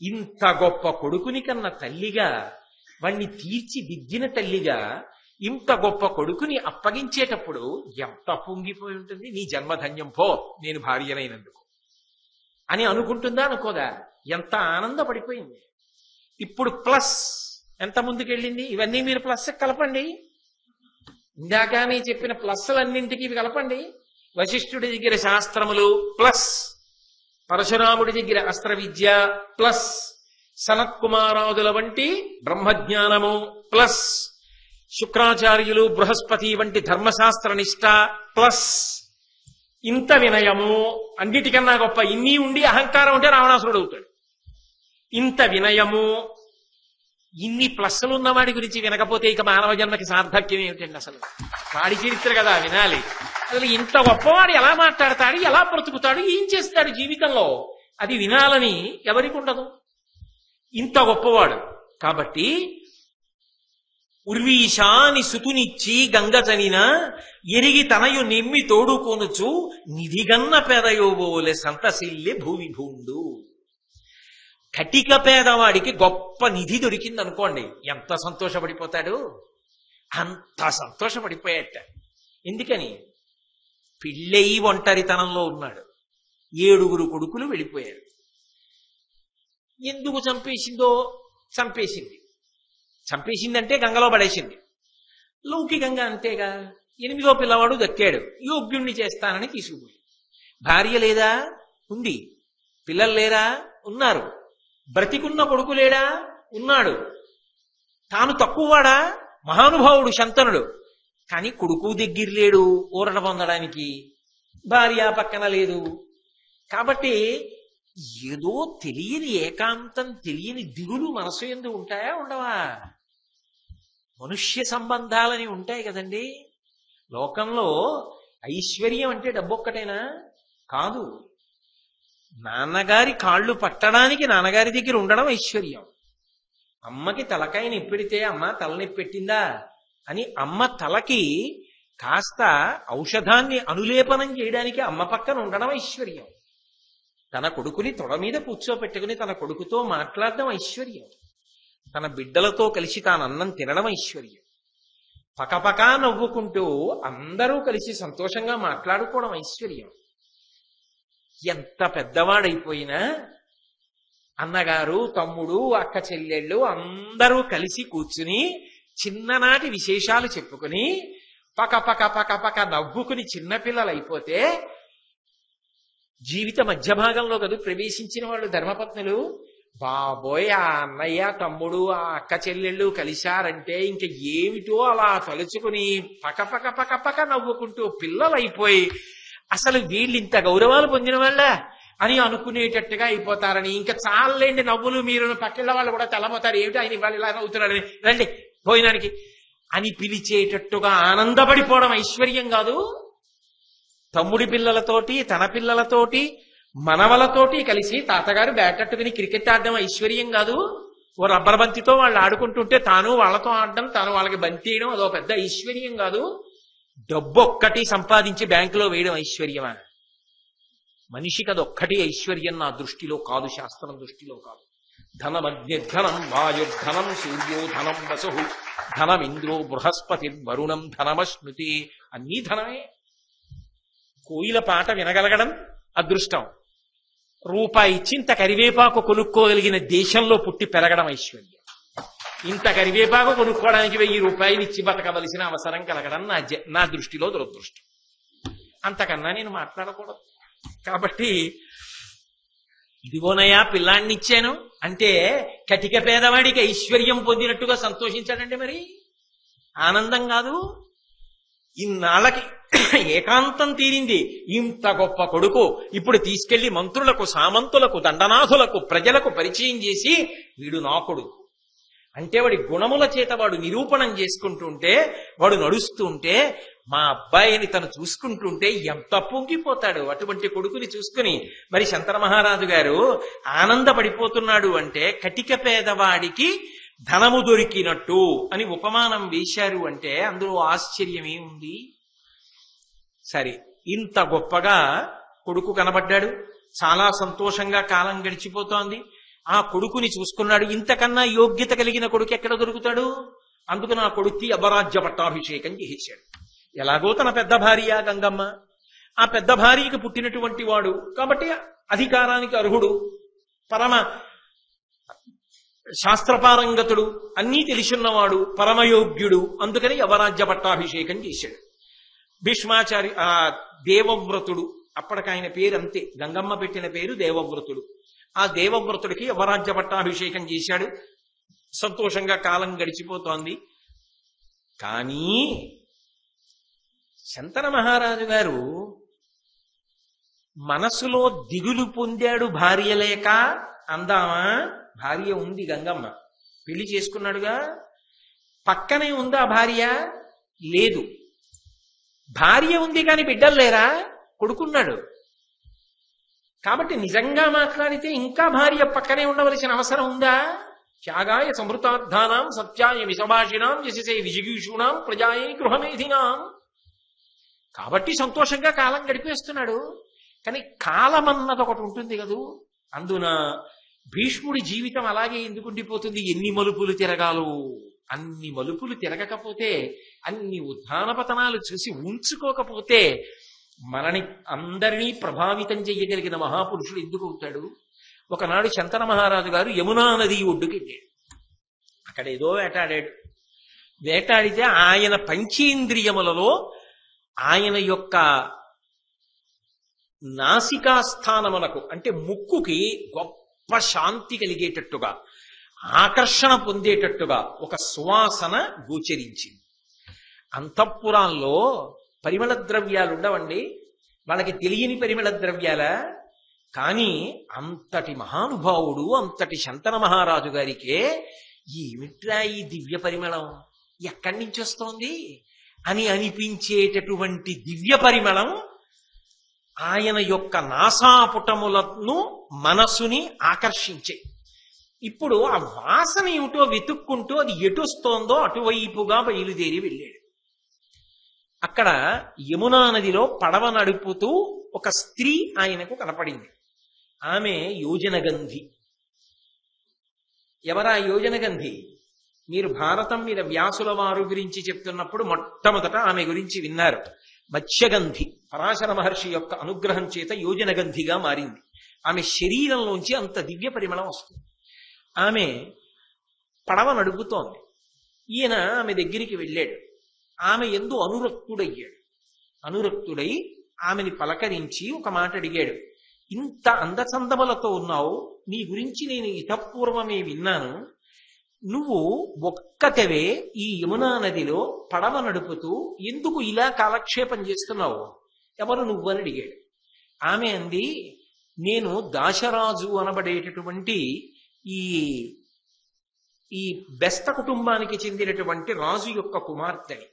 ఇంత గొప్ప కొడుకుని కన్న తల్లిగా, వాణ్ణి తీర్చిదిద్దిన తల్లిగా ఇంత గొప్ప కొడుకుని అప్పగించేటప్పుడు ఎంత పొంగిపోయి ఉంటుంది. నీ జన్మధన్యం పో, నేను భార్యనైనందుకు అని అనుకుంటుందా అనుకోదా? ఎంత ఆనందపడిపోయింది. ఇప్పుడు ప్లస్ ఎంత ముందుకెళ్ళింది. ఇవన్నీ మీరు ప్లస్ కలపండి. ఇందాక నీ చెప్పిన ప్లస్లన్నింటికి ఇవి కలపండి. వశిష్ఠుడి దగ్గర శాస్త్రములు ప్లస్, పరశురాముడి దగ్గర అస్త్ర విద్య ప్లస్, సనత్కుమారాదుల వంటి బ్రహ్మజ్ఞానము ప్లస్, శుక్రాచార్యులు బృహస్పతి వంటి ధర్మశాస్త్ర నిష్ట ప్లస్, ఇంత వినయము, అన్నిటికన్నా గొప్ప ఇన్ని ఉండి అహంకారం ఉంటే రావణాసురుడు అవుతాడు. ఇంత వినయము, ఇన్ని ప్లస్సులు ఉన్నవాడి గురించి వినకపోతే ఇక మానవ జన్మకి సార్థక్యం ఏమిటండి? అసలు వాడి చరిత్ర కదా వినాలి. అసలు ఇంత గొప్పవాడు ఎలా మాట్లాడతాడు, ఎలా బ్రతుకుతాడు, ఏం చేస్తాడు జీవితంలో, అది వినాలని ఎవరికి ఉండదు. ఇంత గొప్పవాడు కాబట్టి ఉర్వీషాని సుతునిచ్చి గంగ చనిన ఎరిగి తనయు నిమ్మి తోడుకొనుచు నిధిగన్న పేదయోబోలే సంతసిల్లి భూమి భూండు. కటిక పేదవాడికి గొప్ప నిధి దొరికింది అనుకోండి, ఎంత సంతోషపడిపోతాడు. అంత సంతోషపడిపోయాట. ఎందుకని? పిల్లయి ఒంటరితనంలో ఉన్నాడు. 7 కొడుకులు వెళ్ళిపోయారు. ఎందుకు చంపేసిందో? చంపేసిందంటే గంగలో పడేసింది. లౌకికంగా అంతేగా. 8వ పిల్లవాడు దక్కాడు, యోగ్యుణ్ణి చేస్తానని తీసుకుపోయి. భార్య లేదా? ఉంది. పిల్లలు లేరా? ఉన్నారు. బ్రతికున్న కొడుకు లేడా? ఉన్నాడు. తాను తక్కువవాడా? మహానుభావుడు శంతనుడు. కానీ కొడుకు దగ్గర లేడు ఊరట పొందడానికి, భార్య పక్కన లేదు. కాబట్టి ఏదో తెలియని ఏకాంతం, తెలియని దిగులు మనసు ఎందు ఉంటాయా ఉండవా? మనుష్య సంబంధాలని ఉంటాయి కదండి. లోకంలో ఐశ్వర్యం అంటే డబ్బొక్కటేనా? కాదు. నాన్నగారి కాళ్ళు పట్టడానికి నాన్నగారి దగ్గర ఉండడం ఐశ్వర్యం. అమ్మకి తలకాయ నొప్పెడితే అమ్మ తలనొప్పి పెట్టిందా అని అమ్మ తలకి కాస్త ఔషధాన్ని అనులేపనం చేయడానికి అమ్మ పక్కన ఉండడం ఐశ్వర్యం. తన కొడుకుని తొడ మీద కూర్చోపెట్టుకుని తన కొడుకుతో మాట్లాడడం ఐశ్వర్యం. తన బిడ్డలతో కలిసి తాను అన్నం తినడం ఐశ్వర్యం. పకపకా నవ్వుకుంటూ అందరూ కలిసి సంతోషంగా మాట్లాడుకోవడం ఐశ్వర్యం. ఎంత పెద్దవాడైపోయినా అన్నగారు, తమ్ముడు, అక్క చెల్లెళ్ళు అందరూ కలిసి కూర్చుని చిన్ననాటి విశేషాలు చెప్పుకుని పక నవ్వుకుని చిన్నపిల్లలైపోతే జీవిత మధ్య భాగంలో కదా ప్రవేశించిన వాళ్ళు ధర్మపత్నులు. బాబోయ్, ఆ అన్నయ్య, తమ్ముడు, ఆ అక్క చెల్లెళ్ళు కలిశారంటే ఇంక ఏమిటో అలా తలుచుకుని పక నవ్వుకుంటూ పిల్లలైపోయి అసలు వీళ్ళు ఇంత గౌరవాలు పొందిన వాళ్ళ అని అనుకునేటట్టుగా అయిపోతారని, ఇంకా చాలండి నవ్వులు, మీరు పక్కిళ్ళ వాళ్ళు కూడా తెల్లబోతారు, ఏమిటి ఆయన ఇవాళ ఇలా నవ్వుతున్నారని, రండి భోజనానికి అని పిలిచేటట్టుగా ఆనందపడిపోవడం ఐశ్వర్యం కాదు? తమ్ముడి పిల్లలతోటి, తన పిల్లలతోటి, మనవలతోటి కలిసి తాతగారు బ్యాటట్టుకుని క్రికెట్ ఆడడం ఐశ్వర్యం కాదు? ఓ రబ్బర్ బంతితో వాళ్ళు ఆడుకుంటుంటే తాను వాళ్ళతో ఆడడం, తాను వాళ్ళకి బంతి వేయడం అదో పెద్ద ఐశ్వర్యం కాదు? డబ్బు ఒక్కటి సంపాదించి బ్యాంకులో వేయడం ఐశ్వర్యమా? మనిషికి అదొక్కటి ఐశ్వర్యం నా దృష్టిలో కాదు, శాస్త్రం దృష్టిలో కాదు. ధనమగ్నిర్ధనం వాయుర్ధనం సూర్యోధనం వసు ధనమింద్రో బృహస్పతి వరుణం ధనమశ్నుతి. అన్నీ ధనమే. కోయిల పాట వినగలగడం అదృష్టం. రూపాయి ఇచ్చి ఇంత కరివేపాకు కొనుక్కోగలిగిన దేశంలో పుట్టి పెరగడం ఐశ్వర్యం. ఇంత కరివేపాకు కొనుక్కోవడానికి 1000 రూపాయలు ఇచ్చి బతకవలసిన అవసరం కలగడం నా దృష్టిలో దురదృష్టం. అంతకన్నా నేను మాట్లాడకూడదు. కాబట్టి ఇదిగోనయా పిల్లాన్ని ఇచ్చాను అంటే కటిక పేదవాడికి ఐశ్వర్యం పొందినట్టుగా సంతోషించాడంటే మరి ఆనందం కాదు? ఇన్నాళ్ళకి ఏకాంతం తీరింది, ఇంత గొప్ప కొడుకు ఇప్పుడు తీసుకెళ్లి మంత్రులకు, సామంతులకు, దండనాథులకు, ప్రజలకు పరిచయం చేసి వీడు నా కొడుకు అంటే వాడి గుణముల చేత వాడు నిరూపణం చేసుకుంటుంటే, వాడు నడుస్తుంటే, మా అబ్బాయిని తను చూసుకుంటుంటే ఎంత పొంగిపోతాడు అటువంటి కొడుకుని చూసుకుని. మరి శంకర మహారాజు గారు ఆనందపడిపోతున్నాడు అంటే కటిక పేదవాడికి ధనము దొరికినట్టు అని ఉపమానం వేశారు అంటే అందులో ఆశ్చర్యం ఏముంది? సరే, ఇంత గొప్పగా కొడుకు కనబడ్డాడు, చాలా సంతోషంగా కాలం గడిచిపోతోంది. ఆ కొడుకుని చూసుకున్నాడు. ఇంతకన్నా యోగ్యత కలిగిన కొడుకు ఎక్కడ దొరుకుతాడు? అందుకని ఆ కొడుక్కి అపరాజ్య పట్టాభిషేకం చేశాడు. ఎలాగో తన పెద్ద భార్య గంగమ్మ, ఆ పెద్ద భార్యకి పుట్టినటువంటి వాడు కాబట్టి అధికారానికి అర్హుడు, పరమ శాస్త్రపారంగతుడు, అన్నీ తెలిసిన్నవాడు, పరమయోగ్యుడు. అందుకని యవరాజ్య పట్టాభిషేకం చేశాడు. భీష్మాచారి దేవవ్రతుడు, అప్పటికాయన పేరు అంతే, గంగమ్మ పెట్టిన పేరు దేవవ్రతుడు. ఆ దేవవ్రతుడికి యవరాజ్య పట్టాభిషేకం చేశాడు. సంతోషంగా కాలం గడిచిపోతోంది. కానీ శంతన మహారాజు గారు మనసులో దిగులు పొందాడు. భార్య లేక అందామా? భార్య ఉంది గంగమ్మ, పెళ్లి చేసుకున్నాడుగా. పక్కనే ఉందా భార్య? లేదు. భార్య ఉంది కానీ బిడ్డలు లేరా? కొడుకున్నాడు. కాబట్టి నిజంగా మాట్లాడితే ఇంకా భార్య పక్కనే ఉండవలసిన అవసరం ఉందా? త్యాగాయ సమృతార్థానాం సత్యాయ విషభాషిణాం యశసే విజిగీషూణాం ప్రజాయై గృహమేధినాం. కాబట్టి సంతోషంగా కాలం గడిపేస్తున్నాడు. కానీ కాలం అన్నది ఒకటి ఉంటుంది కదూ. అందున భీష్ముడి జీవితం అలాగే ఎందుకు ఉండిపోతుంది? ఎన్ని మలుపులు తిరగాలో అన్ని మలుపులు తిరగకపోతే, అన్ని ఉత్థాన పతనాలు చూసి ఉంచుకోకపోతే మనని అందరినీ ప్రభావితం చెయ్యగలిగిన మహాపురుషుడు ఎందుకు అవుతాడు? ఒకనాడు శంతన మహారాజు గారు యమునా నది ఒడ్డుకి వెళ్ళాడు. అక్కడ ఏదో వేటాడాడు. వేటాడితే ఆయన పంచేంద్రియములలో ఆయన యొక్క నాసికాస్థానమునకు అంటే ముక్కుకి గొప్ప శాంతి కలిగేటట్టుగా, ఆకర్షణ పొందేటట్టుగా ఒక సువాసన గోచరించింది. అంతఃపురాల్లో పరిమళ ద్రవ్యాలు ఉండవండి. వాళ్ళకి తెలియని పరిమళ ద్రవ్యాల కానీ అంతటి మహానుభావుడు, అంతటి శంతన మహారాజు గారికే ఏమిట్రా ఈ దివ్య పరిమళం ఎక్కడి నుంచి వస్తోంది అని అనిపించేటటువంటి దివ్య పరిమళం ఆయన యొక్క నాసాపుటములను మనసుని ఆకర్షించే. ఇప్పుడు ఆ వాసన ఏమిటో వెతుక్కుంటూ అది ఎటొస్తోందో అటువైపుగా బయలుదేరి వెళ్ళాడు. అక్కడ యమునా నదిలో పడవ నడుపుతూ ఒక స్త్రీ ఆయనకు కనపడింది. ఆమె యోజనగంధి. ఎవరా యోజనగంధి? మీరు భారతం మీద వ్యాసుల వారు గురించి చెప్తున్నప్పుడు మొట్టమొదట ఆమె గురించి విన్నారు. మత్స్యగంధి పరాశర మహర్షి యొక్క అనుగ్రహం చేత యోజనగంధిగా మారింది. ఆమె శరీరంలోంచి అంత దివ్య పరిమళం వస్తుంది. ఆమె పడవ నడుపుతోంది. ఈయన ఆమె దగ్గరికి వెళ్ళాడు. ఆమె యందు అనురక్తుడయ్యాడు. అనురక్తుడై ఆమెని పలకరించి ఒక మాట అడిగాడు. ఇంత అందచందములతో ఉన్నావు, నీ గురించి నేను ఇతపూర్వమే విన్నాను. నువ్వు ఒక్కతవే ఈ యమునా నదిలో పడవ నడుపుతూ ఎందుకు ఇలా కాలక్షేపం చేస్తున్నావు? ఎవరు నువ్వు అని అడిగాడు. ఆమె అంది, నేను దాశరాజు అనబడేటటువంటి ఈ బెస్త కుటుంబానికి చెందినటువంటి రాజు యొక్క కుమార్తెని.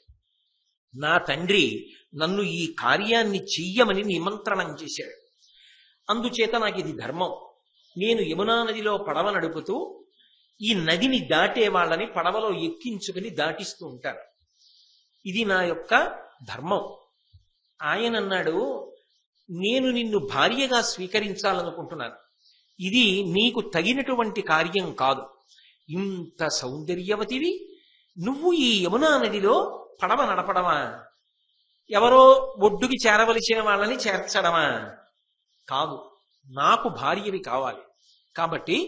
నా తండ్రి నన్ను ఈ కార్యాన్ని చెయ్యమని నిమంత్రణం చేశాడు. అందుచేత నాకు ఇది ధర్మం. నేను యమునా నదిలో పడవ నడుపుతూ ఈ నదిని దాటే వాళ్ళని పడవలో ఎక్కించుకుని దాటిస్తూ ఉంటాను. ఇది నా యొక్క ధర్మం. ఆయన అన్నాడు, నేను నిన్ను భార్యగా స్వీకరించాలనుకుంటున్నాను. ఇది నీకు తగినటువంటి కార్యం కాదు. ఇంత సౌందర్యవతివి నువ్వు ఈ యమునా నదిలో పడవ నడపడమా? ఎవరో ఒడ్డుకి చేరవలసిన వాళ్ళని చేర్చడమా? కాదు, నాకు భార్యవి కావాలి. కాబట్టి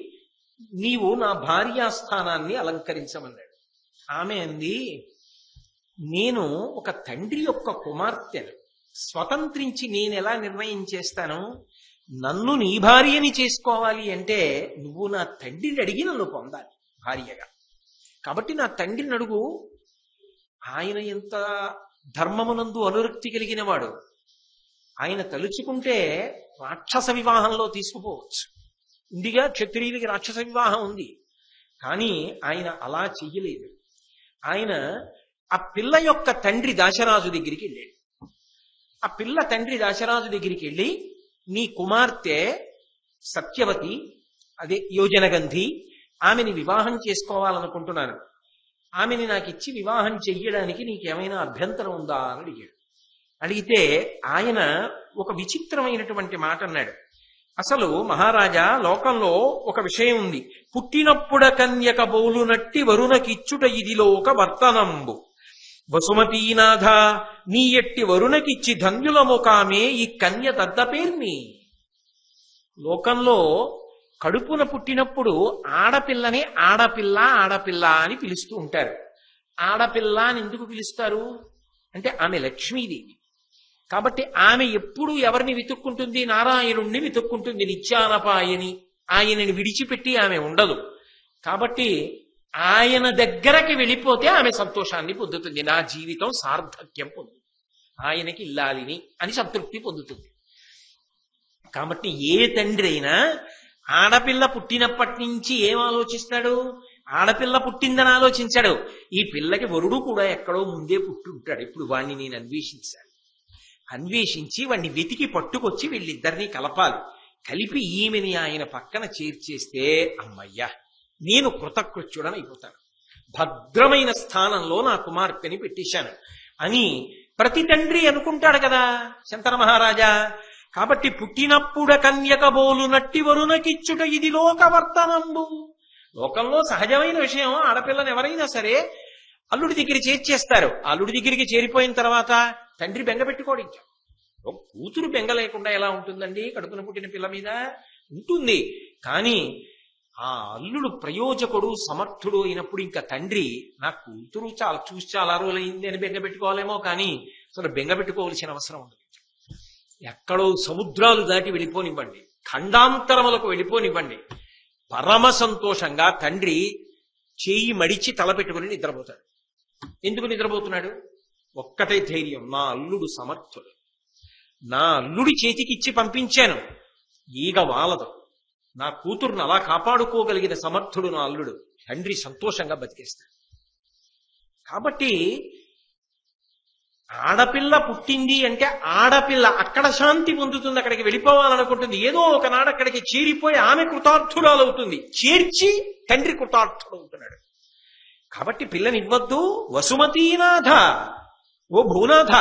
నీవు నా భార్యాస్థానాన్ని అలంకరించమన్నాడు. ఆమె అంది, నేను ఒక తండ్రి యొక్క కుమార్తెను. స్వతంత్రించి నేనెలా నిర్ణయం చేస్తాను? నన్ను నీ భార్యని చేసుకోవాలి అంటే నువ్వు నా తండ్రిని అడిగి నన్ను పొందాలి భార్యగా. కాబట్టి నా తండ్రిని అడుగు. ఆయన ఎంత ధర్మమునందు అనురక్తి కలిగిన వాడు. ఆయన తలుచుకుంటే రాక్షస వివాహంలో తీసుకుపోవచ్చు. ఇండిగా క్షత్రియులకి రాక్షస వివాహం ఉంది. కానీ ఆయన అలా చెయ్యలేదు. ఆయన ఆ పిల్ల యొక్క తండ్రి దాశరాజు దగ్గరికి వెళ్ళాడు. ఆ పిల్ల తండ్రి దాశరాజు దగ్గరికి వెళ్ళి, నీ కుమార్తె సత్యవతి, అదే యోజనగంధి, ఆమెని వివాహం చేసుకోవాలనుకుంటున్నాను. ఆమెని నాకు ఇచ్చి వివాహం చెయ్యడానికి నీకేమైనా అభ్యంతరం ఉందా అని అడిగాడు. అడిగితే ఆయన ఒక విచిత్రమైనటువంటి మాట అన్నాడు. అసలు మహారాజా, లోకంలో ఒక విషయం ఉంది. పుట్టినప్పుడ కన్యక బౌలునట్టి వరుణకిచ్చుట ఇదిలో ఒక వర్తనంబు. వసుమతీనాథ నీ ఎట్టి వరుణకిచ్చి ధన్యులము కామే ఈ కన్య దద్దపేర్ని. లోకంలో కడుపున పుట్టినప్పుడు ఆడపిల్లని ఆడపిల్ల ఆడపిల్ల అని పిలుస్తూ ఉంటారు. ఆడపిల్ల అని ఎందుకు పిలుస్తారు అంటే ఆమె లక్ష్మీదేవి. కాబట్టి ఆమె ఎప్పుడు ఎవరిని వెతుక్కుంటుంది? నారాయణుణ్ణి వెతుక్కుంటుంది. నిత్యానపాయని, ఆయనని విడిచిపెట్టి ఆమె ఉండదు. కాబట్టి ఆయన దగ్గరకి వెళ్ళిపోతే ఆమె సంతోషాన్ని పొందుతుంది. నా జీవితం సార్థక్యం పొందుతుంది, ఆయనకి ఇల్లాలిని అని సంతృప్తి పొందుతుంది. కాబట్టి ఏ తండ్రి అయినా ఆడపిల్ల పుట్టినప్పటి నుంచి ఏం ఆలోచిస్తాడు? ఆడపిల్ల పుట్టిందని ఆలోచించాడు. ఈ పిల్లకి వరుడు కూడా ఎక్కడో ముందే పుట్టుంటాడు. ఇప్పుడు వాణ్ణి నేను అన్వేషించాలి. అన్వేషించి వాణ్ణి వెతికి పట్టుకొచ్చి వీళ్ళిద్దరినీ కలపాలి. కలిపి ఈమెని ఆయన పక్కన చేర్చేస్తే అమ్మయ్యా నేను కృతకృత్యుడని అయిపోతాను. భద్రమైన స్థానంలో నా కుమార్తెని పెట్టేశాను అని ప్రతి తండ్రి అనుకుంటాడు కదా శంకర మహారాజా. కాబట్టి పుట్టినప్పుడ కన్యక బోలునట్టి వరుణకిచ్చుట ఇది లోకవర్తనంబు. లోకంలో సహజమైన విషయం. ఆడపిల్లని ఎవరైనా సరే అల్లుడి దగ్గర చేర్చేస్తారు. అల్లుడి దగ్గరికి చేరిపోయిన తర్వాత తండ్రి బెంగ పెట్టుకోడు. ఇంకా కూతురు బెంగ లేకుండా ఎలా ఉంటుందండి? కడుపున పుట్టిన పిల్ల మీద ఉంటుంది. కానీ ఆ అల్లుడు ప్రయోజకుడు సమర్థుడు అయినప్పుడు ఇంకా తండ్రి నా కూతురు చాలా రోజులైంది అని బెంగ పెట్టుకోవాలేమో, కానీ అసలు బెంగ పెట్టుకోవాల్సిన అవసరం ఉండదు. ఎక్కడో సముద్రాలు దాటి వెళ్ళిపోనివ్వండి, ఖండాంతరములకు వెళ్ళిపోనివ్వండి, పరమ సంతోషంగా తండ్రి చేయి మడిచి తల పెట్టుకుని నిద్రపోతాడు. ఎందుకు నిద్రపోతున్నాడు? ఒక్కటే ధైర్యం, నా అల్లుడు సమర్థుడు, నా అల్లుడి చేతికిచ్చి పంపించాను, ఈగ వాలదు. నా కూతురును అలా కాపాడుకోగలిగిన సమర్థుడు నా అల్లుడు. తండ్రి సంతోషంగా బతికేస్తాడు. కాబట్టి ఆడపిల్ల పుట్టింది అంటే ఆడపిల్ల అక్కడ శాంతి పొందుతుంది, అక్కడికి వెళ్ళిపోవాలనుకుంటుంది. ఏదో ఒకనాడు అక్కడికి చేరిపోయి ఆమె కృతార్థురాలవుతుంది. చేర్చి తండ్రి కృతార్థుడవుతున్నాడు. కాబట్టి పిల్లనివ్వద్దు. వసుమతీనాథ, ఓ భూనాథ,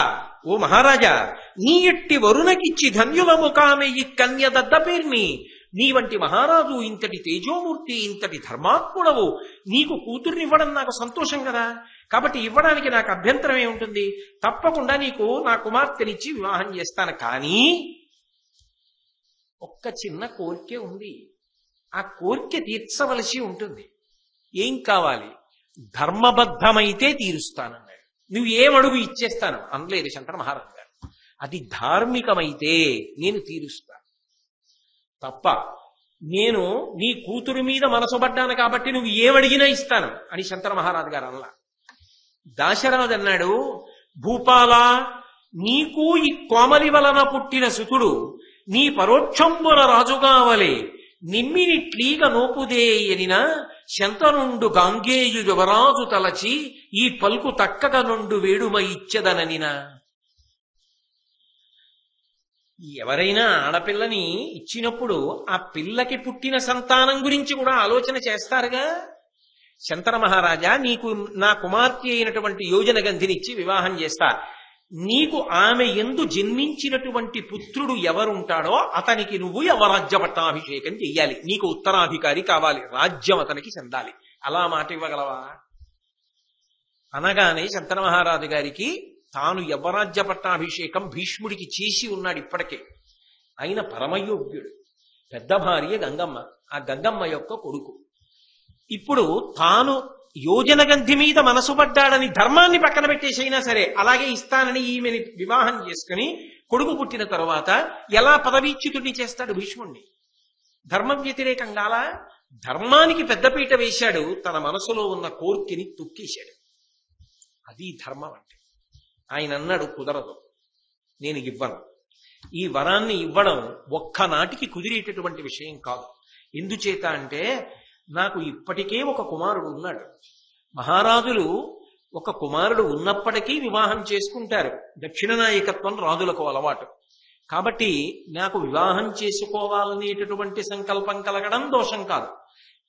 ఓ మహారాజా, నీ ఎట్టి వరుణకిచ్చి ధన్యులము కామె ఈ కన్య దద్ద పేర్ని. నీ వంటి మహారాజు, ఇంతటి తేజోమూర్తి, ఇంతటి ధర్మాత్ముడవు, నీకు కూతుర్నివ్వడం నాకు సంతోషం కదా. కాబట్టి ఇవ్వడానికి నాకు అభ్యంతరం ఏముంటుంది? తప్పకుండా నీకు నా కుమార్తెనిచ్చి వివాహం చేస్తాను. కానీ ఒక్క చిన్న కోరికే ఉంది. ఆ కోరిక తీర్చవలసి ఉంటుంది. ఏం కావాలి? ధర్మబద్ధమైతే తీరుస్తానన్నాడు. నువ్వు ఏమడుగు ఇచ్చేస్తాను అనలేదు శంకర మహారాజు గారు. అది ధార్మికమైతే నేను తీరుస్తాను తప్ప, నేను నీ కూతురు మీద మనసు పడ్డాను కాబట్టి నువ్వు ఏమడిగినా ఇస్తాను అని శంకర మహారాజు గారు అన్నా. దాశరథుడు అన్నాడు, భూపాల, నీకు ఈ కోమలి వలన పుట్టిన సుతుడు నీ పరోక్షంబున రాజుగావలే నిమ్మినిట్లీగ నోపుదేయనిన శంతనుండు గాంగేయు యువరాజు తలచి ఈ పలుకు తక్కగ నుండు వేడుమ ఇచ్చదననిన. ఎవరైనా ఆడపిల్లని ఇచ్చినప్పుడు ఆ పిల్లకి పుట్టిన సంతానం గురించి కూడా ఆలోచన చేస్తారుగా. శంతన మహారాజా, నీకు నా కుమార్తె అయినటువంటి యోజన గంధినిచ్చి వివాహం చేస్తా. నీకు ఆమె యందు జన్మించినటువంటి పుత్రుడు ఎవరుంటాడో అతనికి నువ్వు యవరాజ్య పట్టాభిషేకం చెయ్యాలి. నీకు ఉత్తరాధికారి కావాలి, రాజ్యం అతనికి చెందాలి. అలా మాట ఇవ్వగలవా? అనగానే శంతన మహారాజు గారికి తాను యవరాజ్య పట్టాభిషేకం భీష్ముడికి చేసి ఉన్నాడు ఇప్పటికే. ఆయన పరమయోగ్యుడు. పెద్ద భార్య గంగమ్మ, ఆ గంగమ్మ యొక్క కొడుకు. ఇప్పుడు తాను యోజన గంధి మీద మనసు పడ్డాడని ధర్మాన్ని పక్కన పెట్టేసైనా సరే అలాగే ఇస్తానని ఈమెని వివాహం చేసుకుని కొడుకు పుట్టిన తరువాత ఎలా పదవీచ్యుతుడిని చేస్తాడు భీష్ముణ్ణి? ధర్మ వ్యతిరేకంగా ధర్మానికి పెద్దపీట వేశాడు, తన మనసులో ఉన్న కోర్కెని తొక్కేశాడు. అది ధర్మం అంటే. ఆయన అన్నాడు, కుదరదు, నేను ఇవ్వను. ఈ వరాన్ని ఇవ్వడం ఒక్కనాటికి కుదిరేటటువంటి విషయం కాదు. ఎందుచేత అంటే నాకు ఇప్పటికే ఒక కుమారుడు ఉన్నాడు. మహారాజులు ఒక కుమారుడు ఉన్నప్పటికీ వివాహం చేసుకుంటారు. దక్షిణ నాయకత్వం రాజులకు అలవాటు. కాబట్టి నాకు వివాహం చేసుకోవాలనేటటువంటి సంకల్పం కలగడం దోషం కాదు.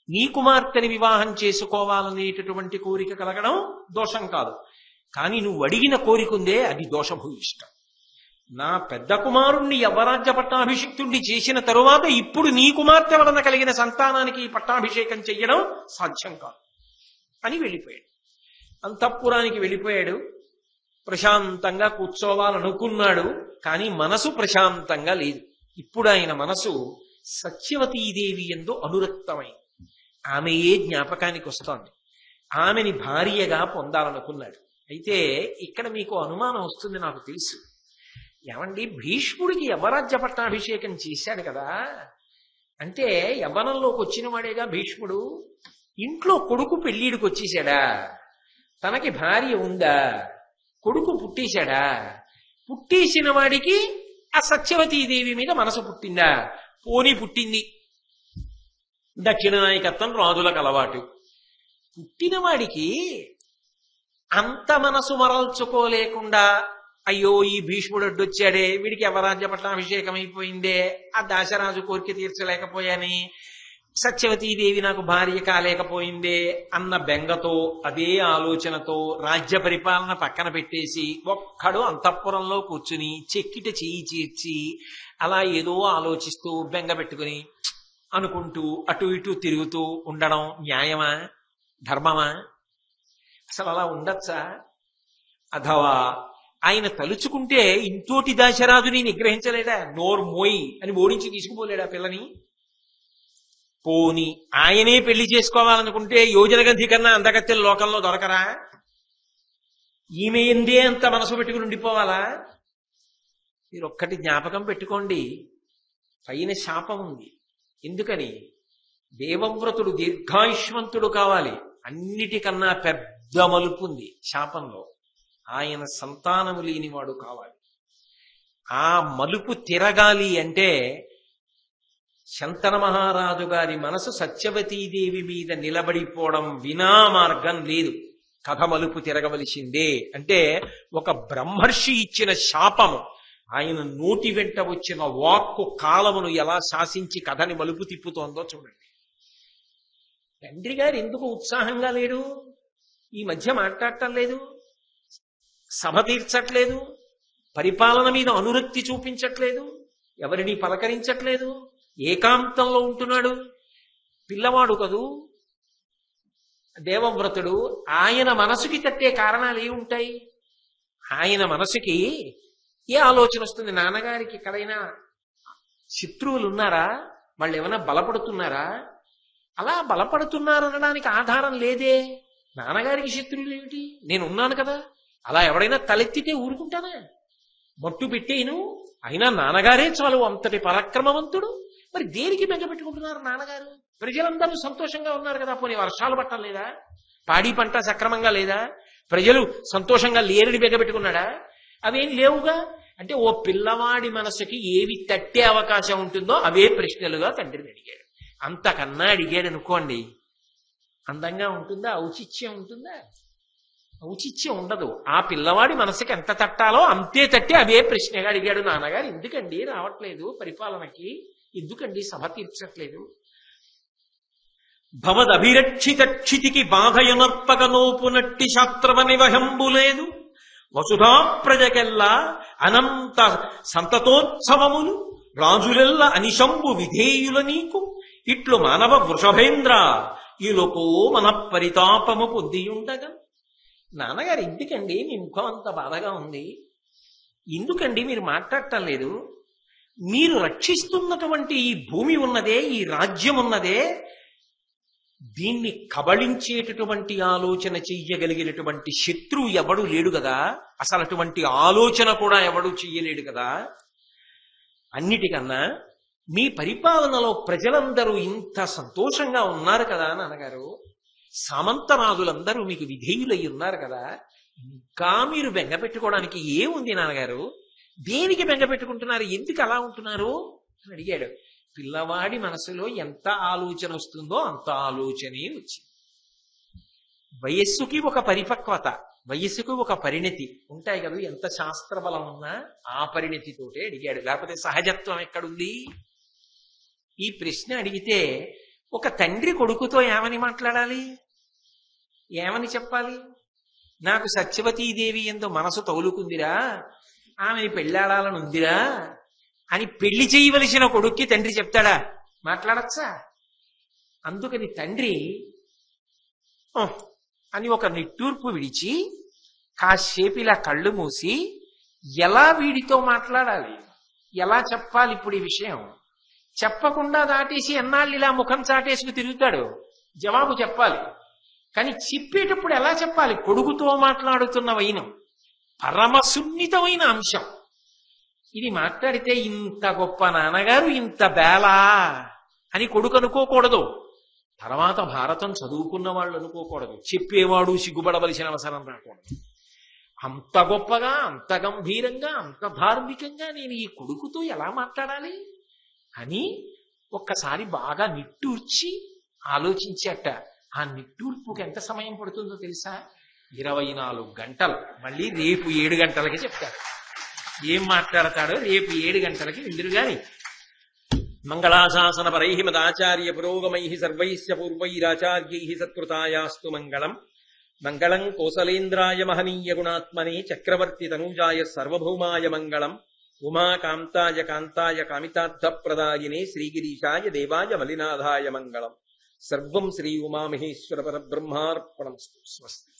నీ కుమార్తెని వివాహం చేసుకోవాలనేటటువంటి కోరిక కలగడం దోషం కాదు. కానీ నువ్వు అడిగిన కోరికుందే అది దోషభూయిష్టం. నా పెద్ద కుమారుణ్ణి యవరాజ్య పట్టాభిషిక్తుణ్ణి చేసిన తరువాత ఇప్పుడు నీ కుమార్తె వలన కలిగిన సంతానానికి పట్టాభిషేకం చెయ్యడం సాధ్యం కాదు అని వెళ్ళిపోయాడు. అంతఃపురానికి వెళ్ళిపోయాడు. ప్రశాంతంగా కూర్చోవాలనుకున్నాడు, కానీ మనసు ప్రశాంతంగా లేదు. ఇప్పుడు ఆయన మనసు సత్యవతీదేవి యందు అనురక్తమైంది. ఆమెయే జ్ఞాపకానికి వస్తోంది. ఆమెని భార్యగా పొందాలనుకున్నాడు. అయితే ఇక్కడ మీకు అనుమానం వస్తుంది, నాకు తెలుసు. ఏమండి, భీష్ముడికి యవరాజ్య పట్టాభిషేకం చేశాడు కదా, అంటే యవ్వనంలోకి వచ్చిన వాడేగా భీష్ముడు. ఇంట్లో కొడుకు పెళ్లిడికి వచ్చేసాడా? తనకి భార్య ఉందా? కొడుకు పుట్టేశాడా? పుట్టేసిన వాడికి ఆ సత్యవతీదేవి మీద మనసు పుట్టిందా? పోనీ పుట్టింది. దక్షిణ నాయకత్వం రాజులకు అలవాటు. పుట్టిన వాడికి అంత మనసు మరల్చుకోలేకుండా, అయ్యో ఈ భీష్ముడు అడ్డొచ్చాడే, వీడికి యవరాజ్య పట్టాభిషేకం అయిపోయిందే, ఆ దాశరాజు కోరిక తీర్చలేకపోయాని, సత్యవతీదేవి నాకు భార్య కాలేకపోయిందే అన్న బెంగతో, అదే ఆలోచనతో రాజ్య పరిపాలన పక్కన పెట్టేసి ఒక్కడు అంతఃపురంలో కూర్చుని చెక్కిట చేయి చేర్చి అలా ఏదో ఆలోచిస్తూ బెంగ పెట్టుకుని అనుకుంటూ అటు ఇటు తిరుగుతూ ఉండడం న్యాయమా? ధర్మమా? అసలు అలా ఉండొచ్చా? అథవా ఆయన తలుచుకుంటే ఇంతోటి దాశరాజుని నిగ్రహించలేడా? నోరు మోయి అని ఓడించి తీసుకుపోలేడా పిల్లని? పోని ఆయనే పెళ్లి చేసుకోవాలనుకుంటే యోజన గంధి కన్నా అందగత్తెలు లోకంలో దొరకరా? ఈమె ఎందే అంత మనసు పెట్టుకుని ఉండిపోవాలా? మీరు ఒక్కటి జ్ఞాపకం పెట్టుకోండి, పైన శాపం ఉంది. ఎందుకని? దేవవ్రతుడు దీర్ఘాయుష్మంతుడు కావాలి. అన్నిటికన్నా పెద్ద మలుపు ఉంది శాపంలో. ఆయన సంతానము లేనివాడు కావాలి. ఆ మలుపు తిరగాలి అంటే శంతన మహారాజు గారి మనసు సత్యవతీదేవి మీద నిలబడిపోవడం వినా మార్గం లేదు. కథ మలుపు తిరగవలసిందే. అంటే ఒక బ్రహ్మర్షి ఇచ్చిన శాపము, ఆయన నోటి వెంట వచ్చిన వాక్కు కాలమును ఎలా శాసించి కథని మలుపు తిప్పుతోందో చూడండి. తండ్రి గారు ఎందుకు ఉత్సాహంగా లేడు? ఈ మధ్య మాట్లాడటం లేదు, సభ తీర్చట్లేదు, పరిపాలన మీద అనురక్తి చూపించట్లేదు, ఎవరిని పలకరించట్లేదు, ఏకాంతంలో ఉంటున్నాడు. పిల్లవాడు కదూ, దేవవ్రతుడు. ఆయన మనసుకి తట్టే కారణాలు ఏముంటాయి? ఆయన మనసుకి ఏ ఆలోచన వస్తుంది? నాన్నగారికి ఎక్కడైనా శత్రువులు ఉన్నారా? వాళ్ళు ఏమైనా బలపడుతున్నారా? అలా బలపడుతున్నారనడానికి ఆధారం లేదే. నాన్నగారికి శత్రువులు ఏమిటి? నేనున్నాను కదా. అలా ఎవడైనా తలెత్తితే ఊరుకుంటానా? మట్టు పెట్టేను. అయినా నాన్నగారే చాలు అంతటి పరాక్రమవంతుడు. మరి దేనికి బెంగపెట్టుకుంటున్నారు నాన్నగారు? ప్రజలందరూ సంతోషంగా ఉన్నారు కదా. పోనీ వర్షాలు పట్టం లేదా? పాడి పంట సక్రమంగా లేదా? ప్రజలు సంతోషంగా లేరని బెంగపెట్టుకున్నాడా? అవేం లేవుగా. అంటే ఓ పిల్లవాడి మనసుకి ఏవి తట్టే అవకాశం ఉంటుందో అవే ప్రశ్నలుగా తండ్రిని అడిగాడు. అంతకన్నా అడిగాడు అనుకోండి, అందంగా ఉంటుందా? ఔచిత్యం ఉంటుందా? ఔచిత్యం ఉండదు. ఆ పిల్లవాడి మనసుకి ఎంత తట్టాలో అంతే తట్టి అవే ప్రశ్నగా అడిగాడు. నాన్నగారు ఎందుకండి రావట్లేదు పరిపాలనకి? ఎందుకండి సభ తీర్చట్లేదు? భవదభిరక్షిత క్షితికి బాధయునర్పగనోపునట్టి శాస్త్రమని వహంబులేదు. వసుధా ప్రజకెల్లా అనంత సంతతోత్సవములు, రాజులెల్ల అనిశంబు విధేయుల నీకు. ఇట్లు మానవ వృషభేంద్ర ఈలోకో మన పరితాపము పొందియుండగా. నాన్నగారు ఎందుకండి మీ ముఖం అంత బాధగా ఉంది? ఎందుకండి మీరు మాట్లాడటం లేదు? మీరు రక్షిస్తున్నటువంటి ఈ భూమి ఉన్నదే, ఈ రాజ్యం ఉన్నదే, దీన్ని కబళించేటటువంటి ఆలోచన చెయ్యగలిగినటువంటి శత్రువు ఎవడు లేడు కదా. అసలు అటువంటి ఆలోచన కూడా ఎవడు చెయ్యలేడు కదా. అన్నిటికన్నా మీ పరిపాలనలో ప్రజలందరూ ఇంత సంతోషంగా ఉన్నారు కదా నాన్నగారు. సామంతరాజులందరూ మీకు విధేయులై ఉన్నారు కదా. ఇంకా మీరు బెంగపెట్టుకోవడానికి ఏముంది నాన్నగారు? దేనికి బెంగపెట్టుకుంటున్నారు? ఎందుకు అలా ఉంటున్నారు అని అడిగాడు. పిల్లవాడి మనసులో ఎంత ఆలోచన వస్తుందో అంత ఆలోచనే వచ్చింది. వయస్సుకి ఒక పరిపక్వత, వయస్సుకు ఒక పరిణతి ఉంటాయి కదా. ఎంత శాస్త్ర బలం ఉన్నా ఆ పరిణతితోటే అడిగాడు. లేకపోతే సహజత్వం ఎక్కడుంది? ఈ ప్రశ్న అడిగితే ఒక తండ్రి కొడుకుతో ఏమని మాట్లాడాలి? ఏమని చెప్పాలి? నాకు సత్యవతీదేవి ఎందు మనసు తౌలుకుందిరా, ఆమెని పెళ్ళాడాలని ఉందిరా అని పెళ్లి చేయవలసిన కొడుక్కి తండ్రి చెప్తాడా? మాట్లాడచ్చా? అందుకని తండ్రి అని ఒక నిట్టూర్పు విడిచి కాసేపు ఇలా కళ్ళు మూసి ఎలా వీడితో మాట్లాడాలి, ఎలా చెప్పాలి ఇప్పుడు ఈ విషయం చెప్పకుండా దాటేసి ఎన్నాళ్ళు ఇలా ముఖం చాటేసుకు తిరుగుతాడు. జవాబు చెప్పాలి. కానీ చెప్పేటప్పుడు ఎలా చెప్పాలి? కొడుకుతో మాట్లాడుతున్న వైనం పరమ సున్నితమైన అంశం. ఇది మాట్లాడితే ఇంత గొప్ప నాన్నగారు ఇంత బేలా అని కొడుకు అనుకోకూడదు. తర్వాత భారతం చదువుకున్న వాళ్ళు అనుకోకూడదు. చెప్పేవాడు సిగ్గుపడవలసిన అవసరం రాకూడదు. అంత గొప్పగా, అంత గంభీరంగా, అంత ధార్మికంగా నేను ఈ కొడుకుతో ఎలా మాట్లాడాలి అని ఒక్కసారి బాగా నిట్టూర్చి ఆలోచించేట. ఆ నిట్టూర్పుకి ఎంత సమయం పడుతుందో తెలుసా? 24 గంటలు. మళ్ళీ రేపు 7 గంటలకి చెప్తాడు. ఏం మాట్లాడతాడో రేపు 7 గంటలకి విందురు గాని. మంగళాశాసన పరై మదాచార్య పురోగమై సర్వైశ్చ పూర్వైరాచార్యై సత్కృతాయాస్తు మంగళం. మంగళం కోసలేంద్రాయ మహనీయ గుణాత్మనే చక్రవర్తి తనూజాయ సర్వభౌమాయ మంగళం. ఉమాకాంతాయ కాంతాయ కామితార్థప్రదాయినే శ్రీగిరీశాయ దేవాయ మలినాథాయ మంగళం. సర్వం శ్రీ ఉమామహేశ్వర పరబ్రహ్మార్పణమస్తు. స్వస్తి.